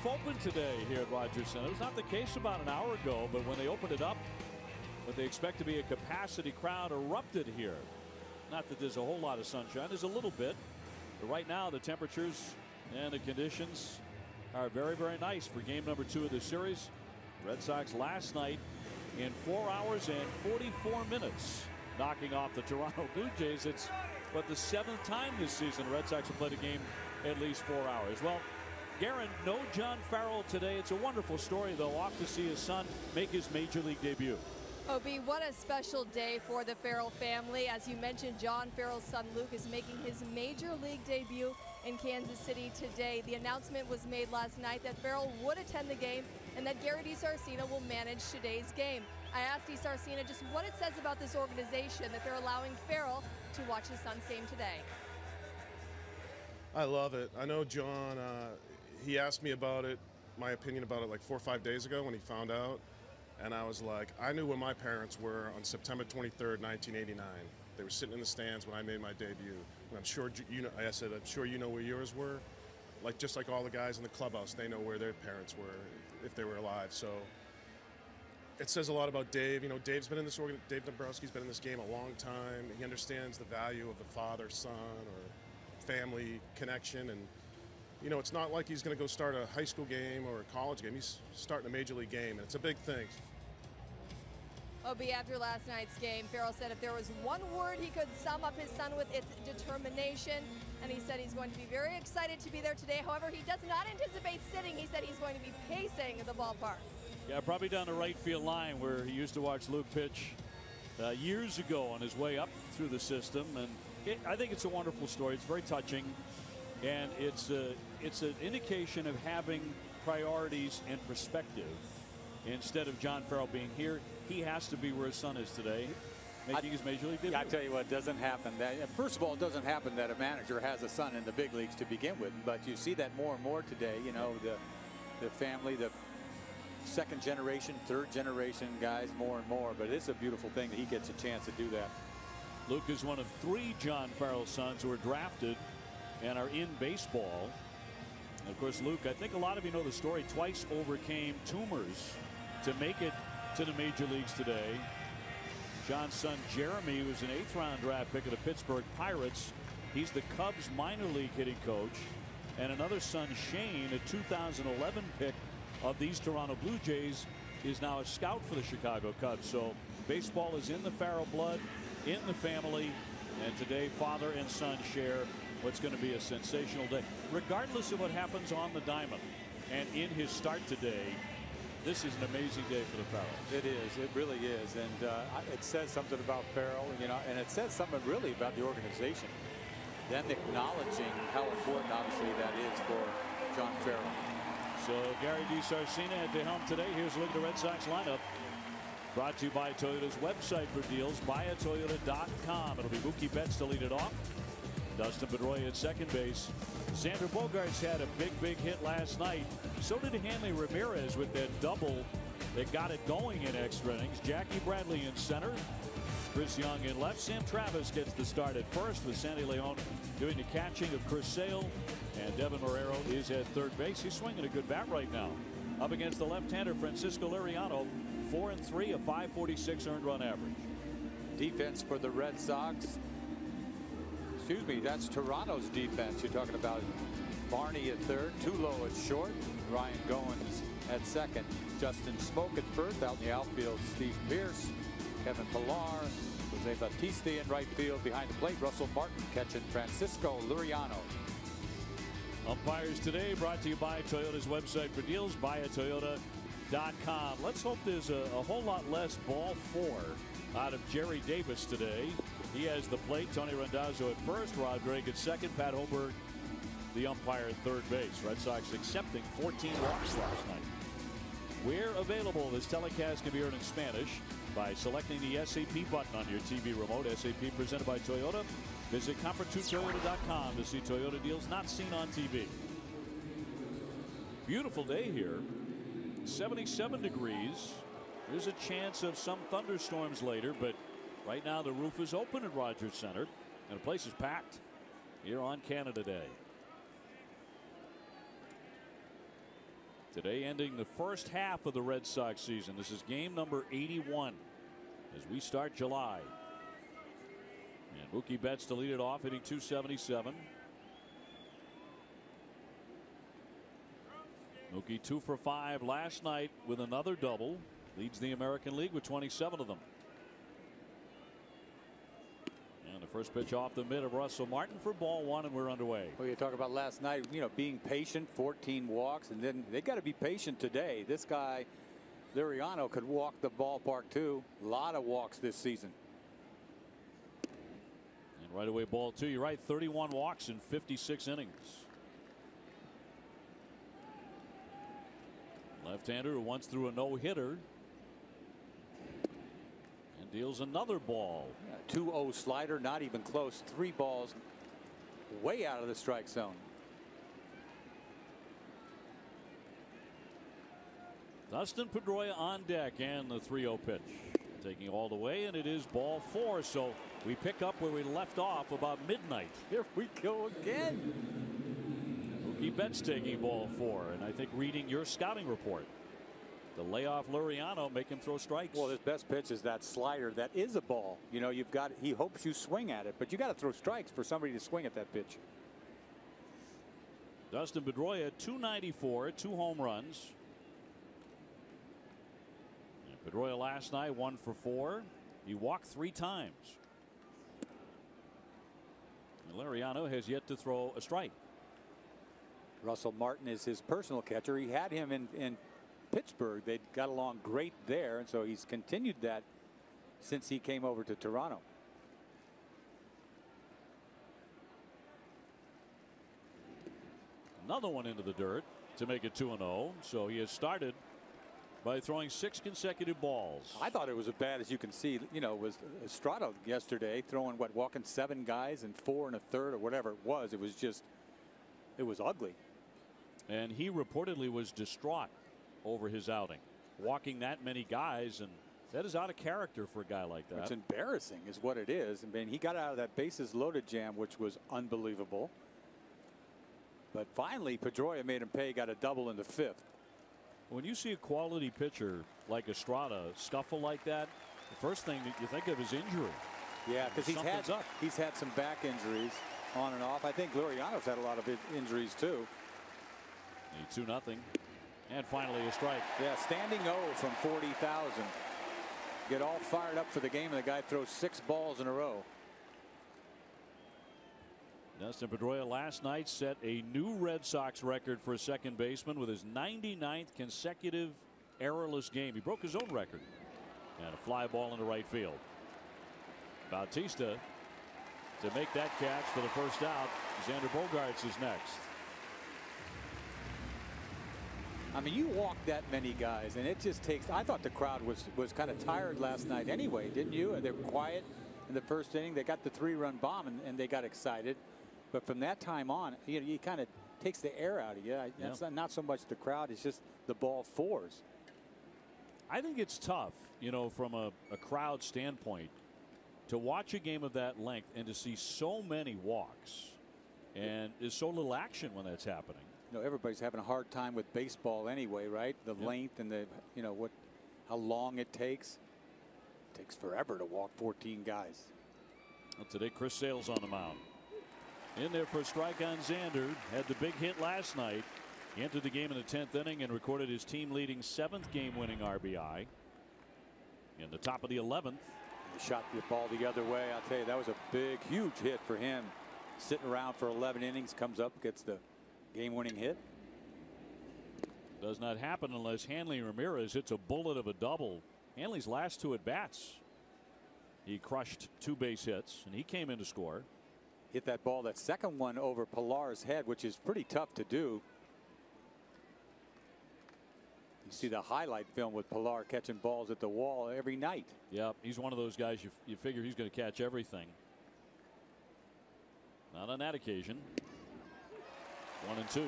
roof open today here at Rogers Center. It was not the case about an hour ago, but when they opened it up, what they expect to be a capacity crowd erupted here. Not that there's a whole lot of sunshine. There's a little bit. But right now, the temperatures and the conditions are very, very nice for game number 2 of the series. Red Sox last night in 4 hours and 44 minutes knocking off the Toronto Blue Jays. It's but the 7th time this season Red Sox have played a game at least 4 hours. Well, Garen, no John Farrell today. It's a wonderful story, though. Off to see his son make his major league debut. Obie, what a special day for the Farrell family. As you mentioned, John Farrell's son Luke is making his major league debut in Kansas City today. The announcement was made last night that Farrell would attend the game and that Gary DiSarcina will manage today's game. I asked DiSarcina just what it says about this organization that they're allowing Farrell to watch his son's game today. I love it. I know John, he asked me about it, my opinion about it like 4 or 5 days ago when he found out. And I was like, I knew where my parents were on September 23rd, 1989. They were sitting in the stands when I made my debut. And I'm sure you know, I said, I'm sure you know where yours were. Like just like all the guys in the clubhouse, they know where their parents were if they were alive. So it says a lot about Dave. You know, Dave's been in this Dave Dombrowski's been in this game a long time. He understands the value of the father-son or family connection. And you know, it's not like he's going to go start a high school game or a college game. He's starting a major league game, and it's a big thing. Obie, after last night's game, Farrell said if there was one word he could sum up his son with, it's determination. And he said he's going to be very excited to be there today. However, he does not anticipate sitting. He said he's going to be pacing the ballpark. Yeah, probably down the right field line where he used to watch Luke pitch years ago on his way up through the system. And I think it's a wonderful story. It's very touching. And it's an indication of having priorities and perspective. Instead of John Farrell being here, he has to be where his son is today, making his major league debut. I tell you what, doesn't happen. First of all, it doesn't happen that a manager has a son in the big leagues to begin with. But you see that more and more today. You know, the family, the second generation, third generation guys, more and more. But it's a beautiful thing that he gets a chance to do that. Luke is one of 3 John Farrell sons who were drafted and are in baseball. And of course, Luke, I think a lot of you know the story, twice overcame tumors to make it to the major leagues today. John's son Jeremy was an 8th round draft pick of the Pittsburgh Pirates. He's the Cubs minor league hitting coach. And another son, Shane, a 2011 pick of these Toronto Blue Jays, is now a scout for the Chicago Cubs. So baseball is in the Farrell blood, in the family. And today, father and son share what's going to be a sensational day. Regardless of what happens on the diamond and in his start today, this is an amazing day for the Farrells. It is. It really is. And it says something about Farrell, you know, and it says something really about the organization. Them acknowledging how important, obviously, that is for John Farrell. So Gary DiSarcina at the helm today. Here's a look at the Red Sox lineup. Brought to you by Toyota's website for deals, buyatoyota.com. It'll be Mookie Betts to lead it off. Dustin Pedroia at second base. Xander Bogaerts had a big hit last night. So did Hanley Ramirez with that double that got it going in extra innings. Jackie Bradley in center. Chris Young in left. Sam Travis gets the start at first with Sandy Leon doing the catching of Chris Sale. And Devin Marrero is at third base. He's swinging a good bat right now. Up against the left-hander Francisco Liriano. 4-3, a .546 earned run average. Defense for the Red Sox. Excuse me, that's Toronto's defense. You're talking about Barney at third, Tulo at short, Ryan Goins at second, Justin Smoak at first. Out in the outfield, Steve Pearce, Kevin Pillar, Jose Bautista in right field. Behind the plate, Russell Martin catching Francisco Liriano. Umpires today brought to you by Toyota's website for deals, buyatoyota.com. Let's hope there's a whole lot less ball 4 out of Jerry Davis today. He has the plate. Tony Randazzo at first, Rod Drake at second, Pat Hoberg the umpire at third base. Red Sox accepting 14 walks last night. We're available. This telecast can be heard in Spanish by selecting the SAP button on your TV remote. SAP presented by Toyota. Visit comfort2toyota.com to see Toyota deals not seen on TV. Beautiful day here. 77 degrees. There's a chance of some thunderstorms later, but right now the roof is open at Rogers Center and the place is packed here on Canada Day. Today ending the first half of the Red Sox season. This is game number 81 as we start July. And Mookie Betts to lead it off, hitting .277. Mookie 2 for 5 last night with another double. Leads the American League with 27 of them. And the first pitch off the mid of Russell Martin for ball 1, and we're underway. Well, you talk about last night, being patient, 14 walks, and then they got to be patient today. This guy, Liriano, could walk the ballpark too. A lot of walks this season. And right away, ball 2. You're right, 31 walks in 56 innings. Left-hander who once threw a no-hitter and deals another ball. 2-0 slider, not even close. 3 balls way out of the strike zone. Dustin Pedroia on deck, and the 3-0 pitch. Taking all the way, and it is ball 4. So we pick up where we left off about midnight. Here we go again. Mookie Betts taking ball 4, and I think reading your scouting report. The layoff Liriano make him throw strikes. Well, his best pitch is that slider. That is a ball. You've got. He hopes you swing at it, but you got to throw strikes for somebody to swing at that pitch. Dustin Pedroia, .294, 2 home runs. And Pedroia last night 1 for 4. He walked 3 times. And Liriano has yet to throw a strike. Russell Martin is his personal catcher. He had him in Pittsburgh. They got along great there, and so he's continued that since he came over to Toronto. Another one into the dirt to make it 2-0. So he has started by throwing 6 consecutive balls. I thought it was as bad as you can see. Was Estrada yesterday throwing walking 7 guys and 4 1/3 or whatever it was. It was ugly. And he reportedly was distraught over his outing, walking that many guys, and that is out of character for a guy like that. It's embarrassing is what it is. I mean, he got out of that bases loaded jam, which was unbelievable. But finally, Pedroia made him pay, got a double in the 5th. When you see a quality pitcher like Estrada scuffle like that, the first thing that you think of is injury. Yeah, because he's had some back injuries on and off. I think Liriano's had a lot of injuries too. 2-0. And finally a strike. Yeah, standing O from 40,000. Get all fired up for the game, and the guy throws 6 balls in a row. Dustin Pedroia last night set a new Red Sox record for a second baseman with his 99th consecutive errorless game. He broke his own record. And a fly ball into right field. Bautista to make that catch for the first out. Xander Bogaerts is next. I mean, you walk that many guys, and it just takes. I thought the crowd was kind of tired last night anyway, didn't you? They were quiet in the first inning. They got the 3-run bomb, and they got excited. But from that time on, you kind of takes the air out of you. That's not so much the crowd; it's just the ball 4s. I think it's tough, from a crowd standpoint, to watch a game of that length and to see so many walks, and there's so little action when that's happening. Everybody's having a hard time with baseball anyway, right? The length and how long it takes. It takes forever to walk 14 guys. Well, today Chris Sale's on the mound. In there for a strike on Xander. Had the big hit last night. He entered the game in the 10th inning and recorded his team leading 7th game winning RBI. In the top of the 11th. He shot the ball the other way. I'll tell you, that was a big, huge hit for him. Sitting around for 11 innings, comes up, gets the game-winning hit. Does not happen unless Hanley Ramirez hits a bullet of a double. Hanley's last 2 at-bats, he crushed 2 base hits, and he came in to score. Hit that ball, that second one, over Pilar's head, which is pretty tough to do. You see the highlight film with Pilar catching balls at the wall every night. Yeah, he's one of those guys you figure he's going to catch everything. Not on that occasion. 1-2.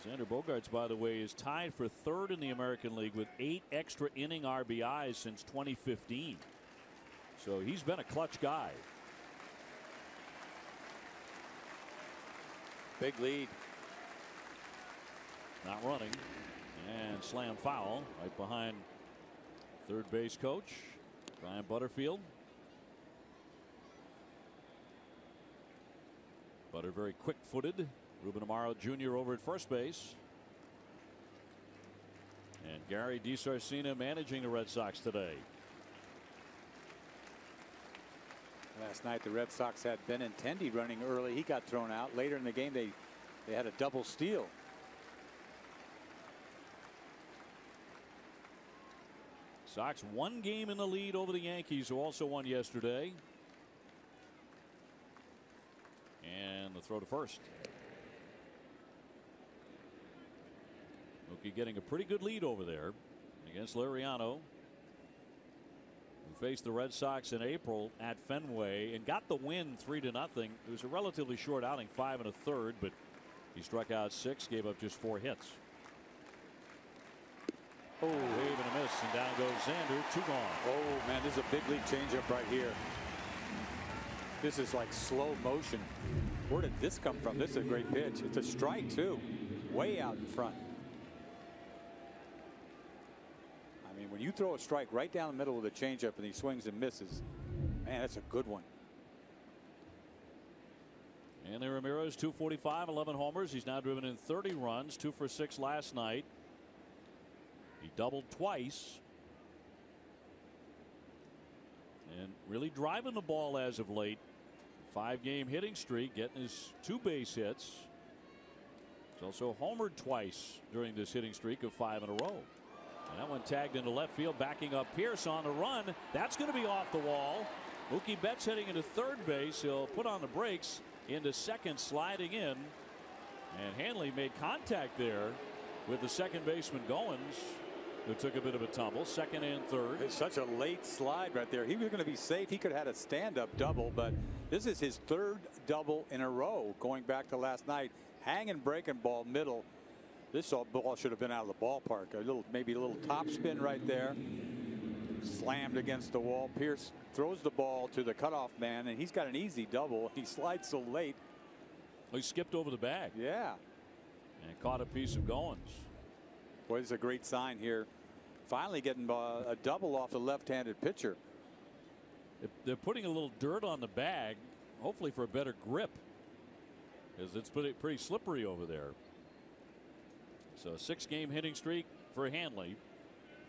Xander Bogaerts, by the way, is tied for 3rd in the American League with 8 extra inning RBIs since 2015. So he's been a clutch guy. Big lead. Not running. And slam foul right behind third base coach Brian Butterfield. Butter very quick-footed. Ruben Amaro Jr. over at first base. And Gary DiSarcina managing the Red Sox today. Last night the Red Sox had Benintendi running early. He got thrown out. Later in the game they had a double steal. Sox one game in the lead over the Yankees, who also won yesterday. And the throw to first. Mookie getting a pretty good lead over there against Liriano, who faced the Red Sox in April at Fenway and got the win 3-0. It was a relatively short outing, 5 1/3, but he struck out 6, gave up just 4 hits. Oh, wave and a miss, and down goes Xander, 2 gone. Oh man, this is a big league changeup right here. This is like slow motion. Where did this come from? This is a great pitch. It's a strike too, way out in front. I mean, when you throw a strike right down the middle with a changeup and he swings and misses, man, that's a good one. Hanley Ramirez, 245, 11 homers. He's now driven in 30 runs, 2 for 6 last night. He doubled twice. And really driving the ball as of late. 5-game hitting streak, getting his 2 base hits. He's also homered twice during this hitting streak of 5 in a row. And that one tagged into left field, backing up Pierce on the run. That's going to be off the wall. Mookie Betts heading into third base. He'll put on the brakes into second, sliding in. And Hanley made contact there with the second baseman Goins, who took a bit of a tumble. Second and third. It's such a late slide right there. He was going to be safe. He could have had a stand-up double, but this is his 3rd double in a row going back to last night. Hanging breaking ball middle. This ball should have been out of the ballpark. Maybe a little top spin right there. Slammed against the wall. Pierce throws the ball to the cutoff man, and he's got an easy double. He slides so late. He skipped over the bag. Yeah. And caught a piece of Goins. Boy, this is a great sign here. Finally getting a double off the left-handed pitcher. They're putting a little dirt on the bag, hopefully for a better grip, because it's pretty slippery over there. So a 6-game hitting streak for Hanley.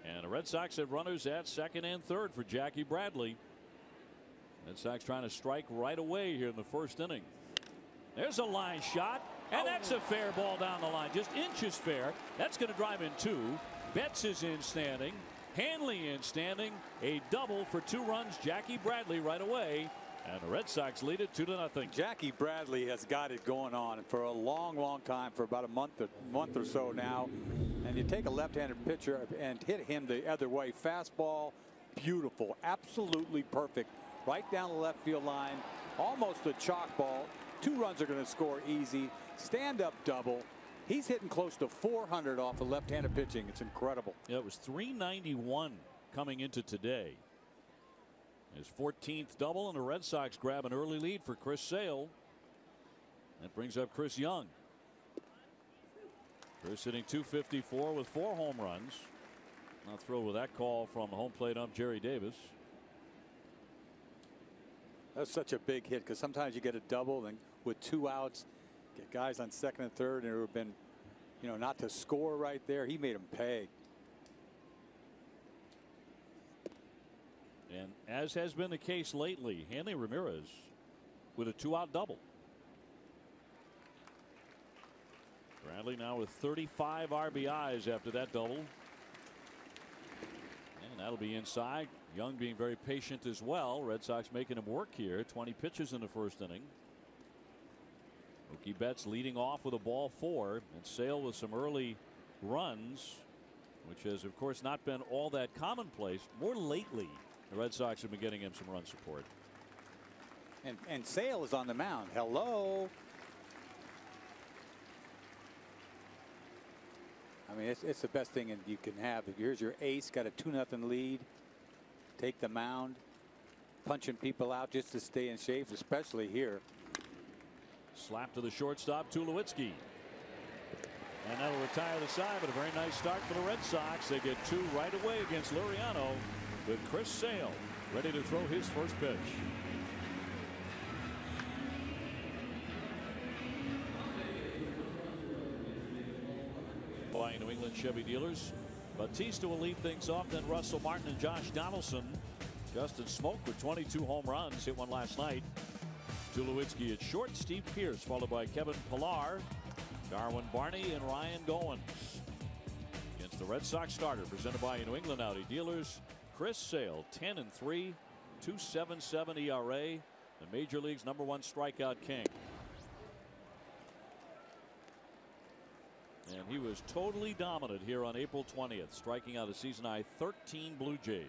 And the Red Sox have runners at second and third for Jackie Bradley. Red Sox trying to strike right away here in the first inning. There's a line shot, and that's a fair ball down the line, just inches fair. That's going to drive in 2. Betts is in standing. Hanley in standing. A double for 2 runs. Jackie Bradley right away. And the Red Sox lead it 2-0. Jackie Bradley has got it going on for a long time, for about a month or so now. And you take a left-handed pitcher and hit him the other way. Fastball, beautiful, absolutely perfect. Right down the left field line. Almost a chalk ball. 2 runs are going to score easy. Stand-up double. He's hitting close to 400 off of left-handed pitching. It's incredible. Yeah, it was 391 coming into today. His 14th double, and the Red Sox grab an early lead for Chris Sale. That brings up Chris Young. Chris hitting .254 with 4 home runs. Not thrilled with that call from the home plate ump Jerry Davis. That's such a big hit, because sometimes you get a double and with 2 outs, get guys on second and third, and it would have been, not to score right there. He made him pay. And as has been the case lately, Hanley Ramirez with a 2-out double. Bradley now with 35 RBIs after that double. And that'll be inside. Young being very patient as well. Red Sox making him work here. 20 pitches in the first inning. Mookie Betts leading off with a ball 4, and Sale with some early runs, which has of course not been all that commonplace. More lately, the Red Sox have been getting him some run support. And Sale is on the mound. Hello. I mean, it's the best thing you can have. Here's your ace, got a 2-0 lead. Take the mound, punching people out just to stay in shape, especially here. Slap to the shortstop, Tulowitzki. And that'll retire the side, but a very nice start for the Red Sox. They get 2 right away against Liriano with Chris Sale ready to throw his first pitch. By New England Chevy dealers. Bautista will lead things off, then Russell Martin and Josh Donaldson. Justin Smoke with 22 home runs, hit one last night. Tulowitzki at short, Steve Pearce followed by Kevin Pillar, Darwin Barney, and Ryan Goins. Against the Red Sox starter, presented by New England Audi dealers, Chris Sale, 10-3, 2.77 ERA, the Major League's #1 strikeout king. And he was totally dominant here on April 20th, striking out a season high 13 Blue Jays.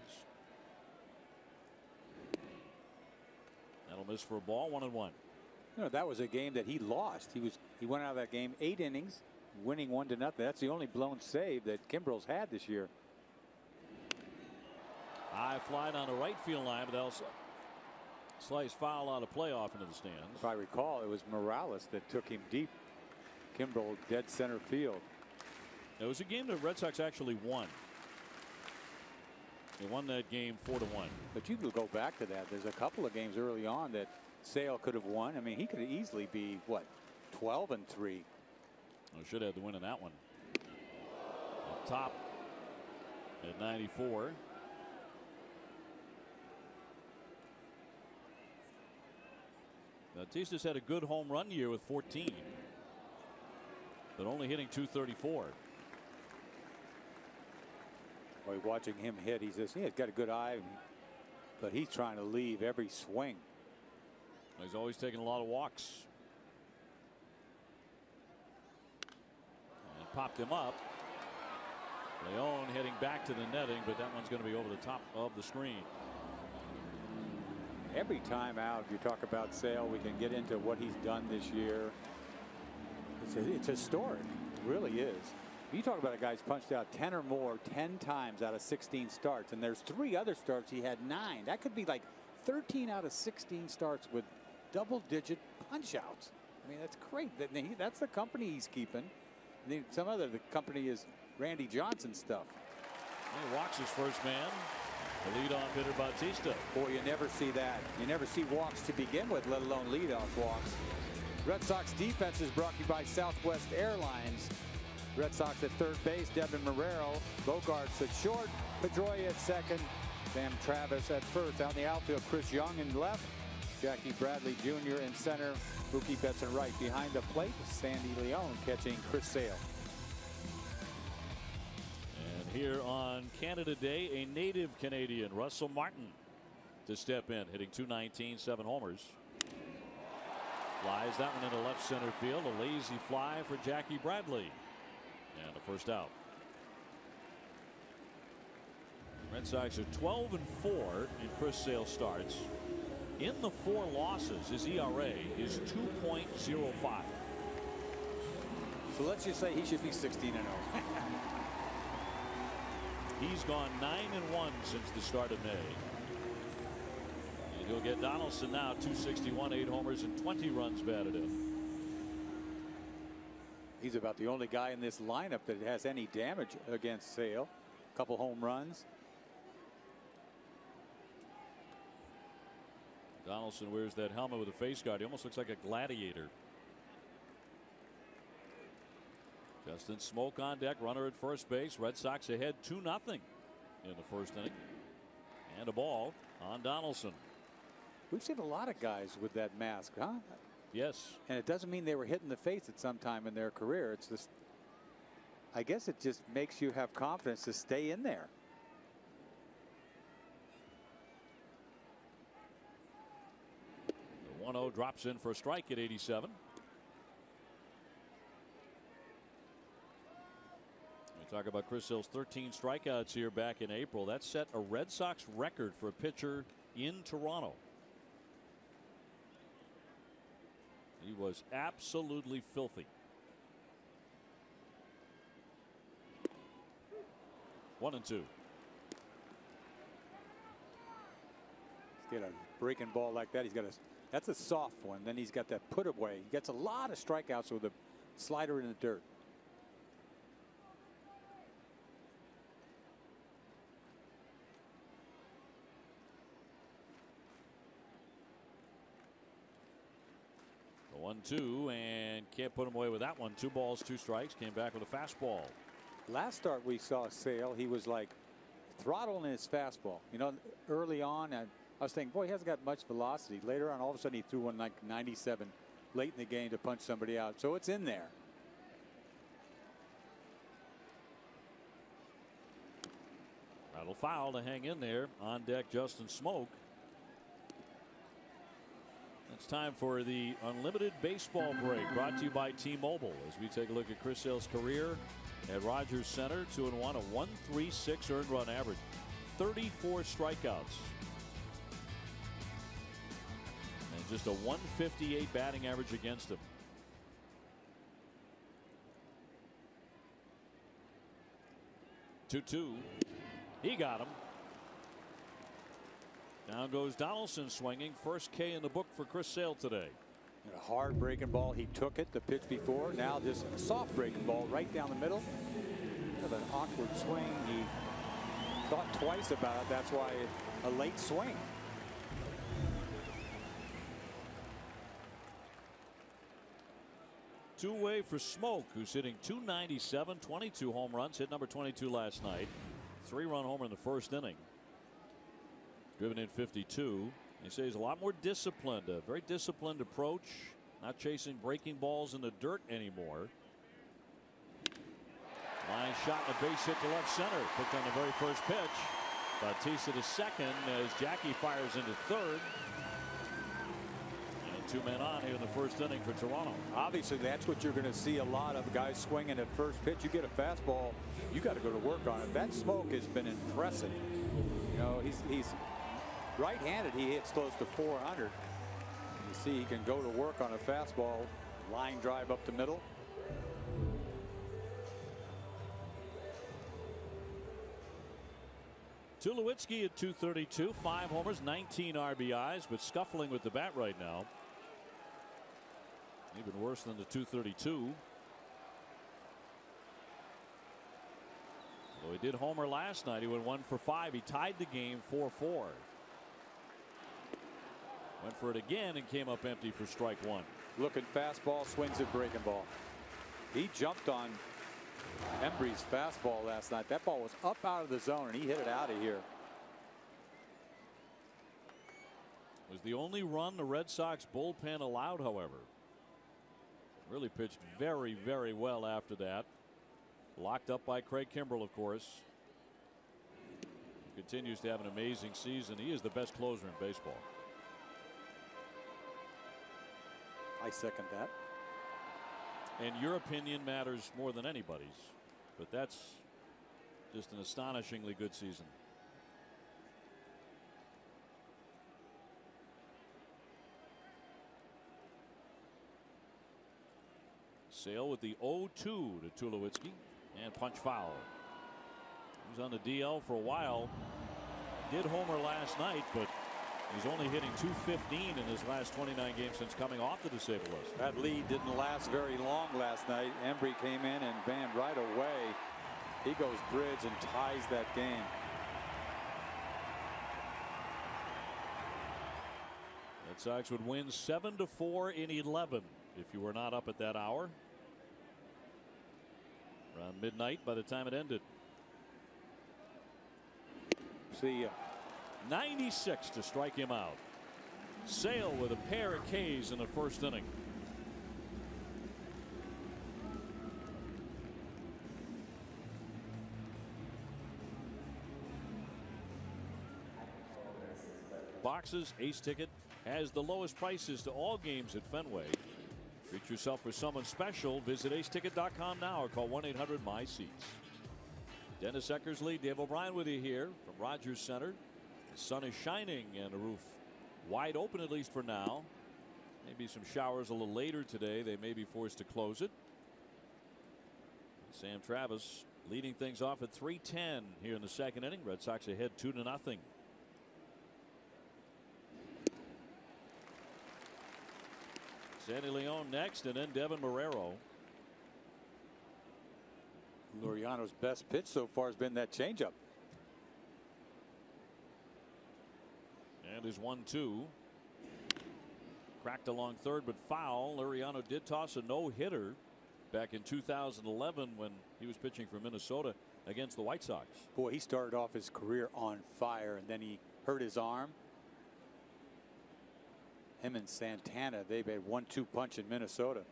That'll miss for a ball, 1-1. You know, that was a game that he lost. He went out of that game 8 innings, winning 1-0. That's the only blown save that Kimbrel's had this year. High fly down the right field line, but that'll slice foul out of play off into the stands. If I recall, it was Morales that took him deep. Kimbrel dead center field. It was a game the Red Sox actually won. They won that game 4-1. But you could go back to that. There's a couple of games early on that Sale could have won. I mean, he could easily be, what, 12-3. I should have the win in that one. Up top at 94. Bautista's had a good home run year with 14. But only hitting .234. Boy, watching him hit, he's got a good eye, but he's trying to leave every swing. He's always taking a lot of walks. And popped him up. Leon heading back to the netting, but that one's going to be over the top of the screen. Every time out, you talk about Sale, we can get into what he's done this year. It's historic. It really is. You talk about a guy who's punched out 10 or more 10 times out of 16 starts, and there's 3 other starts he had 9. That could be like 13 out of 16 starts with double-digit punch-outs. I mean, that's great. That's the company he's keeping. And then some other the company is Randy Johnson stuff. He walks his first man. The leadoff hitter Bautista. Boy, you never see that. You never see walks to begin with, let alone leadoff walks. Red Sox defense is brought to you by Southwest Airlines. Red Sox at third base, Devin Marrero. Bogarts at short, Pedroia at second, Sam Travis at first. Out in the outfield, Chris Young in left, Jackie Bradley Jr. in center, Mookie Betts in right. Behind the plate, Sandy Leon catching Chris Sale. And here on Canada Day, a native Canadian, Russell Martin, to step in, hitting .219, 7 homers. Flies that one into left center field. A lazy fly for Jackie Bradley. And the first out. Red Sox are 12-4 in Chris Sale starts. In the 4 losses, his ERA is 2.05. So let's just say he should be 16-0. He's gone 9-1 since the start of May. And he'll get Donaldson now, 261, 8 homers and 20 runs batted in. He's about the only guy in this lineup that has any damage against Sale. A couple home runs. Donaldson wears that helmet with a face guard. He almost looks like a gladiator. Justin Smoke on deck, runner at first base. Red Sox ahead 2-0 in the first inning. And a ball on Donaldson. We've seen a lot of guys with that mask, huh? Yes. And it doesn't mean they were hit in the face at some time in their career. It's just, I guess it just makes you have confidence to stay in there. The 1-0 drops in for a strike at 87. We talk about Chris Sale's 13 strikeouts here back in April. That set a Red Sox record for a pitcher in Toronto. He was absolutely filthy. 1-2. Get a breaking ball like that. He's got to That's a soft one. Then he's got that put away. He gets a lot of strikeouts with a slider in the dirt. The 1-2 and can't put him away with that one. 2 balls, 2 strikes. Came back with a fastball. Last start we saw Sale, he was like throttling his fastball. You know, early on, I was thinking, boy, he hasn't got much velocity. Later on, all of a sudden, he threw one like 97 late in the game to punch somebody out. So it's in there. That'll foul to hang in there. On deck, Justin Smoak. It's time for the Unlimited Baseball Break, brought to you by T-Mobile, as we take a look at Chris Sale's career at Rogers Center. 2-1, a 1.36 earned run average, 34 strikeouts, and just a 158 batting average against him. Two. He got him. Down goes Donaldson swinging. First K in the book for Chris Sale today. And a hard breaking ball. He took it the pitch before. Now just a soft breaking ball right down the middle. Kind of an awkward swing. He thought twice about it. That's why a late swing. Two-way for Smoak, who's hitting .297, 22 home runs. Hit number 22 last night. 3-run homer in the first inning. Driven in 52. He says a lot more disciplined, a very disciplined approach, not chasing breaking balls in the dirt anymore. Line shot and a base hit to left center. Picked on the very first pitch. Bautista to second as Jackie fires into third. And 2 men on here in the first inning for Toronto. Obviously, that's what you're going to see a lot of guys swinging at first pitch. You get a fastball, you got to go to work on it. That Smoak has been impressive. You know, he's right-handed. He hits close to 400. You see he can go to work on a fastball, line drive up the middle. Tulowitzki at .232, 5 homers, 19 RBIs, but scuffling with the bat right now. Even worse than the .232. Although he did homer last night, he went 1 for 5. He tied the game 4-4. Went for it again and came up empty for strike 1. Looking fastball, swings at breaking ball. He jumped on Embry's fastball last night. That ball was up out of the zone and he hit it out of here. It was the only run the Red Sox bullpen allowed, however. Really pitched very, very well after that. Locked up by Craig Kimbrell, of course. Continues to have an amazing season. He is the best closer in baseball. I second that. And your opinion matters more than anybody's. But that's just an astonishingly good season. Sale with the 0-2 to Tulowitzki and punch foul. He was on the DL for a while. Did homer last night, but he's only hitting .215 in his last 29 games since coming off the disabled list. That lead didn't last very long last night. Embry came in and bam, right away he goes bridge and ties that game. Red Sox would win 7-4 in 11 if you were not up at that hour. Around midnight by the time it ended. See 96 to strike him out. Sale with a pair of Ks in the first inning. Boxes Ace Ticket has the lowest prices to all games at Fenway. Treat yourself for someone special. Visit aceticket.com now or call 1-800-MY-SEATS. Dennis Eckersley, Dave O'Brien with you here from Rogers Center. The sun is shining and the roof wide open, at least for now. Maybe some showers a little later today. They may be forced to close it. Sam Travis leading things off at 3:10 here in the second inning. Red Sox ahead 2-0. Sandy Leon next, and then Devin Marrero. Laureano's best pitch so far has been that changeup. And his 1-2. Cracked along third, but foul. Laureano did toss a no-hitter back in 2011 when he was pitching for Minnesota against the White Sox. Boy, he started off his career on fire, and then he hurt his arm. Him and Santana, they've had 1-2 punch in Minnesota.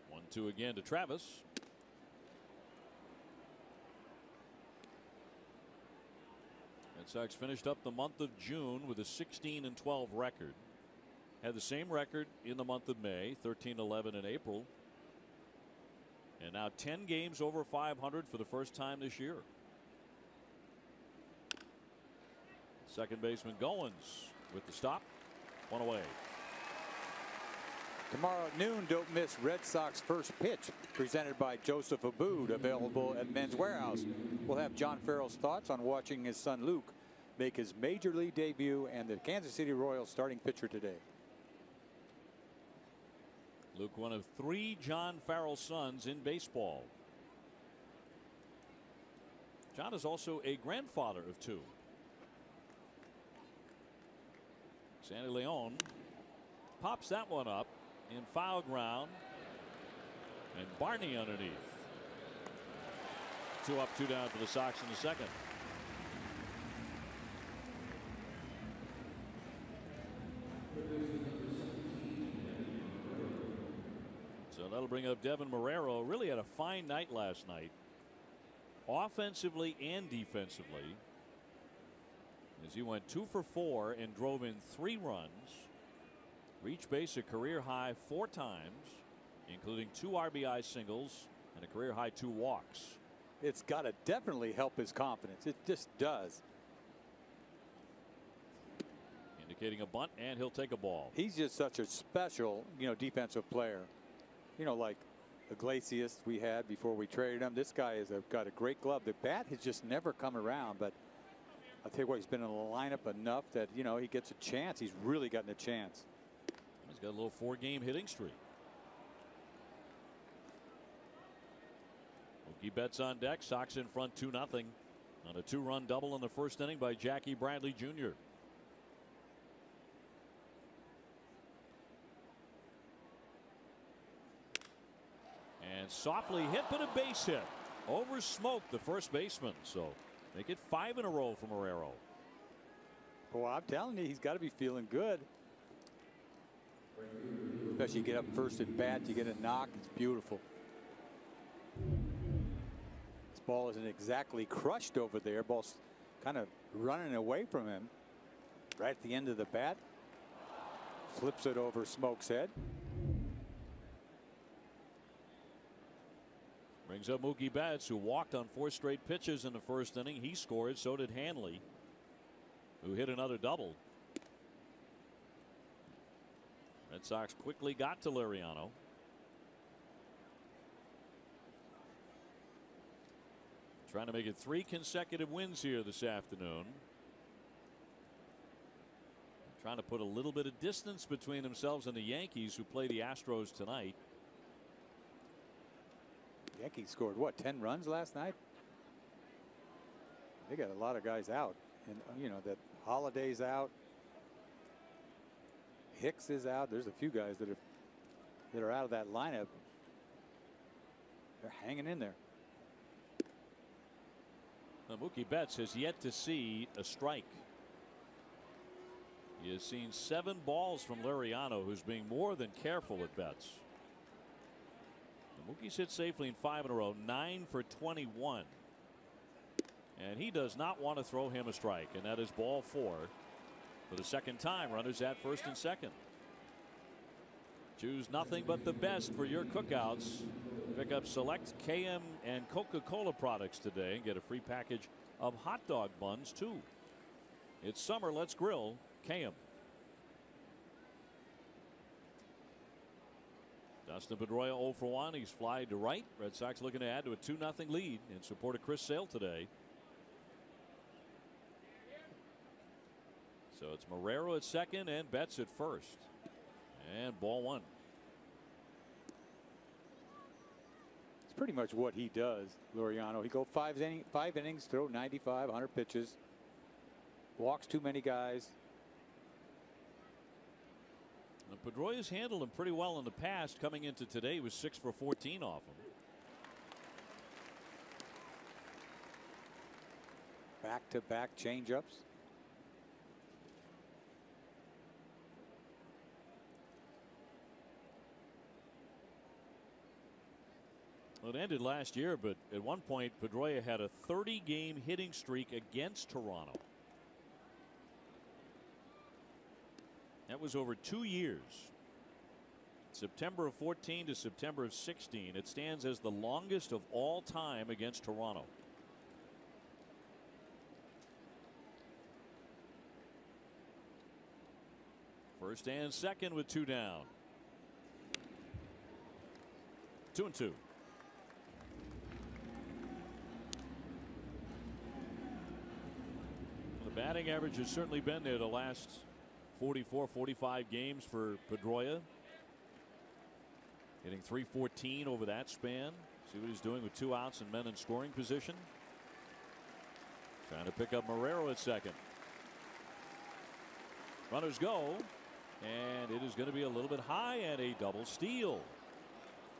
One-two again to Travis. Red Sox finished up the month of June with a 16-12 record. Had the same record in the month of May, 13-11 in April. And now 10 games over 500 for the first time this year. Second baseman Goins with the stop. One away. Tomorrow at noon, don't miss Red Sox First Pitch, presented by Joseph Abboud, available at Men's Warehouse. We'll have John Farrell's thoughts on watching his son Luke make his major league debut and the Kansas City Royals starting pitcher today. Luke, one of 3 John Farrell sons in baseball. John is also a grandfather of 2. Sandy Leon pops that one up in foul ground, and Barney underneath. 2 up, 2 down for the Sox in the second. So that'll bring up Devin Marrero. Really had a fine night last night, offensively and defensively, as he went 2 for 4 and drove in 3 runs. Reached base a career high 4 times, including 2 RBI singles and a career high 2 walks. It's got to definitely help his confidence. It just does. Indicating a bunt, and he'll take a ball. He's just such a special, defensive player. Like Iglesias we had before we traded him. This guy has got a great glove. The bat has just never come around, but I'll tell you what, he's been in the lineup enough that, he gets a chance. He's really gotten a chance. He's got a little 4-game hitting streak. Mookie Betts on deck. Sox in front 2-0 on a 2-run double in the first inning by Jackie Bradley Jr. And softly hit, but a base hit over Smoke, the first baseman. So they get 5 in a row from Marrero. Boy, I'm telling you, he's got to be feeling good. Especially you get up first at bat, you get a knock. It's beautiful. This ball isn't exactly crushed over there. Ball's kind of running away from him. Right at the end of the bat. Flips it over Smoke's head. Brings up Mookie Betts, who walked on 4 straight pitches in the first inning. He scored. So did Hanley, who hit another double. Red Sox quickly got to Laureano. Trying to make it 3 consecutive wins here this afternoon. Trying to put a little bit of distance between themselves and the Yankees, who play the Astros tonight. Yankees scored what, 10 runs last night? They got a lot of guys out, and that Holiday's out. Hicks is out. There's a few guys that are out of that lineup. They're hanging in there. Now, Mookie Betts has yet to see a strike. He has seen 7 balls from Laureano, who's being more than careful at Betts. Mookie's hit safely in 5 in a row, 9 for 21. And he does not want to throw him a strike, and that is ball 4. For the second time, runners at first and second. Choose nothing but the best for your cookouts. Pick up select KM and Coca-Cola products today and get a free package of hot dog buns too. It's summer. Let's grill. KM. Dustin Pedroia 0 for 1. He's flied to right. Red Sox looking to add to a 2-0 lead in support of Chris Sale today. So it's Marrero at second and Betts at first. And ball one. It's pretty much what he does, Laureano. He go five innings, throw 95, 100 pitches. Walks too many guys. Now, Pedroia's handled him pretty well in the past. Coming into today, he was 6 for 14 off him. Back-to-back changeups. Well, it ended last year, but at one point, Pedroia had a 30-game hitting streak against Toronto. That was over 2 years. September of 14 to September of 16. It stands as the longest of all time against Toronto. First and second with 2 down. 2-2. The batting average has certainly been there the last 44, 45 games for Pedroia. Hitting .314 over that span. See what he's doing with 2 outs and men in scoring position. Trying to pick up Marrero at second. Runners go, and it is going to be a little bit high and a double steal.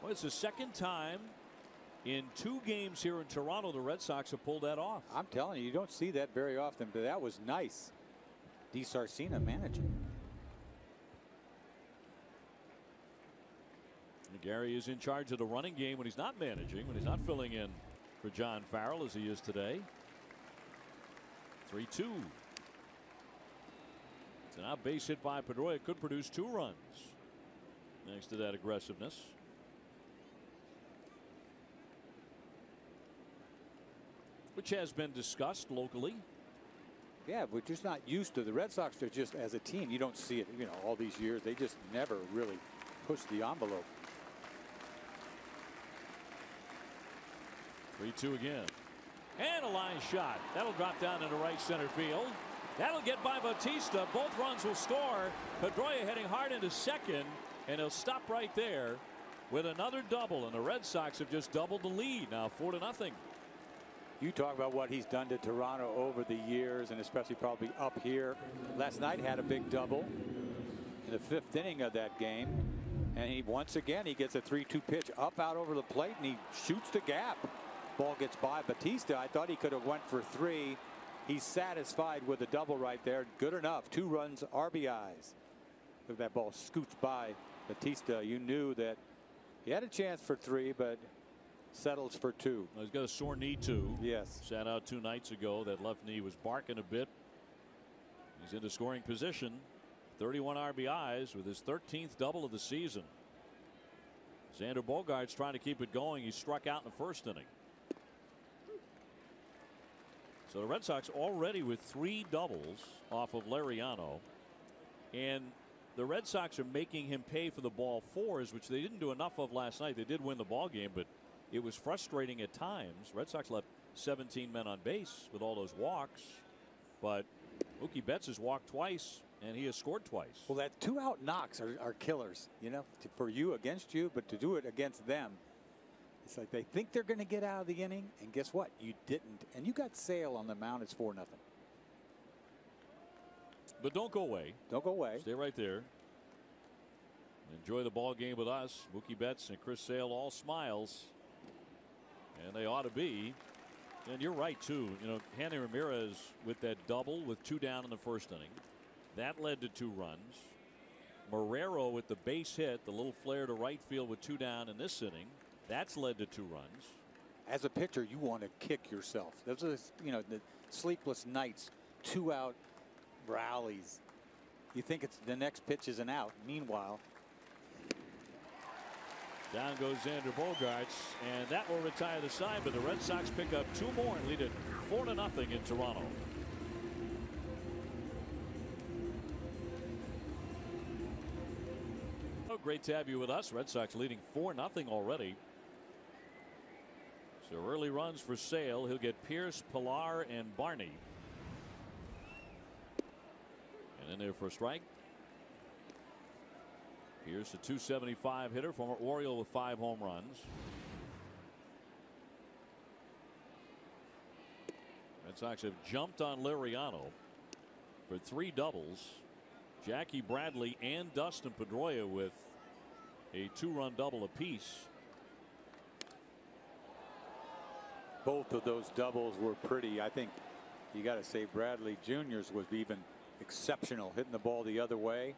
Well, it's the second time in 2 games here in Toronto the Red Sox have pulled that off. I'm telling you, you don't see that very often, but that was nice. DiSarcina managing. And Gary is in charge of the running game when he's not managing, when he's not filling in for John Farrell as he is today. 3-2. So now base hit by Pedroia could produce 2 runs next to that aggressiveness. Which has been discussed locally. Yeah, we're just not used to the Red Sox. They're just, as a team, you don't see it, you know, all these years. They just never really push the envelope. 3-2 again. And a line shot. That'll drop down into right center field. That'll get by Bautista. Both runs will score. Pedroia heading hard into second, and he'll stop right there with another double. And the Red Sox have just doubled the lead now, 4-0. You talk about what he's done to Toronto over the years, and especially probably up here. Last night had a big double in the 5th inning of that game. And he once again, he gets a 3-2 pitch up out over the plate, and he shoots the gap. Ball gets by Bautista. I thought he could have went for 3. He's satisfied with the double right there. Good enough. 2 runs, RBIs. Look at that ball scoots by Bautista. You knew that he had a chance for 3, but settles for 2. Well, he's got a sore knee too. Yes. Sat out 2 nights ago. That left knee was barking a bit. He's into scoring position. 31 RBIs with his 13th double of the season. Xander Bogaerts trying to keep it going. He struck out in the 1st inning. So the Red Sox already with 3 doubles off of Laureano. And the Red Sox are making him pay for the ball 4s, which they didn't do enough of last night. They did win the ball game, but it was frustrating at times. Red Sox left 17 men on base with all those walks. But Mookie Betts has walked twice, and he has scored twice. Well, that 2-out knocks are killers, you know, for you, against you, but to do it against them. It's like they think they're going to get out of the inning, and guess what? You didn't. And you got Sale on the mound. It's 4-0. But don't go away. Don't go away. Stay right there. Enjoy the ball game with us. Mookie Betts and Chris Sale all smiles. And they ought to be. And you're right, too. You know, Hanley Ramirez with that double with 2 down in the 1st inning. That led to 2 runs. Marrero with the base hit, the little flare to right field with 2 down in this inning. That's led to 2 runs. As a pitcher, you want to kick yourself. Those are, you know, the sleepless nights, 2-out rallies. You think it's the next pitch is an out. Meanwhile, down goes Xander Bogaerts, and that will retire the side. But the Red Sox pick up 2 more and lead it 4-0 in Toronto. Oh, great to have you with us. Red Sox leading 4-0 already. So early runs for Sale. He'll get Pierce, Pilar, and Barney. And in there for a strike. Here's a 275 hitter, former Oriole with 5 home runs. Red Sox have jumped on Liriano for 3 doubles. Jackie Bradley and Dustin Pedroia with a 2-run double apiece. Both of those doubles were pretty. I think you got to say Bradley Jr.'s was even exceptional, hitting the ball the other way.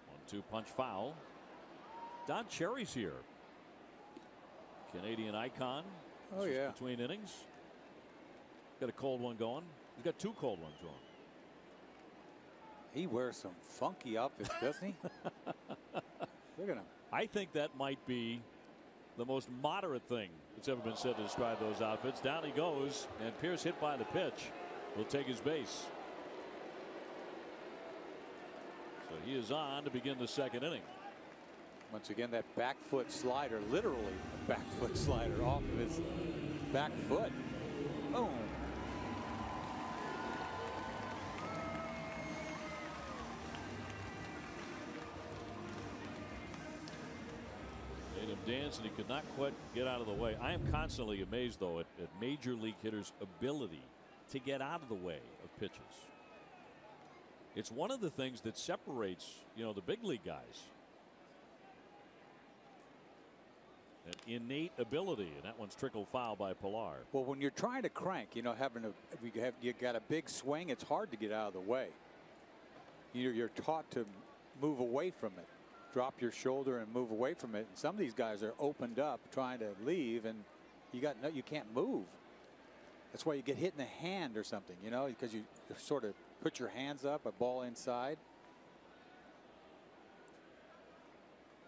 One-two punch foul. Don Cherry's here. Canadian icon. Oh yeah. Between innings. Got a cold one going. He's got 2 cold ones going. He wears some funky outfits, doesn't he? Look at him. I think that might be the most moderate thing that's ever been said to describe those outfits. Down he goes, and Pierce, hit by the pitch, will take his base. So he is on to begin the 2nd inning. Once again, that back foot slider, literally a back foot slider off of his back foot. Boom. Made him dance, and he could not quite get out of the way. I am constantly amazed, though, at major league hitters' ability to get out of the way of pitches. It's one of the things that separates, the big league guys. An innate ability, and that one's trickled foul by Pilar. Well, when you're trying to crank, you got a big swing, it's hard to get out of the way. You're taught to move away from it, drop your shoulder and move away from it. And some of these guys are opened up trying to leave, and you can't move. That's why you get hit in the hand or something, because you sort of put your hands up, a ball inside.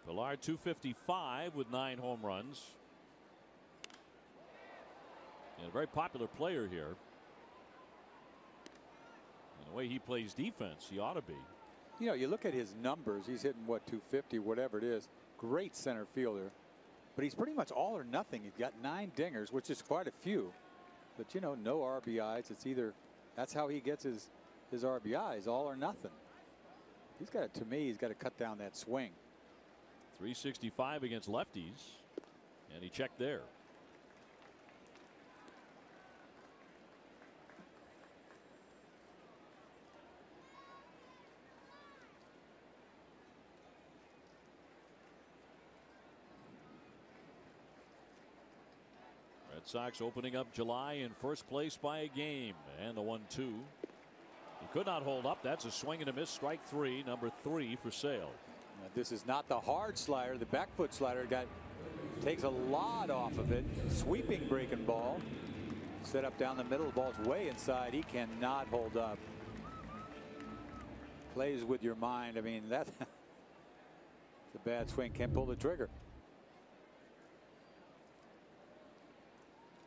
Pilar 255 with 9 home runs. And a very popular player here. And the way he plays defense, he ought to be. You look at his numbers, he's hitting what, 250, whatever it is. Great center fielder. But he's pretty much all or nothing. He's got 9 dingers, which is quite a few. But no RBIs. It's either, that's how he gets his RBIs, all or nothing. To me, he's got to cut down that swing. 365 against lefties, and he checked there. Red Sox opening up July in first place by a game, and the 1-2. He could not hold up. That's a swing and a miss. Strike 3, number 3 for Sale. This is not the hard slider. The back foot slider takes a lot off of it. Sweeping breaking ball. Set up down the middle. The ball's way inside. He cannot hold up. Plays with your mind. I mean, that's a bad swing. Can't pull the trigger.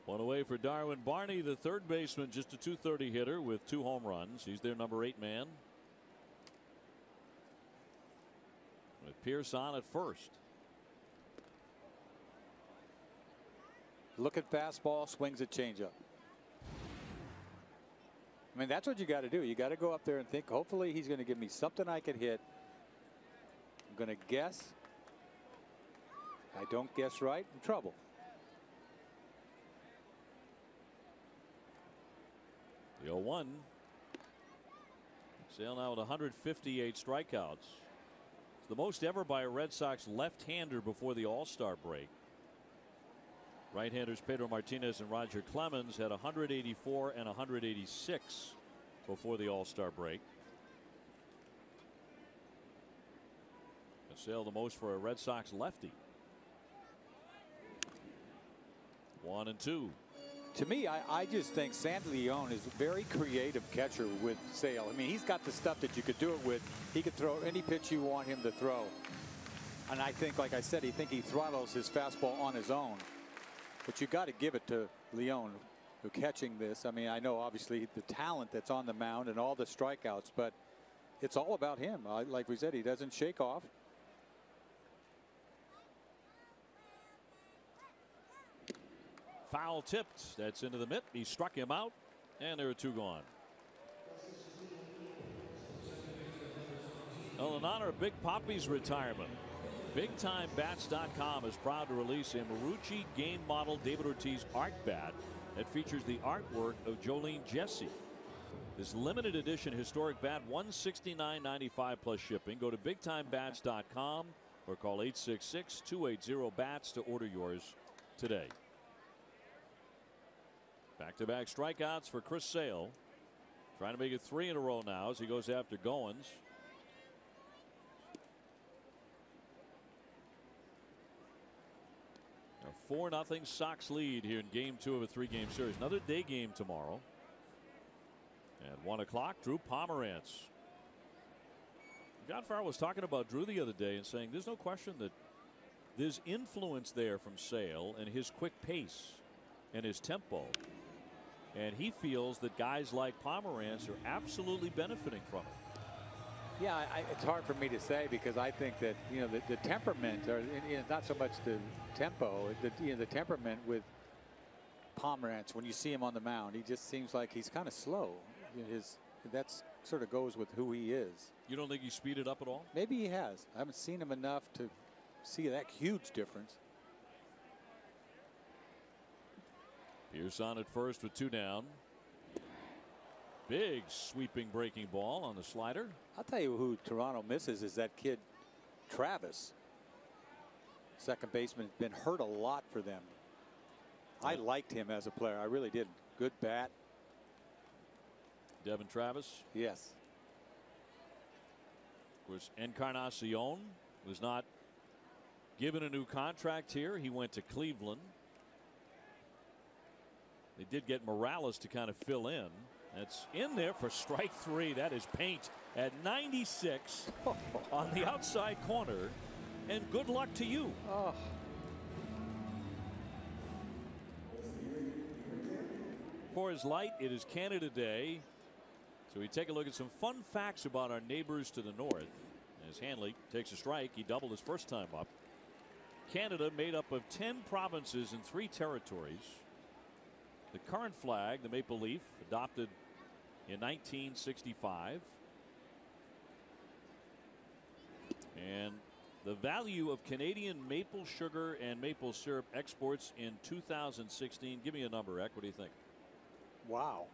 One away for Darwin Barney, the third baseman, just a .230 hitter with 2 home runs. He's their number 8 man. With Pierce on at first. Look at fastball, swings a changeup. I mean, that's what you got to do. You got to go up there and think, hopefully he's going to give me something I can hit. I'm going to guess. I don't guess right, I'm in trouble. The 0-1. Sale now with 158 strikeouts. It's the most ever by a Red Sox left-hander before the All-Star break. Right-handers Pedro Martinez and Roger Clemens had 184 and 186 before the All-Star break. Sale the most for a Red Sox lefty. 1-2. To me, I just think Sandy Leon is a very creative catcher with Sale. I mean, he's got the stuff that you could do it with. He could throw any pitch you want him to throw. And I think, like I said, he throttles his fastball on his own. But you got to give it to Leon, who catching this. I mean, I know obviously the talent that's on the mound and all the strikeouts, but it's all about him. Like we said, he doesn't shake off. foul tipped. That's into the mitt. He struck him out, and there are 2 gone. Well, in honor of Big Poppy's retirement, BigTimeBats.com is proud to release a Marucci game model David Ortiz art bat that features the artwork of Jolene Jesse. This limited edition historic bat, $169.95 plus shipping. Go to BigTimeBats.com or call 866-280-BATS to order yours today. Back-to-back strikeouts for Chris Sale. Trying to make it 3 in a row now as he goes after Goins. A 4-0 Sox lead here in game 2 of a 3-game series. Another day game tomorrow. At 1 o'clock, Drew Pomeranz. John Farrell was talking about Drew the other day and saying there's no question that there's influence there from Sale and his quick pace and his tempo. And he feels that guys like Pomeranz are absolutely benefiting from it. Yeah, it's hard for me to say because I think that the temperament, or not so much the tempo, the temperament with Pomeranz. When you see him on the mound, he just seems like he's kind of slow. That's sort of goes with who he is. You don't think he speeded up at all? Maybe he has. I haven't seen him enough to see that huge difference. Pierce on at first with 2 down. Big sweeping breaking ball on the slider. I'll tell you who Toronto misses is that kid Travis. Second baseman, been hurt a lot for them. I liked him as a player. I really did. Good bat. Devin Travis. Yes. Of course, Encarnacion was not given a new contract here. He went to Cleveland. They did get Morales to kind of fill in. That's in there for strike 3. That is paint at 96 on the outside corner. And good luck to you. Oh. Coors Light, it is Canada Day. So we take a look at some fun facts about our neighbors to the north. As Hanley takes a strike, he doubled his first time up. Canada made up of 10 provinces and 3 territories. The current flag, the maple leaf, adopted in 1965. And the value of Canadian maple sugar and maple syrup exports in 2016. Give me a number, Eck. What do you think? Wow.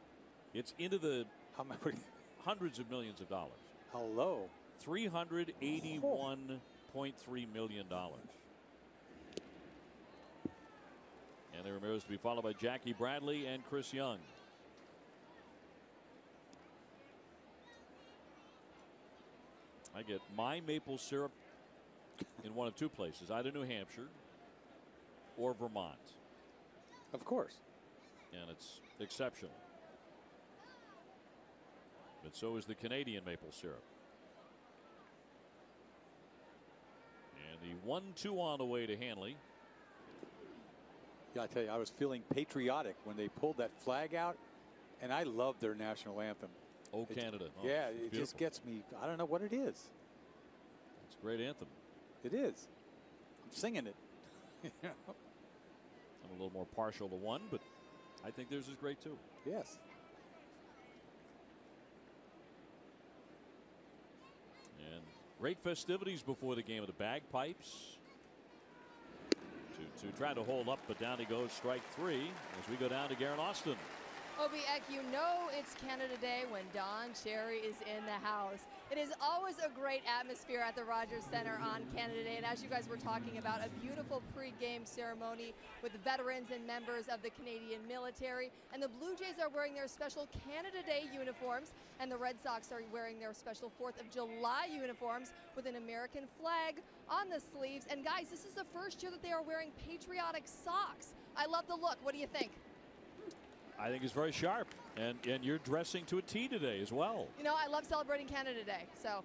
It's into the how many? Hundreds of millions of dollars. Hello. $381.3 million. And Ramirez to be followed by Jackie Bradley and Chris Young. I get my maple syrup in one of 2 places, either New Hampshire or Vermont. Of course. And it's exceptional. But so is the Canadian maple syrup. And the 1-2 on the way to Hanley. Yeah, I tell you, I was feeling patriotic when they pulled that flag out, and I love their national anthem. Oh, Canada. Oh, yeah, it just gets me. I don't know what it is. It's a great anthem. It is. I'm singing it. I'm a little more partial to one, but I think theirs is great too. Yes. And great festivities before the game of the bagpipes. 2-2 trying to hold up, but down he goes, strike 3 as we go down to Garen Austin. Obi Eck, you know it's Canada Day when Don Cherry is in the house. It is always a great atmosphere at the Rogers Center on Canada Day, and as you guys were talking about, a beautiful pre-game ceremony with veterans and members of the Canadian military. And the Blue Jays are wearing their special Canada Day uniforms, and the Red Sox are wearing their special 4th of July uniforms with an American flag on the sleeves. And guys, this is the first year that they are wearing patriotic socks. I love the look. What do you think? I think it's very sharp, and you're dressing to a T today as well. You know, I love celebrating Canada Day, so.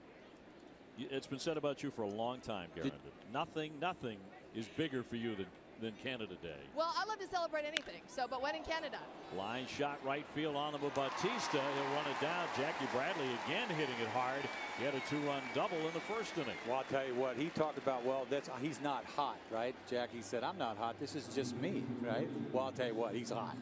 It's been said about you for a long time, Garen. Nothing is bigger for you than Canada Day. Well, I love to celebrate anything. So, but when in Canada? Line shot right field on the Bautista. He'll run it down. Jackie Bradley again hitting it hard. He had a 2-run double in the first inning. Well, I'll tell you what, he talked about, well, he's not hot, right? Jackie said, I'm not hot. This is just me, right? Well, I'll tell you what, he's hot.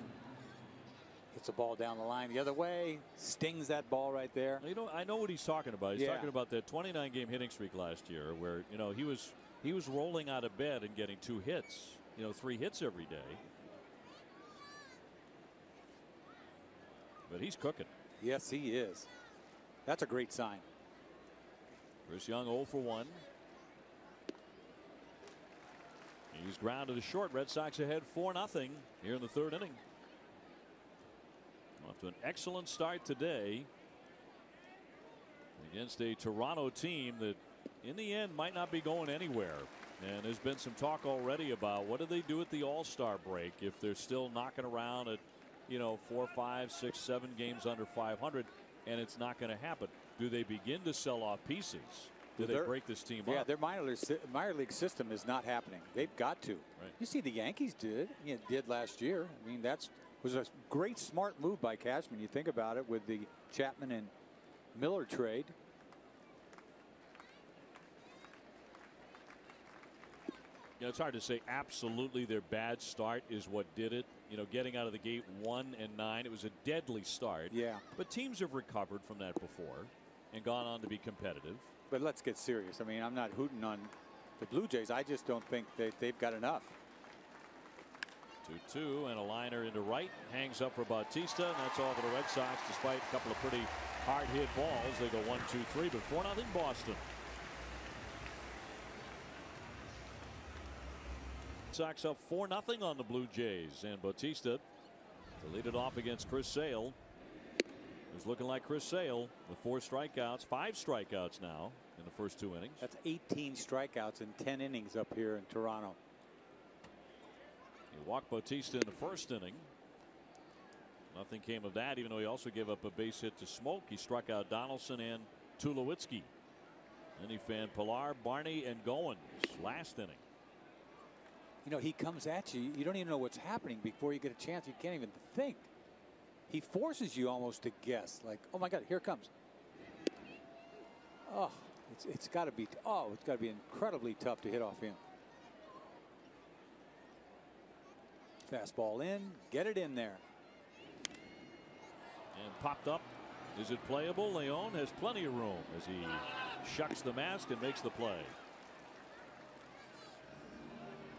Hits the ball down the line the other way, stings that ball right there. You know, I know what he's talking about. He's talking about that 29-game hitting streak last year where, you know, he was rolling out of bed and getting 2 hits, you know, 3 hits every day. But he's cooking. Yes, he is. That's a great sign. Chris Young 0 for 1. He's grounded to short. Red Sox ahead 4-0 here in the 3rd inning. Off to an excellent start today against a Toronto team that in the end might not be going anywhere. And there's been some talk already about what do they do at the All-Star break if they're still knocking around at, you know, 4, 5, 6, 7 games under 500 and it's not going to happen. Do they begin to sell off pieces? Do they break this team up? Yeah, their minor league system is not happening. They've got to. Right. You see the Yankees did last year. I mean, was a great smart move by Cashman. You think about it with the Chapman and Miller trade. You know, it's hard to say absolutely their bad start is what did it. You know, getting out of the gate 1-9. It was a deadly start. Yeah. But teams have recovered from that before and gone on to be competitive. But let's get serious. I mean, I'm not hooting on the Blue Jays. I just don't think they've got enough. 2-2 and a liner into right. Hangs up for Bautista, and that's all for the Red Sox. Despite a couple of pretty hard hit balls, they go 1-2-3, but 4-0 Boston. Sox up 4-0 on the Blue Jays, and Bautista to lead it off against Chris Sale. It's looking like Chris Sale with 4 strikeouts, 5 strikeouts now in the first 2 innings. That's 18 strikeouts in 10 innings up here in Toronto. He walked Bautista in the first inning. Nothing came of that, even though he also gave up a base hit to Smoke. He struck out Donaldson and Tulowitzki. Then he fanned Pilar, Barney, and Goins last inning. You know, he comes at you. You don't even know what's happening before you get a chance. You can't even think. He forces you almost to guess, like, oh my God, here it comes. Oh, it's got to be. Oh, it's got to be incredibly tough to hit off him. Fastball in, get it in there. And popped up. Is it playable? Leon has plenty of room as he shucks the mask and makes the play.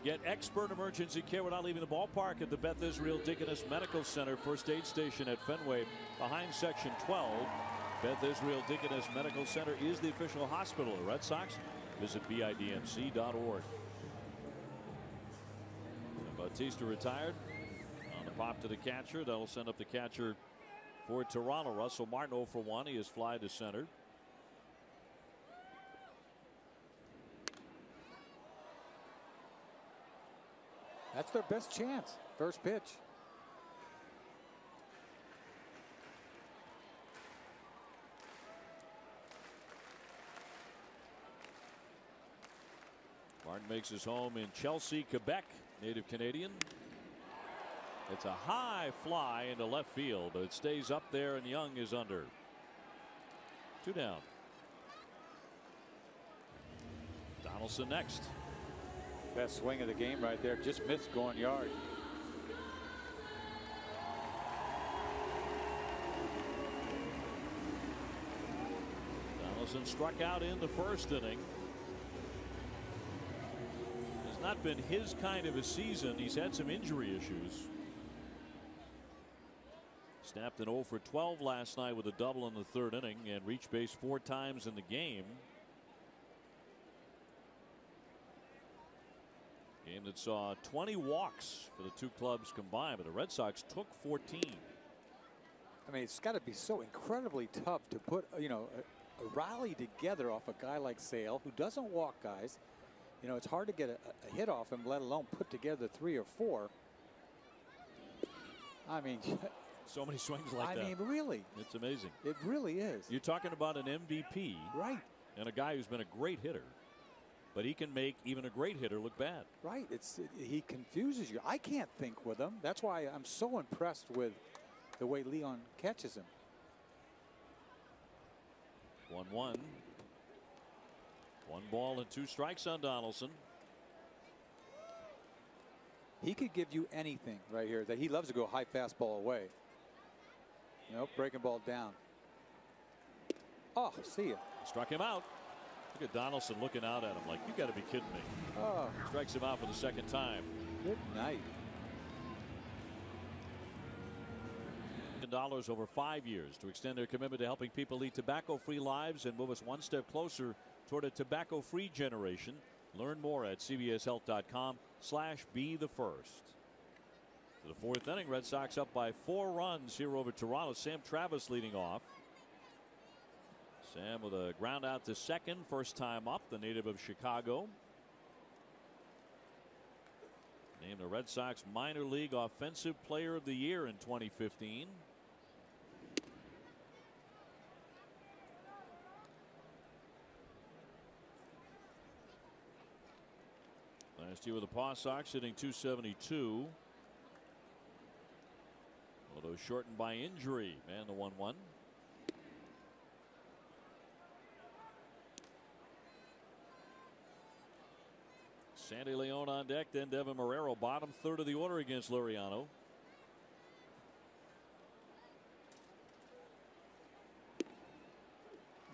Get expert emergency care without leaving the ballpark at the Beth Israel Deaconess Medical Center First Aid Station at Fenway behind Section 12. Beth Israel Deaconess Medical Center is the official hospital of the Red Sox. Visit BIDMC.org. Bautista retired on the pop to the catcher. That'll send up the catcher for Toronto. Russell Martin 0 for 1. He is fly to center. That's their best chance. First pitch. Martin makes his home in Chelsea, Quebec. Native Canadian. It's a high fly into left field, but it stays up there, and Young is under. 2 down. Donaldson next. Best swing of the game right there. Just missed going yard. Donaldson struck out in the first inning. Has not been his kind of a season. He's had some injury issues. Snapped an 0 for 12 last night with a double in the 3rd inning and reached base 4 times in the game. Game that saw 20 walks for the 2 clubs combined, but the Red Sox took 14. I mean, it's got to be so incredibly tough to put, you know, a rally together off a guy like Sale, who doesn't walk guys. You know, it's hard to get a hit off him, let alone put together 3 or 4. I mean, so many swings like that. I mean, really. It's amazing. It really is. You're talking about an MVP. Right. And a guy who's been a great hitter. but he can make even a great hitter look bad. Right. He confuses you. I can't think with him. That's why I'm so impressed with the way Leon catches him. 1-1. 1 ball and 2 strikes on Donaldson. He could give you anything right here. That he loves to go high fastball away. Nope, breaking ball down. Oh, see ya. Struck him out. Look at Donaldson looking out at him like, you got to be kidding me. Oh. Strikes him out for the second time. Good night. $10 over 5 years to extend their commitment to helping people lead tobacco-free lives and move us one step closer toward a tobacco-free generation. Learn more at cbshealth.com/be the first. To the 4th inning, Red Sox up by 4 runs here over Toronto. Sam Travis leading off. Sam with a ground out to second, first time up, the native of Chicago. Named the Red Sox Minor League Offensive Player of the Year in 2015. Last year with the Paw Sox hitting .272. Although shortened by injury. And the 1-1. Sandy Leon on deck, then Devin Marrero, bottom third of the order against Liriano.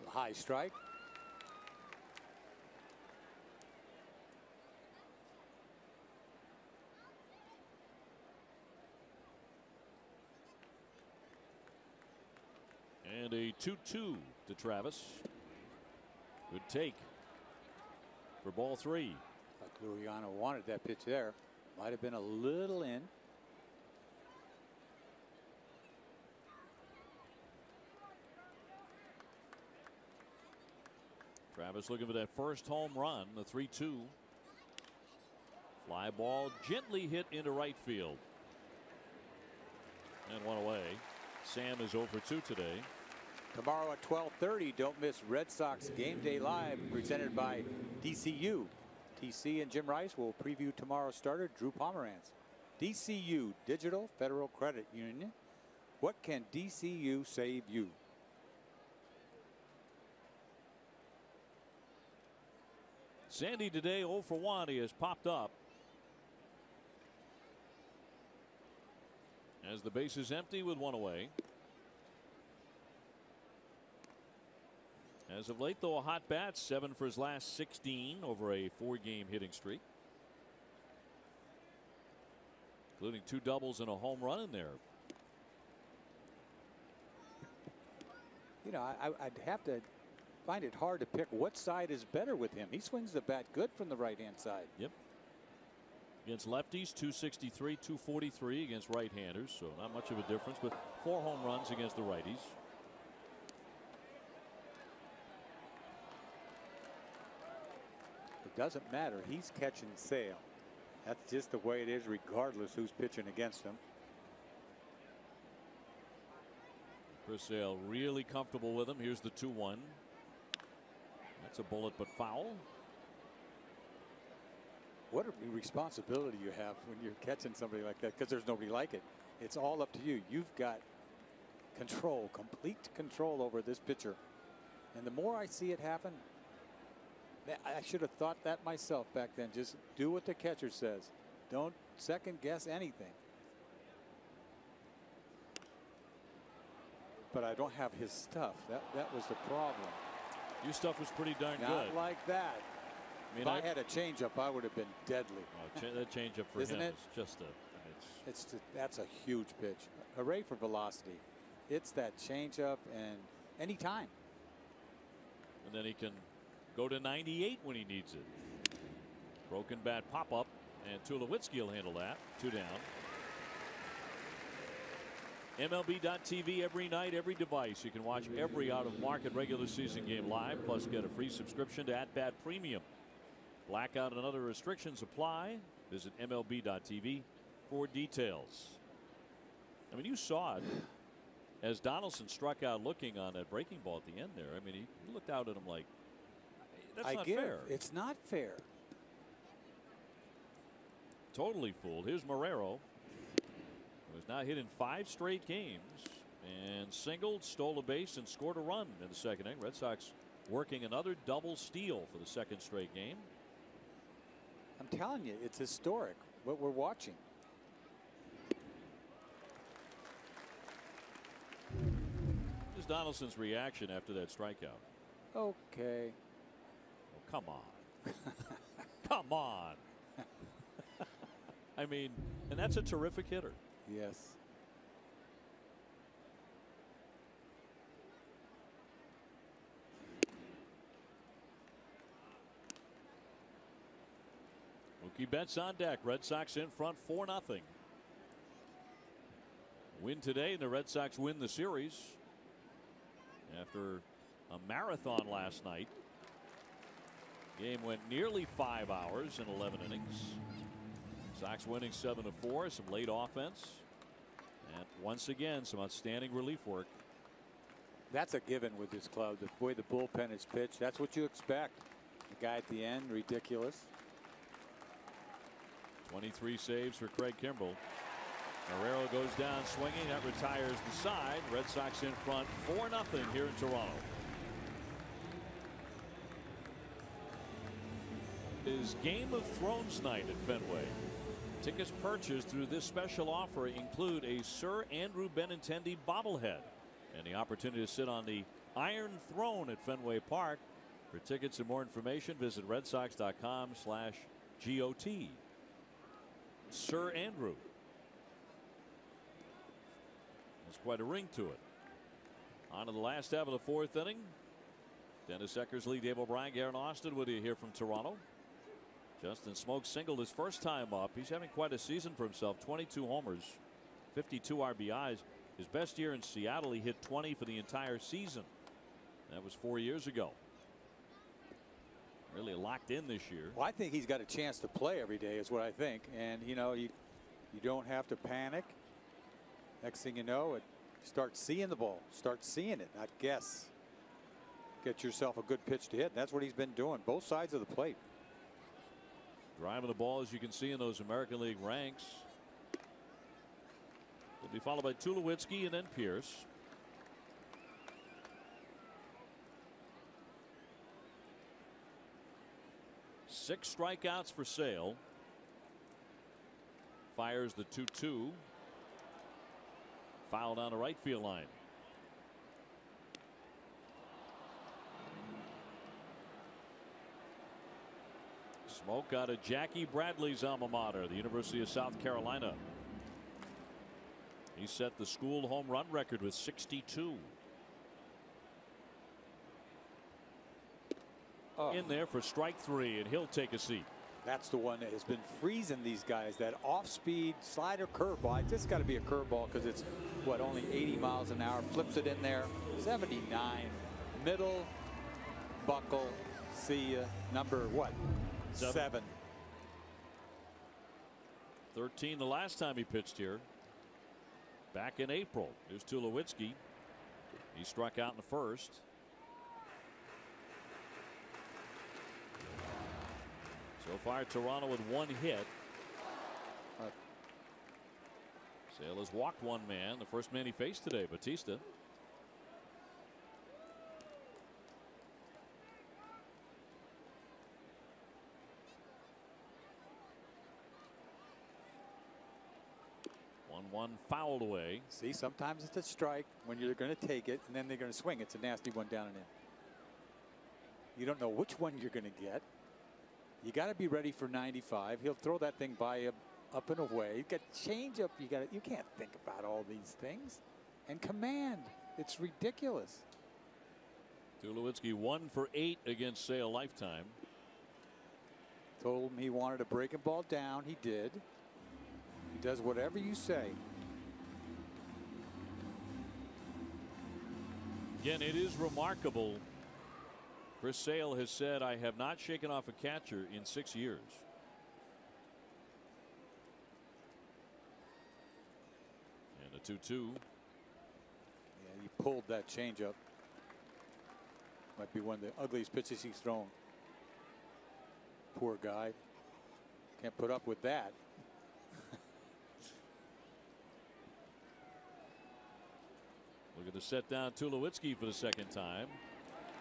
High strike. And a 2-2 to Travis. Good take for ball 3. Liriano wanted that pitch there. Might have been a little in. Travis looking for that first home run, the 3-2. Fly ball gently hit into right field. And one away. Sam is 0 for 2 today. Tomorrow at 12:30, don't miss Red Sox Game Day Live, presented by DCU. TC and Jim Rice will preview tomorrow's starter, Drew Pomeranz. DCU, Digital Federal Credit Union. What can DCU save you? Sandy today 0 for 1. He has popped up. As the base is empty with 1 away. As of late, though, a hot bat, 7 for his last 16 over a 4-game hitting streak, including 2 doubles and a home run in there. You know, I'd have to find it hard to pick what side is better with him. He swings the bat good from the right-hand side. Yep. Against lefties, 263, 243 against right-handers, so not much of a difference, but 4 home runs against the righties. It doesn't matter. He's catching Sale. That's just the way it is, regardless who's pitching against him. Chris Sale really comfortable with him. Here's the 2-1. That's a bullet but foul. What a responsibility you have when you're catching somebody like that, because there's nobody like it. It's all up to you. You've got control, complete control over this pitcher. And the more I see it happen, I should have thought that myself back then. Just do what the catcher says. Don't second guess anything. But I don't have his stuff. That was the problem. Your stuff was pretty darn good. Not like that. I mean, if I had a changeup, I would have been deadly. That changeup for Isn't him it? is just that's a huge pitch. Hooray for velocity. It's that changeup, and any time. And then he can go to 98 when he needs it. Broken bat pop up, and Tulowitzki will handle that. 2 down. MLB.TV every night, every device. You can watch every out-of-market regular season game live, plus get a free subscription to @Bat Premium. Blackout and other restrictions apply. Visit MLB.TV for details. I mean, you saw it as Donaldson struck out looking on that breaking ball at the end there. I mean, he looked out at him like, That's I not give. fair. It's not fair. Totally fooled. Here's Marrero, who has now hit in 5 straight games and singled, stole a base, and scored a run in the second inning. Red Sox working another double steal for the second straight game. I'm telling you, it's historic what we're watching. Here's Donaldson's reaction after that strikeout. Okay. Oh, come on. Come on. I mean, and that's a terrific hitter. Yes. Mookie Betts on deck. Red Sox in front 4-0. Win today, and the Red Sox win the series after a marathon last night. Game went nearly 5 hours and 11 innings. Sox winning 7-4. Some late offense, and once again some outstanding relief work. That's a given with this club. The way the bullpen is pitched, that's what you expect. The guy at the end, ridiculous. 23 saves for Craig Kimbrell. Marrero goes down swinging. That retires the side. Red Sox in front 4-0 here in Toronto. Is Game of Thrones night at Fenway. Tickets purchased through this special offer include a Sir Andrew Benintendi bobblehead and the opportunity to sit on the Iron Throne at Fenway Park. For tickets and more information, visit redsox.com/GOT. Sir Andrew. There's quite a ring to it. On to the last half of the 4th inning. Dennis Eckersley, Dave O'Brien, Aaron Austin with you here from Toronto. Justin Smoak singled his first time up. He's having quite a season for himself. 22 homers, 52 RBIs. His best year in Seattle, he hit 20 for the entire season. That was 4 years ago. Really locked in this year. Well, I think he's got a chance to play every day is what I think. And, you know, you don't have to panic. Next thing you know, start seeing the ball. Start seeing it, not guess. Get yourself a good pitch to hit. That's what he's been doing, both sides of the plate. Driving the ball, as you can see in those American League ranks. Will be followed by Tulowitzki and then Pierce. Six strikeouts for Sale. Fires the 2-2. Foul down the right field line. Smoke out of Jackie Bradley's alma mater, the University of South Carolina. He set the school home run record with 62. In there for strike 3, and he'll take a seat. That's the one that has been freezing these guys. That off-speed slider curveball. It's got to be a curveball because it's what, only 80 miles an hour. Flips it in there. 79. Middle. Buckle. See ya. Number what? 7. 13 the last time he pitched here. Back in April. Here's Tulowitzki. He struck out in the first. So far, Toronto with 1 hit. Sale has walked 1 man. The first man he faced today, Batista. One fouled away. See, sometimes it's a strike when you're going to take it, and then they're going to swing. It's a nasty one down and in. You don't know which one you're going to get. You got to be ready for 95. He'll throw that thing by you up and away. You got change up. You can't think about all these things. And command. It's ridiculous. Tulowitzki 1 for 8 against Sale lifetime. Told him he wanted a breaking ball down. He did. He does whatever you say. Again, it is remarkable. Chris Sale has said, I have not shaken off a catcher in 6 years. And a 2-2. Yeah, he pulled that changeup. Might be one of the ugliest pitches he's thrown. Poor guy. Can't put up with that. Looking to set down Tulowitzki for the second time.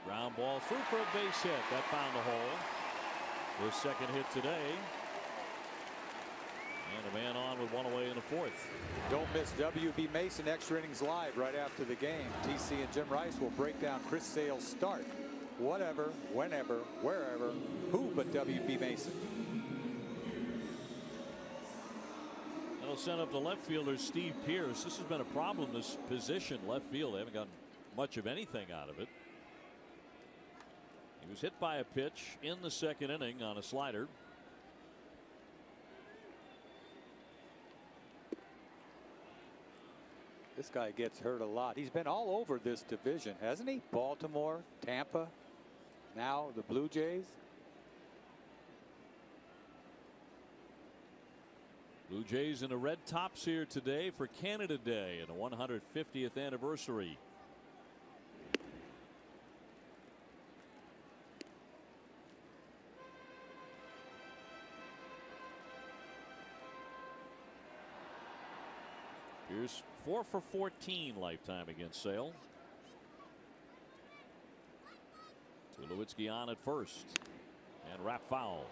Ground ball through for a base hit. That found the hole. His second hit today. And a man on with one away in the fourth. Don't miss WB Mason Extra Innings Live right after the game. TC and Jim Rice will break down Chris Sale's start. Whatever, whenever, wherever, who but WB Mason. That'll send up the left fielder Steve Pearce. This has been a problem, this position, left field. They haven't gotten much of anything out of it. He was hit by a pitch in the second inning on a slider. This guy gets hurt a lot. He's been all over this division, hasn't he? Baltimore, Tampa, now the Blue Jays. Blue Jays in the red tops here today for Canada Day and the 150th anniversary. Here's 4 for 14 lifetime against Sale. Tulowitzki on at first and wrap foul.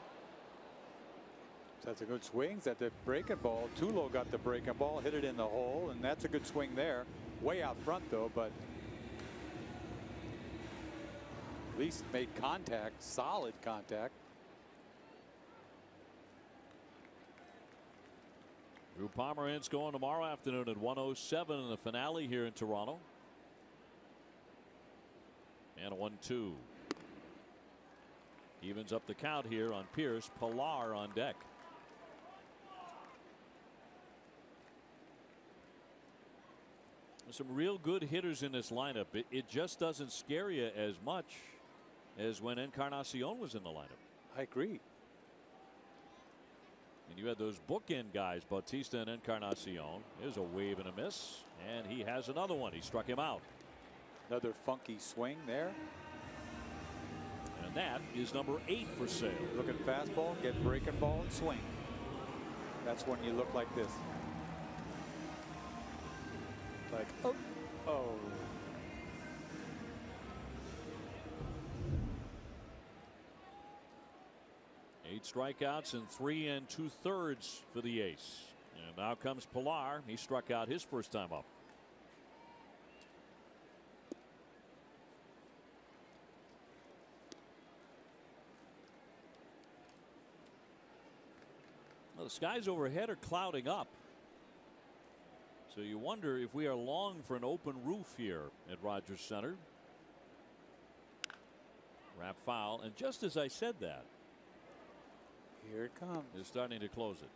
That's a good swing. That's the breaking ball. Tulo got the breaking ball, hit it in the hole, and that's a good swing there. Way out front though, but at least made contact, solid contact. Drew Pomeranz going tomorrow afternoon at 1:07 in the finale here in Toronto. And a 1-2. Evens up the count here on Pearce. Pilar on deck. Some real good hitters in this lineup. It just doesn't scare you as much as when Encarnacion was in the lineup. I agree. And you had those bookend guys, Bautista and Encarnacion. There's a wave and a miss, and he has another one. He struck him out. Another funky swing there. And that is number 8 for Sale. Look at fastball, get breaking ball, and swing. That's when you look like this. Like, oh. 8 strikeouts and 3 2/3 for the ace. And now comes Pilar. He struck out his first time up. Well, the skies overhead are clouding up. So you wonder if we are long for an open roof here at Rogers Center. Wrap foul. And just as I said that, here it comes. they're starting to close it.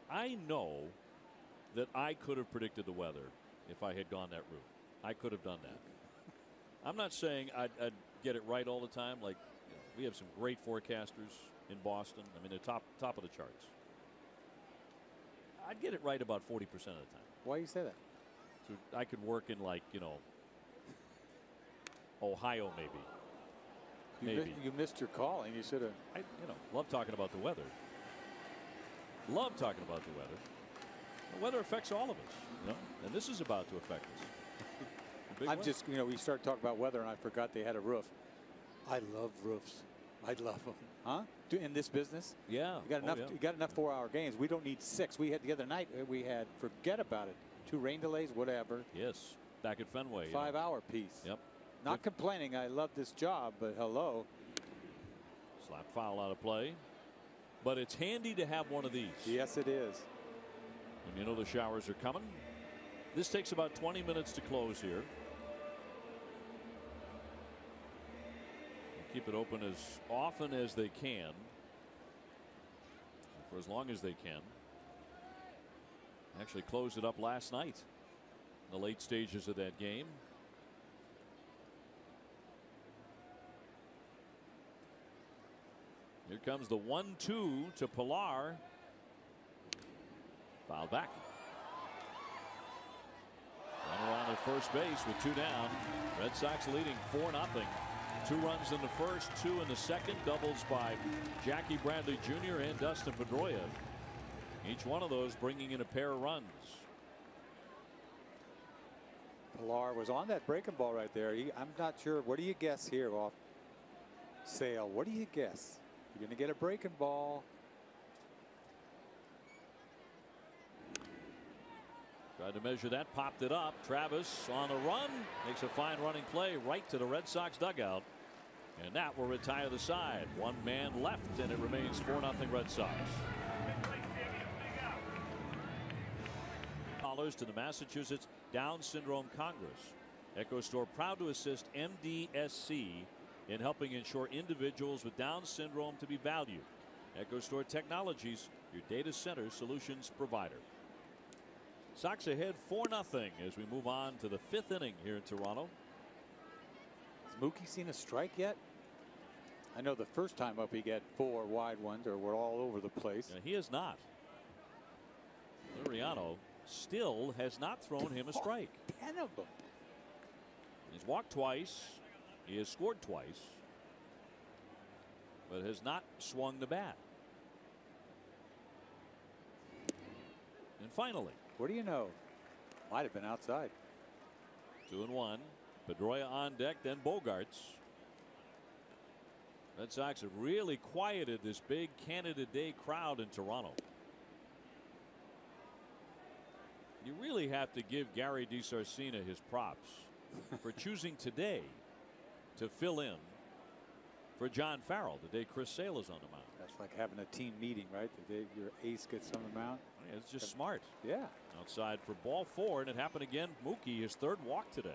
I know that I could have predicted the weather if I had gone that route. I could have done that. I'm not saying I'd get it right all the time. Like, you know, we have some great forecasters in Boston. I mean, they're top of the charts. I'd get it right about 40% of the time. Why you say that? So I could work in, like, you know, Ohio maybe. You missed your calling. You should have. You know, love talking about the weather. Love talking about the weather. The weather affects all of us, you know, and this is about to affect us. I'm just, you know, we started talking about weather and I forgot they had a roof. I love roofs. I love them. Huh? In this business? Yeah. You got enough. You got enough 4-hour games. We don't need 6. We had the other night. We had, forget about it, 2 rain delays, whatever. Yes. Back at Fenway. 5-hour piece. Yep. Not complaining. I love this job, but hello. Slap foul out of play. But it's handy to have one of these. Yes, it is. And you know the showers are coming. This takes about 20 minutes to close here. Keep it open as often as they can. For as long as they can. Actually closed it up last night in the late stages of that game. Here comes the 1-2 to Pilar. Foul back. Runner on at first base with 2 down. Red Sox leading 4-0. 2 runs in the first, 2 in the second. Doubles by Jackie Bradley Jr. and Dustin Pedroia. Each one of those bringing in a pair of runs. Pilar was on that breaking ball right there. I'm not sure. What do you guess here off Sale? What do you guess? You're going to get a breaking ball. Tried to measure that, popped it up. Travis on the run, makes a fine running play right to the Red Sox dugout. And that will retire the side. 1 man left, and it remains 4-0 Red Sox. Dollars to the Massachusetts Down Syndrome Congress. EchoStore proud to assist MDSC in helping ensure individuals with Down syndrome to be valued. EchoStore Technologies, your data center solutions provider. Sox ahead 4-0 as we move on to the 5th inning here in Toronto. Has Mookie seen a strike yet? I know the first time up he got 4 wide ones, or we're all over the place. He has not. Liriano still has not thrown him a strike. 10 of them. He's walked twice. He has scored twice, but has not swung the bat. And finally, what do you know? Might have been outside. 2-1. Pedroia on deck, then Bogaerts. Red Sox have really quieted this big Canada Day crowd in Toronto. You really have to give Gary DiSarcina his props for choosing today to fill in for John Farrell the day Chris Sale is on the mound. That's like having a team meeting, right? The day your ace gets on the mound. Yeah, it's just smart. Yeah. Outside for ball 4, and it happened again. Mookie, his 3rd walk today.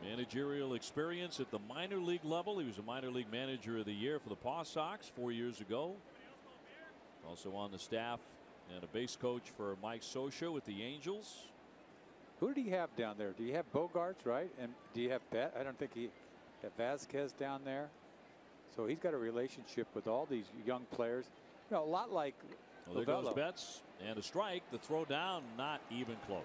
Managerial experience at the minor league level. He was a minor league manager of the year for the Paw Sox 4 years ago. Also on the staff and a base coach for Mike Scioscia with the Angels. Who did he have down there? Do you have Bogaerts, right? And do you have Bet? I don't think he had Vasquez down there. So he's got a relationship with all these young players. You know, a lot like Well, there goes Betts, and a strike. The throw down, not even close.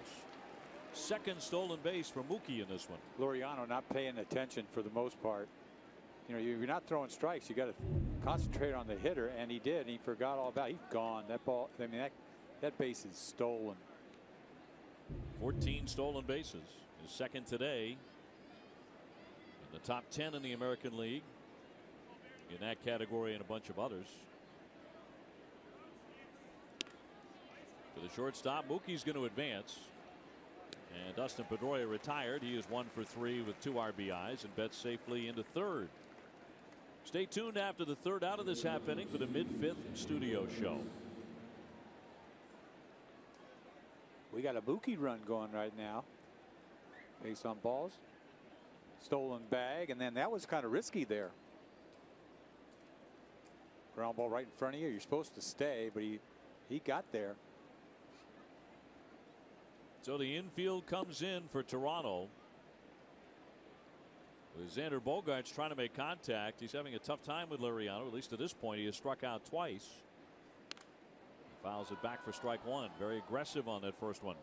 2nd stolen base for Mookie in this one. Liriano not paying attention for the most part. You know, you're not throwing strikes. You got to concentrate on the hitter, and he did. And he forgot all about it. He's gone. That ball. I mean, that base is stolen. 14 stolen bases. His 2nd today. In the top 10 in the American League. In that category and a bunch of others. For the shortstop, Mookie's going to advance. And Dustin Pedroia retired. He is 1 for 3 with 2 RBIs and Betts safely into 3rd. Stay tuned after the 3rd out of this half inning for the mid-5th studio show. We got a Mookie run going right now. Base on balls. Stolen bag, and then that was kind of risky there. Ground ball right in front of you. You're supposed to stay, but he got there. So the infield comes in for Toronto. With Xander Bogaerts trying to make contact. He's having a tough time with Liriano. At least to this point, he has struck out twice. Fouls it back for strike 1. Very aggressive on that first one.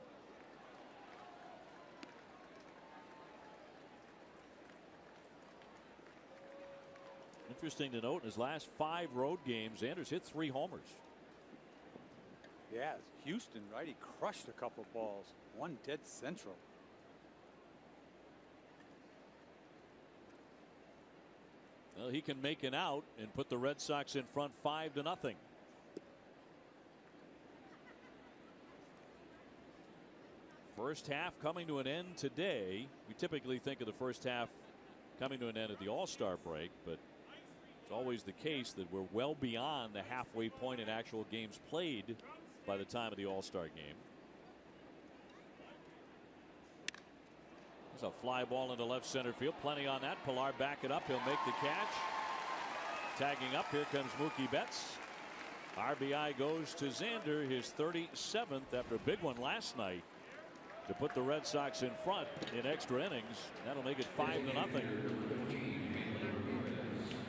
Interesting to note, in his last 5 road games, Xander's hit 3 homers. Yeah, Houston, right? He crushed a couple balls. One dead central. Well, he can make an out and put the Red Sox in front 5-0. First half coming to an end today. We typically think of the first half coming to an end at the All-Star break, but it's always the case that we're well beyond the halfway point in actual games played by the time of the All-Star game. There's a fly ball into left center field. Plenty on that. Pilar back it up. He'll make the catch. Tagging up. Here comes Mookie Betts. RBI goes to Xander, his 37th after a big one last night to put the Red Sox in front in extra innings. That'll make it 5-0.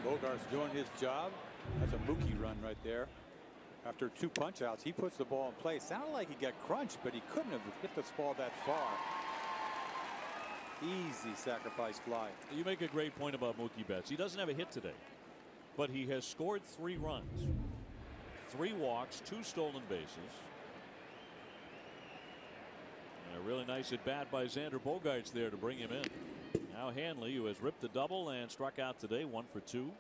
Bogaerts doing his job. That's a Mookie run right there. After 2 punch outs, he puts the ball in play. Sounded like he got crunched, but he couldn't have hit this ball that far. Easy sacrifice fly. You make a great point about Mookie Betts. He doesn't have a hit today, but he has scored 3 runs, 3 walks, 2 stolen bases. And a really nice at bat by Xander Bogaerts there to bring him in. Now Hanley, who has ripped a double and struck out today, 1 for 2.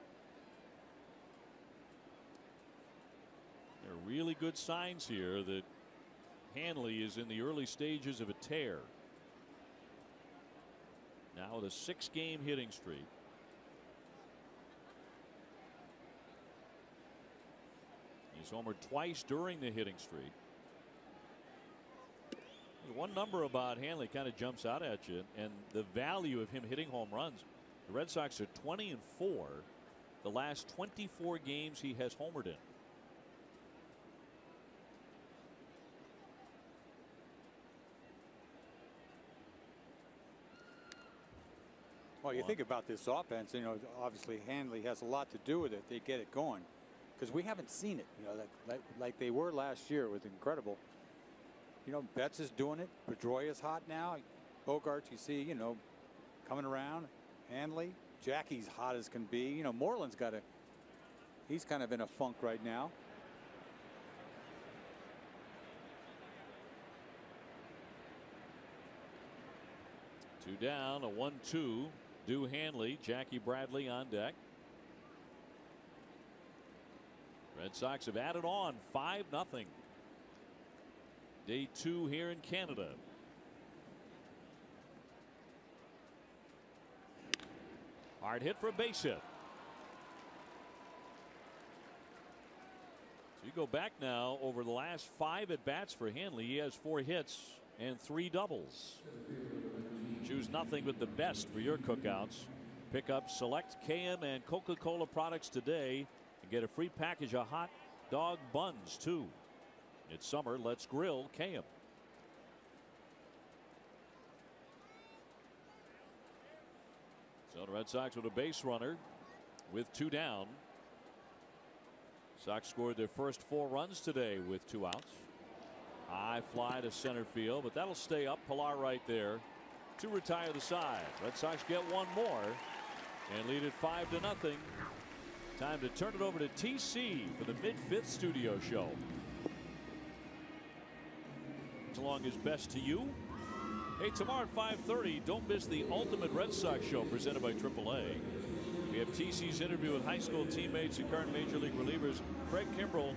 There are really good signs here that Hanley is in the early stages of a tear. Now with a 6-game hitting streak. He's homered twice during the hitting streak. One number about Hanley kind of jumps out at you, and the value of him hitting home runs. The Red Sox are 20-4 the last 24 games he has homered in. Well, you think about this offense, you know, obviously Hanley has a lot to do with it. They get it going because we haven't seen it, you know, like they were last year. It was incredible. You know, Betts is doing it. Pedroia's hot now. Bogaerts, you see, you know, coming around. Hanley, Jackie's hot as can be. You know, Moreland's got a, he's kind of in a funk right now. Two down, a 1-2. Do Hanley, Jackie Bradley on deck. Red Sox have added on 5-0. Day 2 here in Canada. Hard hit for a base hit. So you go back now over the last 5 at bats for Hanley. He has 4 hits and 3 doubles. Choose nothing but the best for your cookouts. Pick up select KM and Coca-Cola products today and get a free package of hot dog buns too. It's summer. Let's grill KM. So the Red Sox with a base runner with 2 down. Sox scored their first 4 runs today with 2 outs. High fly to center field, but that'll stay up. Pilar right there to retire the side. Red Sox get 1 more and lead it 5-0. Time to turn it over to TC for the mid-5th studio show. Along is best to you. Hey, tomorrow at 5:30, don't miss the Ultimate Red Sox show presented by AAA. We have TC's interview with high school teammates and current Major League relievers Craig Kimbrell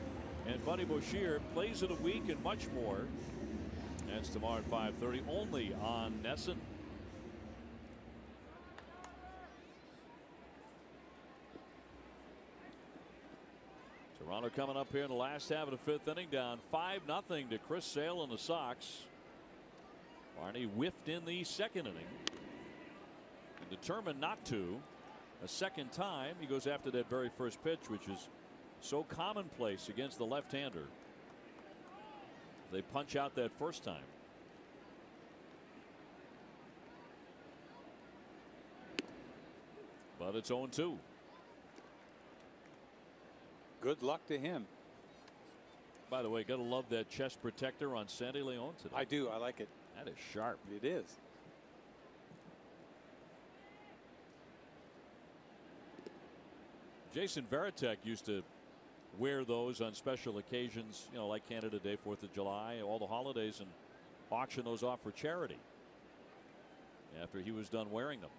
and Buddy Boucher, plays of the week and much more. That's tomorrow at 5:30 only on NESN. Toronto coming up here in the last half of the 5th inning, down 5-0 to Chris Sale and the Sox. Barney whiffed in the 2nd inning and determined not to a second time. He goes after that very first pitch, which is so commonplace against the left-hander. They punch out that first time. But it's 0-2. Good luck to him. By the way, gotta love that chest protector on Sandy Leon today. I do. I like it. That is sharp. It is. Jason Varitek used to wear those on special occasions, you know, like Canada Day, 4th of July, all the holidays, and auction those off for charity after he was done wearing them.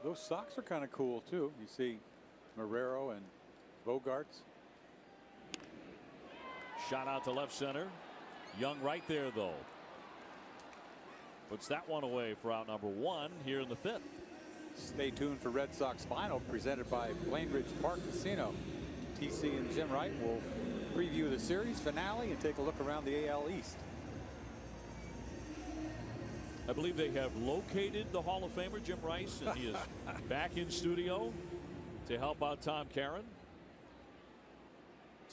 Those socks are kind of cool too. You see Marrero and Bogaerts. Shot out to left center. Young right there though. Puts that one away for out number 1 here in the 5th. Stay tuned for Red Sox Final presented by Plainridge Park Casino. TC and Jim Wright will preview the series finale and take a look around the AL East. I believe they have located the Hall of Famer Jim Rice, and he is back in studio to help out Tom Caron.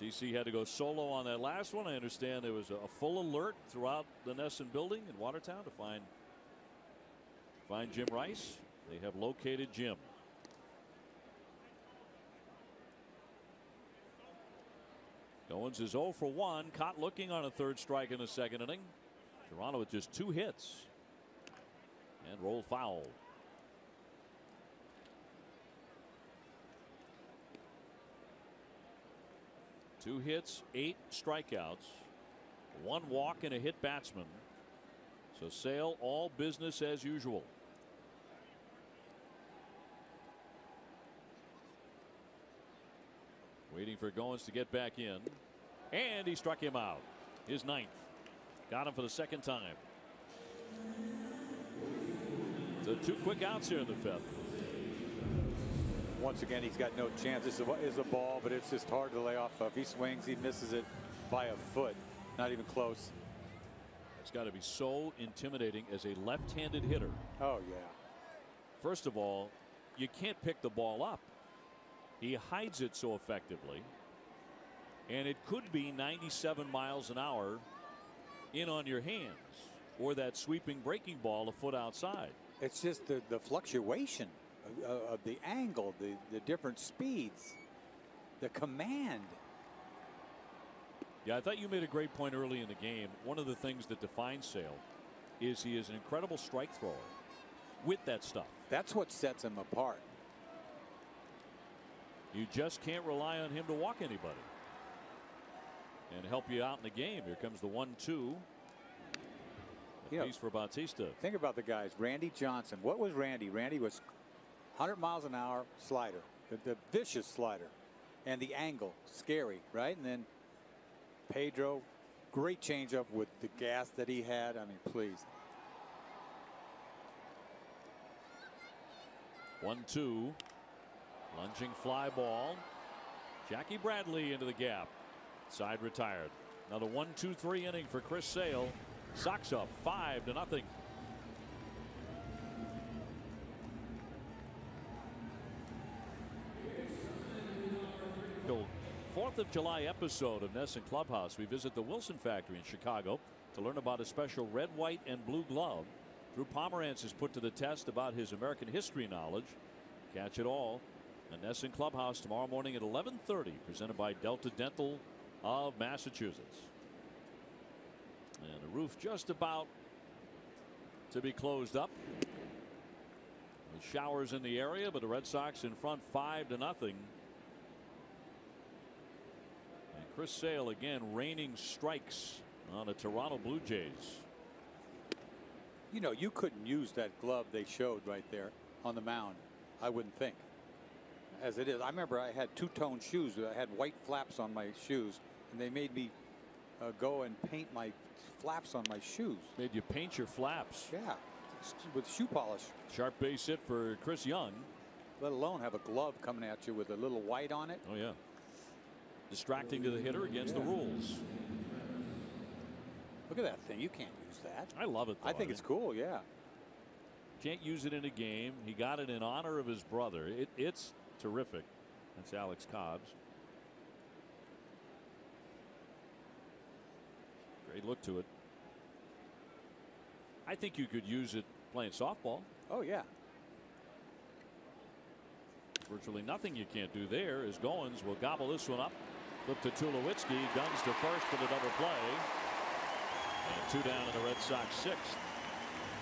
TC had to go solo on that last one. I understand there was a full alert throughout the NESN building in Watertown to find Jim Rice. They have located Jim. Goins is 0 for 1. Caught looking on a 3rd strike in the 2nd inning. Toronto with just 2 hits. And roll foul. Two hits, 8 strikeouts, 1 walk and a hit batsman. So Sale all business as usual. Waiting for Goins to get back in. And he struck him out. His 9th. Got him for the 2nd time. So 2 quick outs here in the 5th. Once again, he's got no chance. This is a ball, but it's just hard to lay off of. He swings, he misses it by a foot. Not even close. It's got to be so intimidating as a left-handed hitter. Oh, yeah. First of all, you can't pick the ball up. He hides it so effectively. And it could be 97 miles an hour in on your hands, or that sweeping breaking ball a foot outside. It's just the fluctuation of the angle, the different speeds, the command. Yeah, I thought you made a great point early in the game. One of the things that defines Sale is he is an incredible strike thrower with that stuff. That's what sets him apart. You just can't rely on him to walk anybody and help you out in the game. Here comes the 1-2. Piece for Bautista. Think about the guys. Randy Johnson. What was Randy? Randy was 100 miles an hour slider, the vicious slider, and the angle, scary, right? And then Pedro, great changeup with the gas that he had. I mean, please. 1-2. Lunging fly ball. Jackie Bradley into the gap. Side retired. Another 1-2-3 inning for Chris Sale. Sox up 5-0. The 4th of July episode of NESN Clubhouse. We visit the Wilson factory in Chicago to learn about a special red, white, and blue glove. Drew Pomerantz is put to the test about his American history knowledge. Catch it all. The NESN Clubhouse tomorrow morning at 11:30, presented by Delta Dental of Massachusetts. And the roof just about to be closed up. The showers in the area, but the Red Sox in front 5-0. And Chris Sale again raining strikes on the Toronto Blue Jays. You know, you couldn't use that glove they showed right there on the mound, I wouldn't think. As it is, I remember I had two-tone shoes. I had white flaps on my shoes, and they made me go and paint my flaps on my shoes. Made you paint your flaps? Yeah, with shoe polish. Sharp base hit for Chris Young. Let alone have a glove coming at you with a little white on it. Oh, yeah. Distracting to the hitter against the rules. Look at that thing. You can't use that. I love it, though. I think it's cool, yeah. Can't use it in a game. He got it in honor of his brother. It's terrific. That's Alex Cobbs. Great look to it. I think you could use it playing softball. Oh, yeah. Virtually nothing you can't do there as Goins will gobble this one up. Flip to Tulowitzki. Guns to first for the double play. And 2 down in the Red Sox 6th.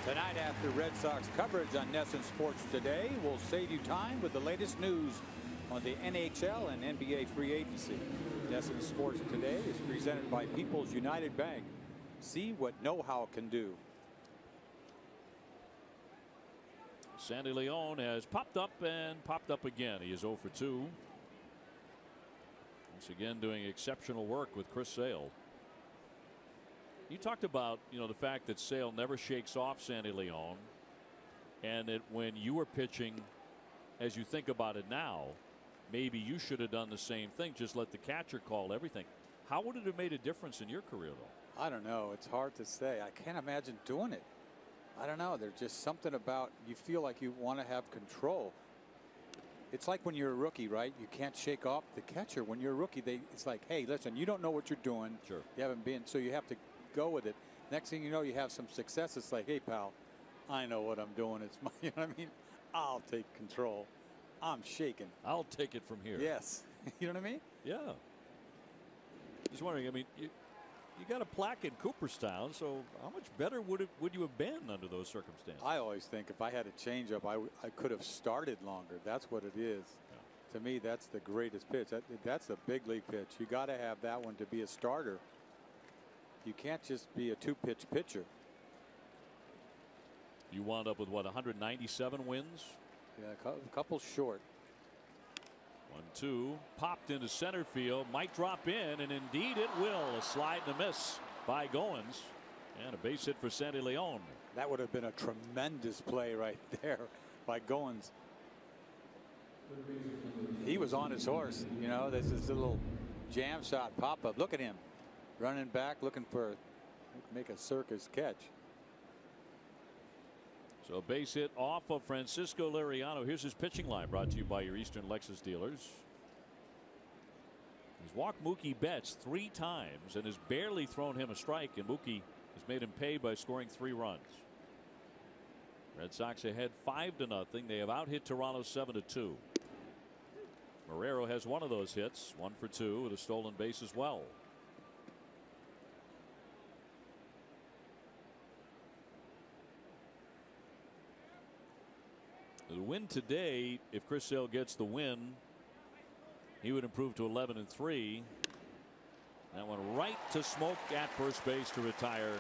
Tonight after Red Sox coverage on NESN Sports Today, we'll save you time with the latest news on the NHL and NBA free agency. NESN Sports Today is presented by People's United Bank. See what know-how can do. Sandy Leon has popped up and popped up again. He is 0 for 2. Once again doing exceptional work with Chris Sale. You talked about, the fact that Sale never shakes off Sandy Leon, and that when you were pitching, as you think about it now, maybe you should have done the same thing. Just let the catcher call everything. How would it have made a difference in your career, though? I don't know. It's hard to say. I can't imagine doing it. I don't know. There's just something about you feel like you want to have control. It's like when you're a rookie, right? You can't shake off the catcher. When you're a rookie, it's like, hey, listen, you don't know what you're doing. Sure. You haven't been, so you have to go with it. Next thing you know, you have some success. It's like, hey, pal, I know what I'm doing. It's my, you know what I mean? I'll take control. I'm shaking. I'll take it from here. Yes. You know what I mean? Yeah. Just wondering, you got a plaque in Cooperstown, so how much better would you have been under those circumstances? I always think if I had a changeup, I could have started longer. That's what it is. Yeah. To me, that's the greatest pitch. That's a big league pitch. You got to have that one to be a starter. You can't just be a two-pitch pitcher. You wound up with what, 197 wins? Yeah, a couple short. 1-2, popped into center field, might drop in, and indeed it will. A slide and a miss by Goins, and a base hit for Sandy Leon. That would have been a tremendous play right there by Goins. He was on his horse. You know, this is a little jam shot pop up. Look at him running back, looking for make a circus catch. So a base hit off of Francisco Liriano. Here's his pitching line, brought to you by your Eastern Lexus dealers. He's walked Mookie Betts 3 times and has barely thrown him a strike, and Mookie has made him pay by scoring 3 runs. Red Sox ahead 5-0. They have out hit Toronto 7-2. Marrero has one of those hits, 1 for 2 with a stolen base as well. The win today, if Chris Sale gets the win, he would improve to 11-3. That one right to Smoke at first base to retire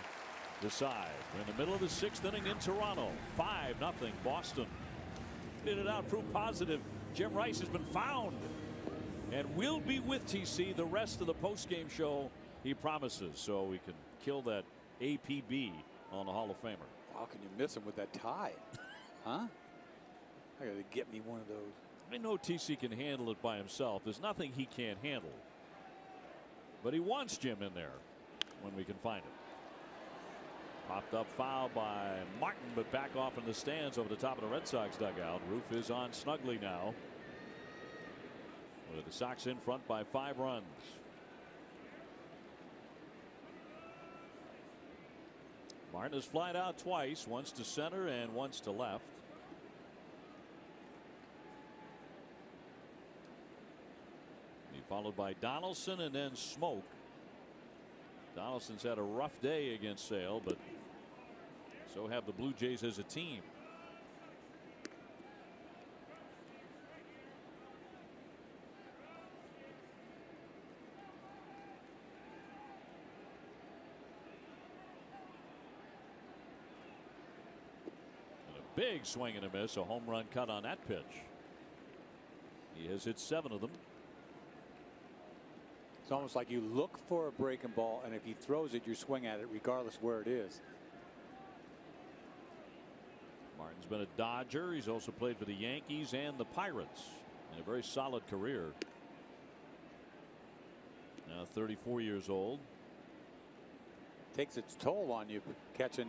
the side. We're in the middle of the 6th inning in Toronto. 5-0 Boston. Hit it out, proof positive. Jim Rice has been found and will be with TC the rest of the postgame show, he promises, so we can kill that APB on the Hall of Famer. How can you miss him with that tie? Huh? I gotta get me one of those. I know TC can handle it by himself. There's nothing he can't handle. But he wants Jim in there when we can find him. Popped up foul by Martin, but back off in the stands over the top of the Red Sox dugout. Roof is on snugly now, with the Sox in front by 5 runs. Martin has flied out twice, once to center and once to left. Followed by Donaldson and then Smoke. Donaldson's had a rough day against Sale, but so have the Blue Jays as a team. And a big swing and a miss, a home run cut on that pitch. He has hit 7 of them. It's almost like you look for a breaking ball, and if he throws it, you swing at it regardless where it is. Martin's been a Dodger. He's also played for the Yankees and the Pirates in a very solid career. Now 34 years old. Takes its toll on you catching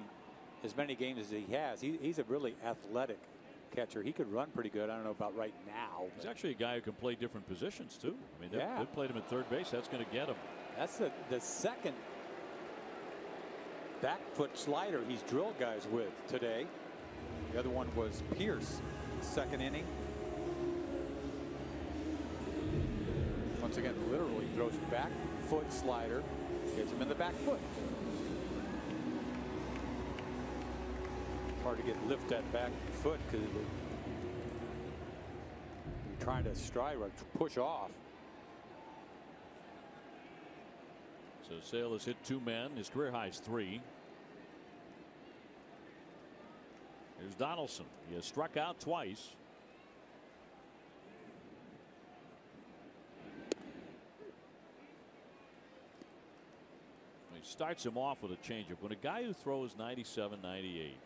as many games as he has. He's a really athletic catcher. He could run pretty good. I don't know about right now. He's actually a guy who can play different positions too. I mean, they've played him at third base. That's going to get him. That's the second back foot slider he's drilled guys with today. The other one was Pierce, 2nd inning. Once again, literally throws back foot slider, gets him in the back foot. Hard to get lift that back foot because you're trying to stride or push off. So Sale has hit 2 men. His career high is 3. Here's Donaldson. He has struck out twice. He starts him off with a changeup. When a guy who throws 97, 98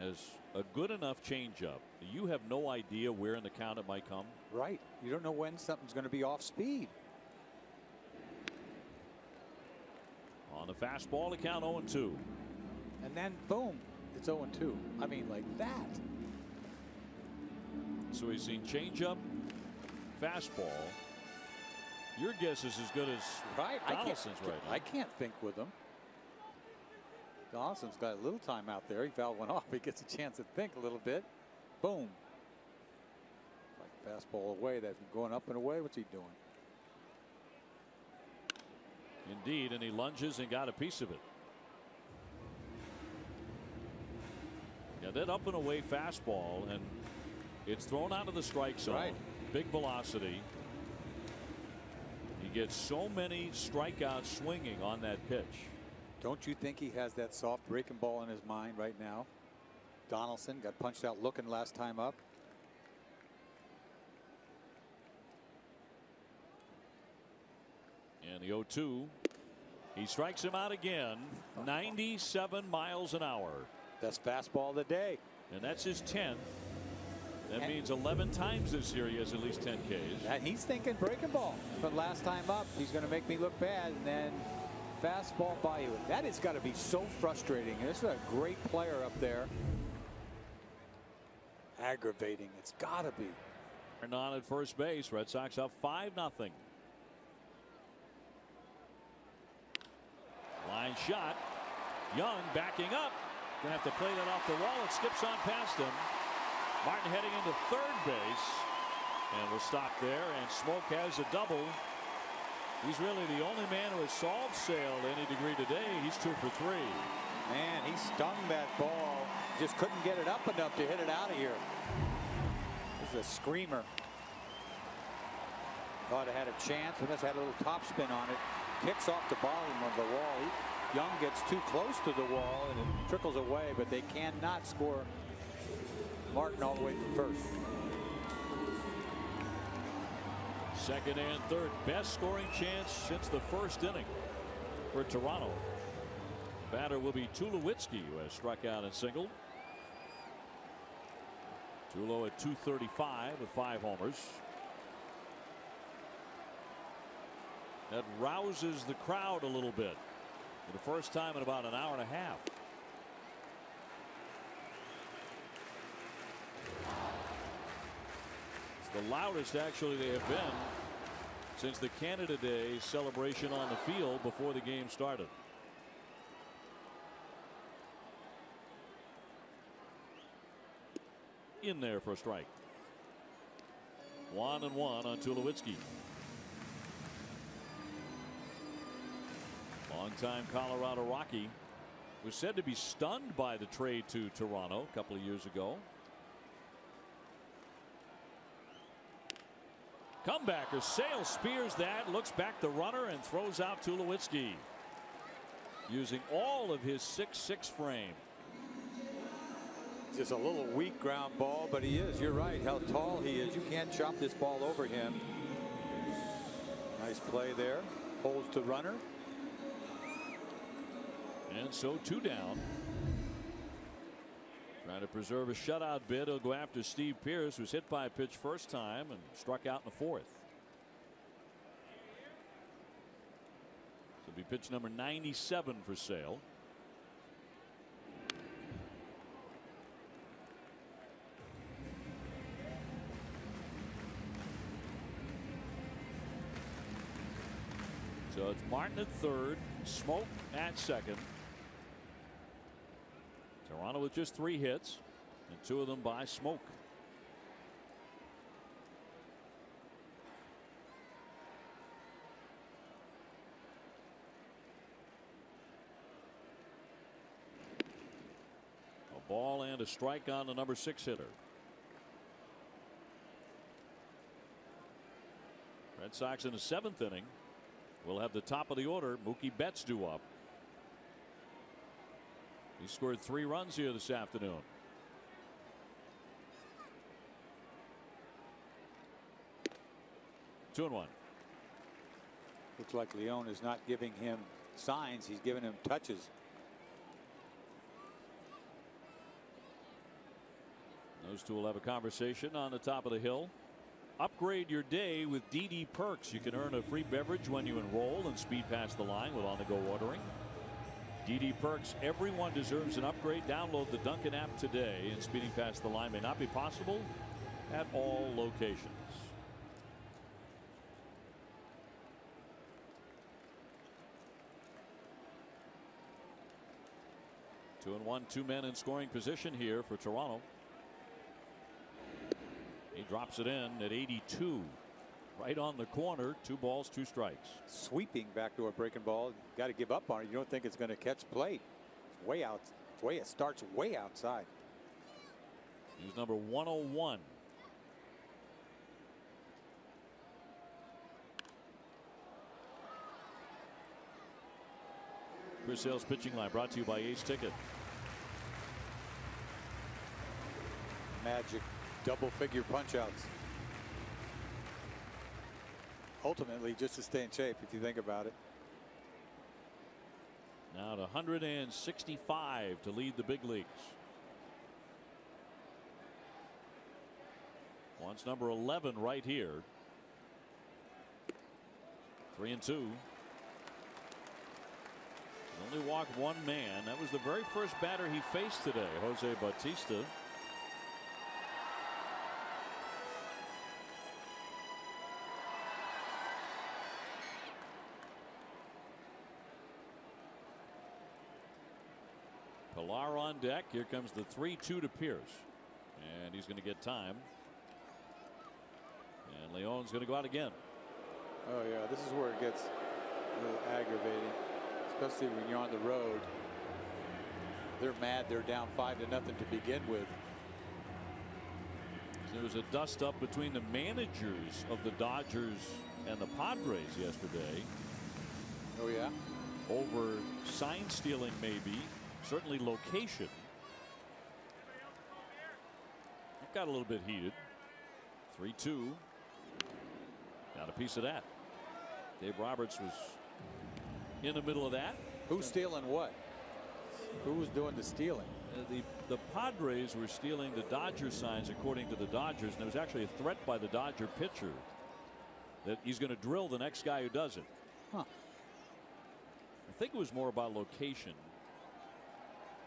has a good enough changeup, you have no idea where in the count it might come. Right. You don't know when something's going to be off speed. On the fastball, the count 0-2. And then boom, it's 0-2. I mean, like that. So he's seen changeup, fastball. Your guess is as good as Donaldson's right now. I can't think with him. Donaldson's got a little time out there. He fouled one off. He gets a chance to think a little bit. Boom. Like fastball away. That's going up and away. What's he doing? Indeed, and he lunges and got a piece of it. Yeah, that up and away fastball, and it's thrown out of the strike zone. Right. Big velocity. He gets so many strikeouts swinging on that pitch. Don't you think he has that soft breaking ball in his mind right now? Donaldson got punched out looking last time up. And the 0-2. He strikes him out again. 97 miles an hour. Best fastball of the day. And that's his 10th. That means 11 times this year he has at least 10 Ks. And he's thinking breaking ball. But last time up, he's going to make me look bad. And then fastball by you. That has got to be so frustrating. This is a great player up there. Aggravating. It's got to be. On at first base. Red Sox up 5-0. Line shot. Young backing up. Gonna have to play that off the wall. It skips on past him. Martin heading into third base. And we'll stop there. And Smoke has a double. He's really the only man who has solved Sale to any degree today. He's 2 for 3. Man, he stung that ball. Just couldn't get it up enough to hit it out of here. This is a screamer. Thought it had a chance, but this had a little topspin on it. Kicks off the bottom of the wall. Young gets too close to the wall and it trickles away, but they cannot score Martin all the way from first. Second and third. Best scoring chance since the first inning for Toronto. Batter will be Tulowitzki, who has struck out and singled. Tulo at 235 with 5 homers. That rouses the crowd a little bit for the first time in about an hour and a half. It's the loudest actually they have been since the Canada Day celebration on the field before the game started. In there for a strike. 1-1 on Tulowitzki. Longtime Colorado Rocky was said to be stunned by the trade to Toronto a couple of years ago. Comebacker. Sale spears that, looks back the runner and throws out Tulowitzki using all of his 6'6" frame. Just a little weak ground ball, but he is. You're right. How tall he is. You can't chop this ball over him. Nice play there. Holds the runner. And so 2 down. Trying to preserve a shutout bid. He'll go after Steve Pearce, who's hit by a pitch first time and struck out in the 4th. So it'll be pitch number 97 for Sale. So it's Martin at third, Smoke at second. Toronto with just 3 hits, and 2 of them by Smoke. A ball and a strike on the number 6 hitter. Red Sox in the 7th inning. We'll have the top of the order. Mookie Betts due up. He scored 3 runs here this afternoon. Two and one. Looks like Leone is not giving him signs. He's giving him touches. Those two will have a conversation on the top of the hill. Upgrade your day with DD Perks. You can earn a free beverage when you enroll and speed past the line with on-the-go ordering. DD Perks, everyone deserves an upgrade. Download the Dunkin' app today, and speeding past the line may not be possible at all locations. Two and one, 2 men in scoring position here for Toronto. He drops it in at 82. Right on the corner. 2 balls, 2 strikes. Sweeping backdoor breaking ball. Got to give up on it. You don't think it's going to catch plate. It's way out. It starts way outside. He's number 101. Chris Sale's pitching line brought to you by Ace Ticket. Magic double-figure punch-outs. Ultimately, just to stay in shape, if you think about it. Now to 165 to lead the big leagues. Wants number 11 right here. 3-2. Only walked 1 man. That was the very first batter he faced today, Jose Bautista. Pilar on deck. Here comes the 3-2 to Pierce. And he's going to get time. And Leon's going to go out again. Oh, yeah, this is where it gets a little aggravating, especially when you're on the road. They're mad they're down 5-0 to begin with. There was a dust up between the managers of the Dodgers and the Padres yesterday. Oh, yeah? Over sign stealing, maybe. Certainly location. It got a little bit heated. 3-2. Got a piece of that. Dave Roberts was in the middle of that. Who's stealing what? Who was doing the stealing? The Padres were stealing the Dodger signs, according to the Dodgers, and there was actually a threat by the Dodger pitcher that he's going to drill the next guy who does it. Huh. I think it was more about location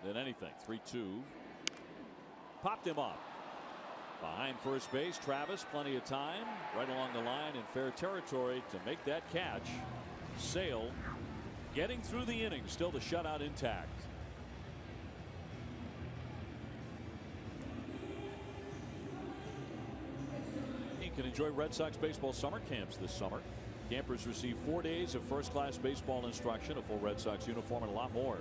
than anything. 3-2. Popped him up. Behind first base, Travis, plenty of time, right along the line in fair territory to make that catch. Sale getting through the inning, still the shutout intact. You can enjoy Red Sox baseball summer camps this summer. Campers receive 4 days of first-class baseball instruction, a full Red Sox uniform, and a lot more.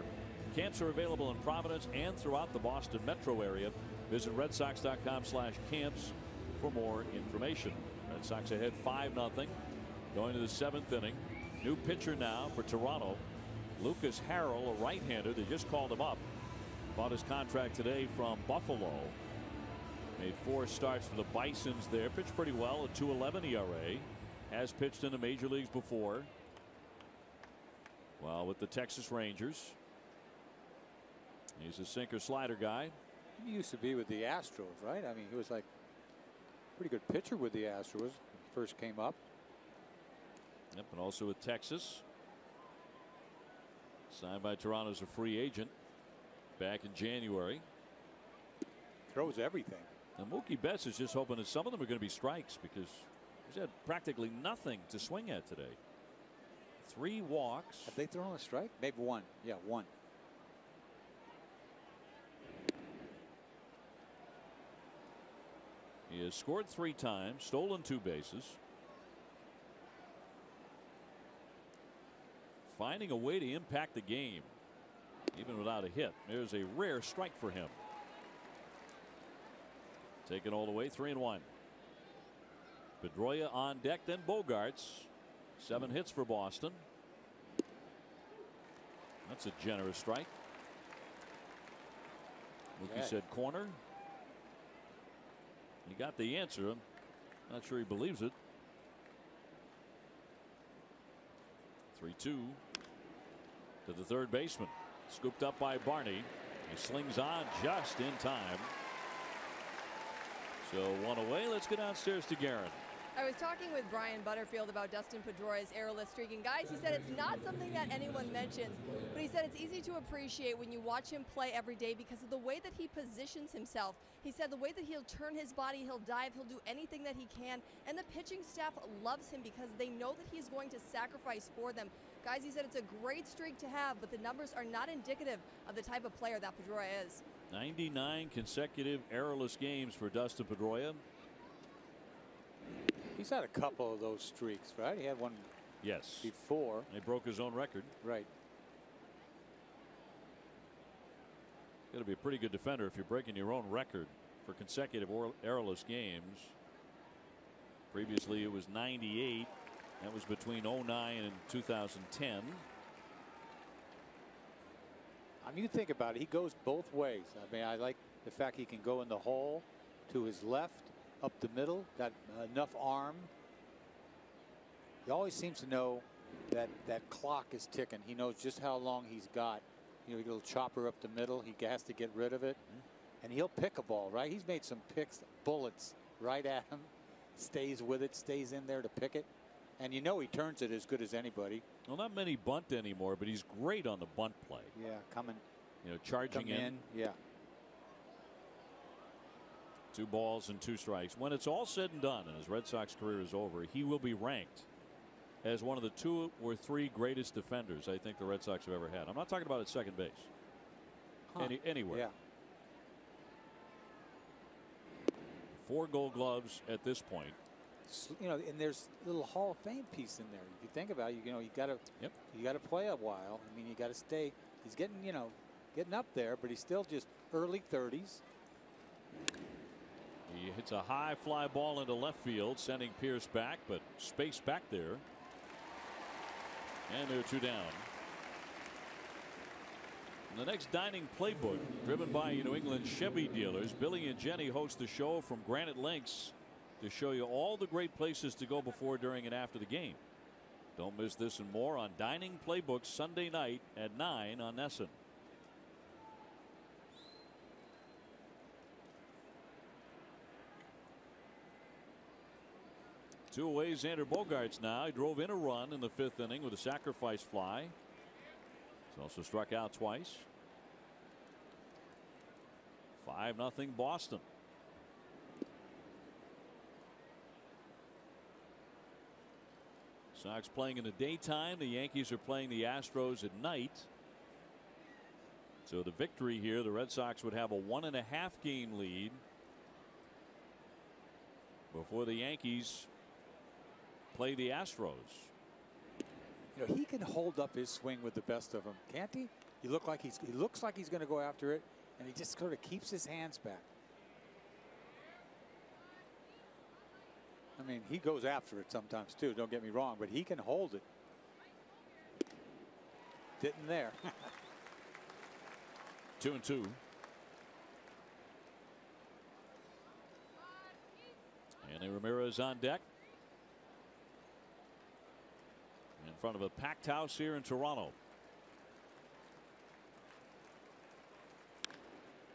Camps are available in Providence and throughout the Boston metro area. Visit redsox.com/camps for more information. Red Sox ahead 5-0 going to the 7th inning. New pitcher now for Toronto, Lucas Harrell, a right-hander. They just called him up. Bought his contract today from Buffalo. Made 4 starts for the Bisons there. Pitched pretty well, a 2.11 ERA. Has pitched in the major leagues before. Well, with the Texas Rangers. He's a sinker slider guy. He used to be with the Astros, right? I mean, he was like a pretty good pitcher with the Astros when he first came up. Yep, and also with Texas. Signed by Toronto as a free agent back in January. Throws everything. And Mookie Betts is just hoping that some of them are going to be strikes because he's had practically nothing to swing at today. 3 walks. Have they thrown a strike? Maybe 1. Yeah, 1. He has scored 3 times, stolen 2 bases. Finding a way to impact the game, even without a hit. There's a rare strike for him. Taken all the way, 3-1. Pedroia on deck, then Bogarts. 7 hits for Boston. That's a generous strike. Mookie said corner. He got the answer. I'm not sure he believes it. 3-2 to the third baseman. Scooped up by Barney. He slings on just in time. So 1 away. Let's go downstairs to Guerin. I was talking with Brian Butterfield about Dustin Pedroia's errorless streak, and guys, he said it's not something that anyone mentions, but he said it's easy to appreciate when you watch him play every day because of the way that he positions himself. He said the way that he'll turn his body, he'll dive, he'll do anything that he can, and the pitching staff loves him because they know that he's going to sacrifice for them. Guys, he said it's a great streak to have, but the numbers are not indicative of the type of player that Pedroia is. 99 consecutive errorless games for Dustin Pedroia. He's had a couple of those streaks, right? He had one Yes. before. He broke his own record. Right. Got to be a pretty good defender if you're breaking your own record for consecutive errorless games. Previously it was 98. That was between 09 and 2010. I mean, you think about it, he goes both ways. I mean, I like the fact he can go in the hole to his left, up the middle, got enough arm. He always seems to know that that clock is ticking. He knows just how long he's got. You know, a little chopper up the middle. He has to get rid of it. And he'll pick a ball, right? He's made some picks, bullets right at him. Stays with it, stays in there to pick it. And you know he turns it as good as anybody. Well, not many bunt anymore, but he's great on the bunt play. Yeah, coming. You know, charging in. Yeah. 2 balls and 2 strikes. When it's all said and done and his Red Sox career is over, he will be ranked as one of the 2 or 3 greatest defenders I think the Red Sox have ever had. I'm not talking about at second base. Anywhere. Yeah. 4 Gold Gloves at this point. You know, and there's a little Hall of Fame piece in there. If you think about it, you know, you got to play a while. I mean, you got to stay. He's getting, you know, getting up there, but he's still just early 30s. He hits a high fly ball into left field, sending Pierce back, but space back there. And there are 2 down. In the next dining playbook, driven by New England Chevy dealers, Billy and Jenny host the show from Granite Links to show you all the great places to go before, during, and after the game. Don't miss this and more on Dining Playbook Sunday night at 9 on NESN. Two away, Xander Bogaerts now. He drove in a run in the 5th inning with a sacrifice fly. He's also struck out twice. 5-0 Boston. Sox playing in the daytime. The Yankees are playing the Astros at night. So the victory here, the Red Sox would have a 1.5 game lead before the Yankees play the Astros. You know, he can hold up his swing with the best of them, can't he? He looks like he's going to go after it, and he just sort of keeps his hands back. I mean, he goes after it sometimes too, don't get me wrong, but he can hold it. Didn't there. 2-2. Anthony Ramirez on deck. In front of a packed house here in Toronto.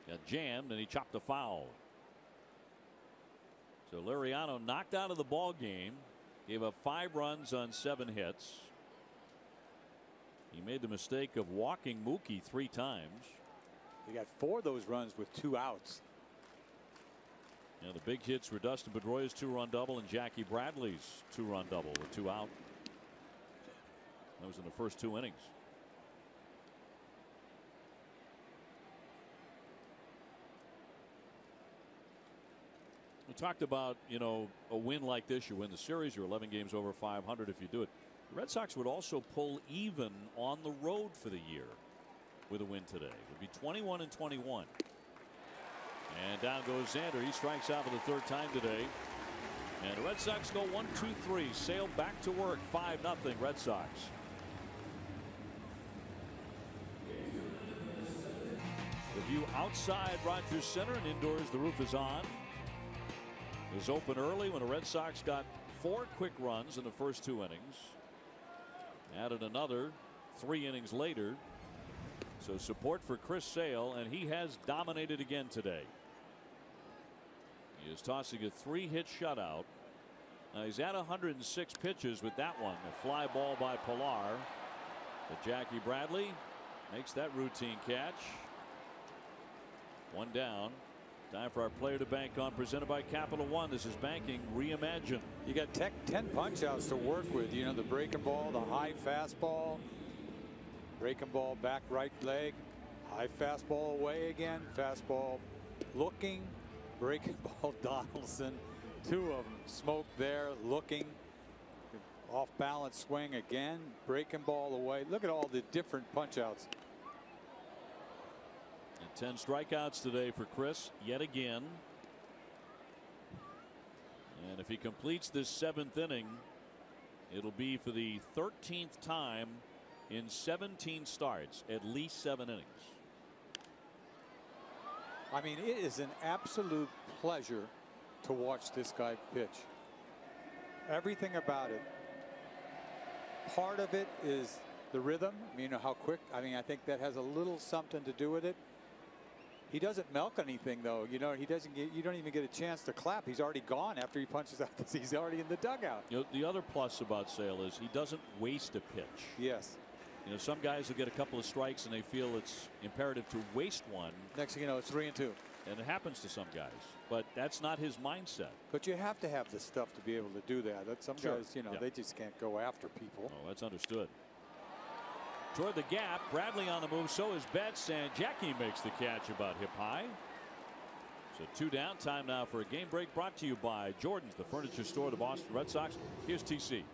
Got jammed and he chopped a foul. So Liriano knocked out of the ball game, gave up 5 runs on 7 hits. He made the mistake of walking Mookie 3 times. He got 4 of those runs with 2 outs. The big hits were Dustin Pedroia's 2-run double and Jackie Bradley's 2-run double with 2 out. That was in the first 2 innings. We talked about, you know, a win like this, you win the series, you're 11 games over 500 if you do it. The Red Sox would also pull even on the road for the year with a win today. It would be 21-21. And down goes Xander. He strikes out for the 3rd time today. And the Red Sox go 1-2-3. Sale back to work. 5-0 Red Sox. The view outside Rogers Center and indoors the roof is on. It was open early when the Red Sox got 4 quick runs in the first 2 innings. Added another 3 innings later. So support for Chris Sale, and he has dominated again today. He is tossing a 3-hit shutout. Now he's at 106 pitches with that one. A fly ball by Pilar. But Jackie Bradley makes that routine catch. 1 down. Time for our player to bank on, presented by Capital One. This is Banking Reimagined. You got 10 punch outs to work with. You know, the breaking ball, the high fastball, breaking ball back right leg, high fastball away again, fastball looking, breaking ball Donaldson. Two of them smoked there, looking. Off balance swing again, breaking ball away. Look at all the different punch outs. And 10 strikeouts today for Chris yet again. And if he completes this 7th inning, it'll be for the 13th time in 17 starts, at least 7 innings. I mean, it is an absolute pleasure to watch this guy pitch. Everything about it. Part of it is the rhythm. You know how quick. I mean, I think that has a little something to do with it. He doesn't milk anything, though. You know, he doesn't get. You don't even get a chance to clap. He's already gone after he punches out because he's already in the dugout. You know, the other plus about Sale is he doesn't waste a pitch. Yes. You know, some guys will get a couple of strikes and they feel it's imperative to waste one. Next thing you know, it's 3-2. And it happens to some guys, but that's not his mindset. But you have to have the stuff to be able to do that. Some Sure. guys, you know, Yeah. they just can't go after people. Oh, that's understood. Toward the gap, Bradley on the move, so is Betts, and Jackie makes the catch about hip high. So 2 down. Time now for a game break, brought to you by Jordan's, the furniture store of the Boston Red Sox. Here's TC.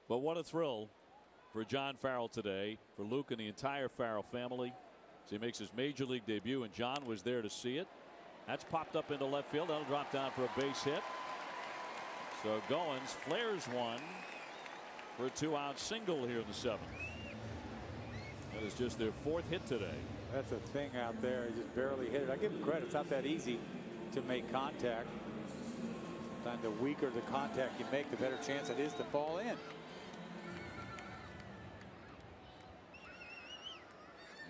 But what a thrill for John Farrell today, for Luke and the entire Farrell family, as he makes his major league debut, and John was there to see it. That's popped up into left field. That'll drop down for a base hit. So Goins flares one for a 2-out single here in the 7th. That is just their 4th hit today. That's a thing out there. He just barely hit it. I give him credit. It's not that easy to make contact. Sometimes the weaker the contact you make, the better chance it is to fall in.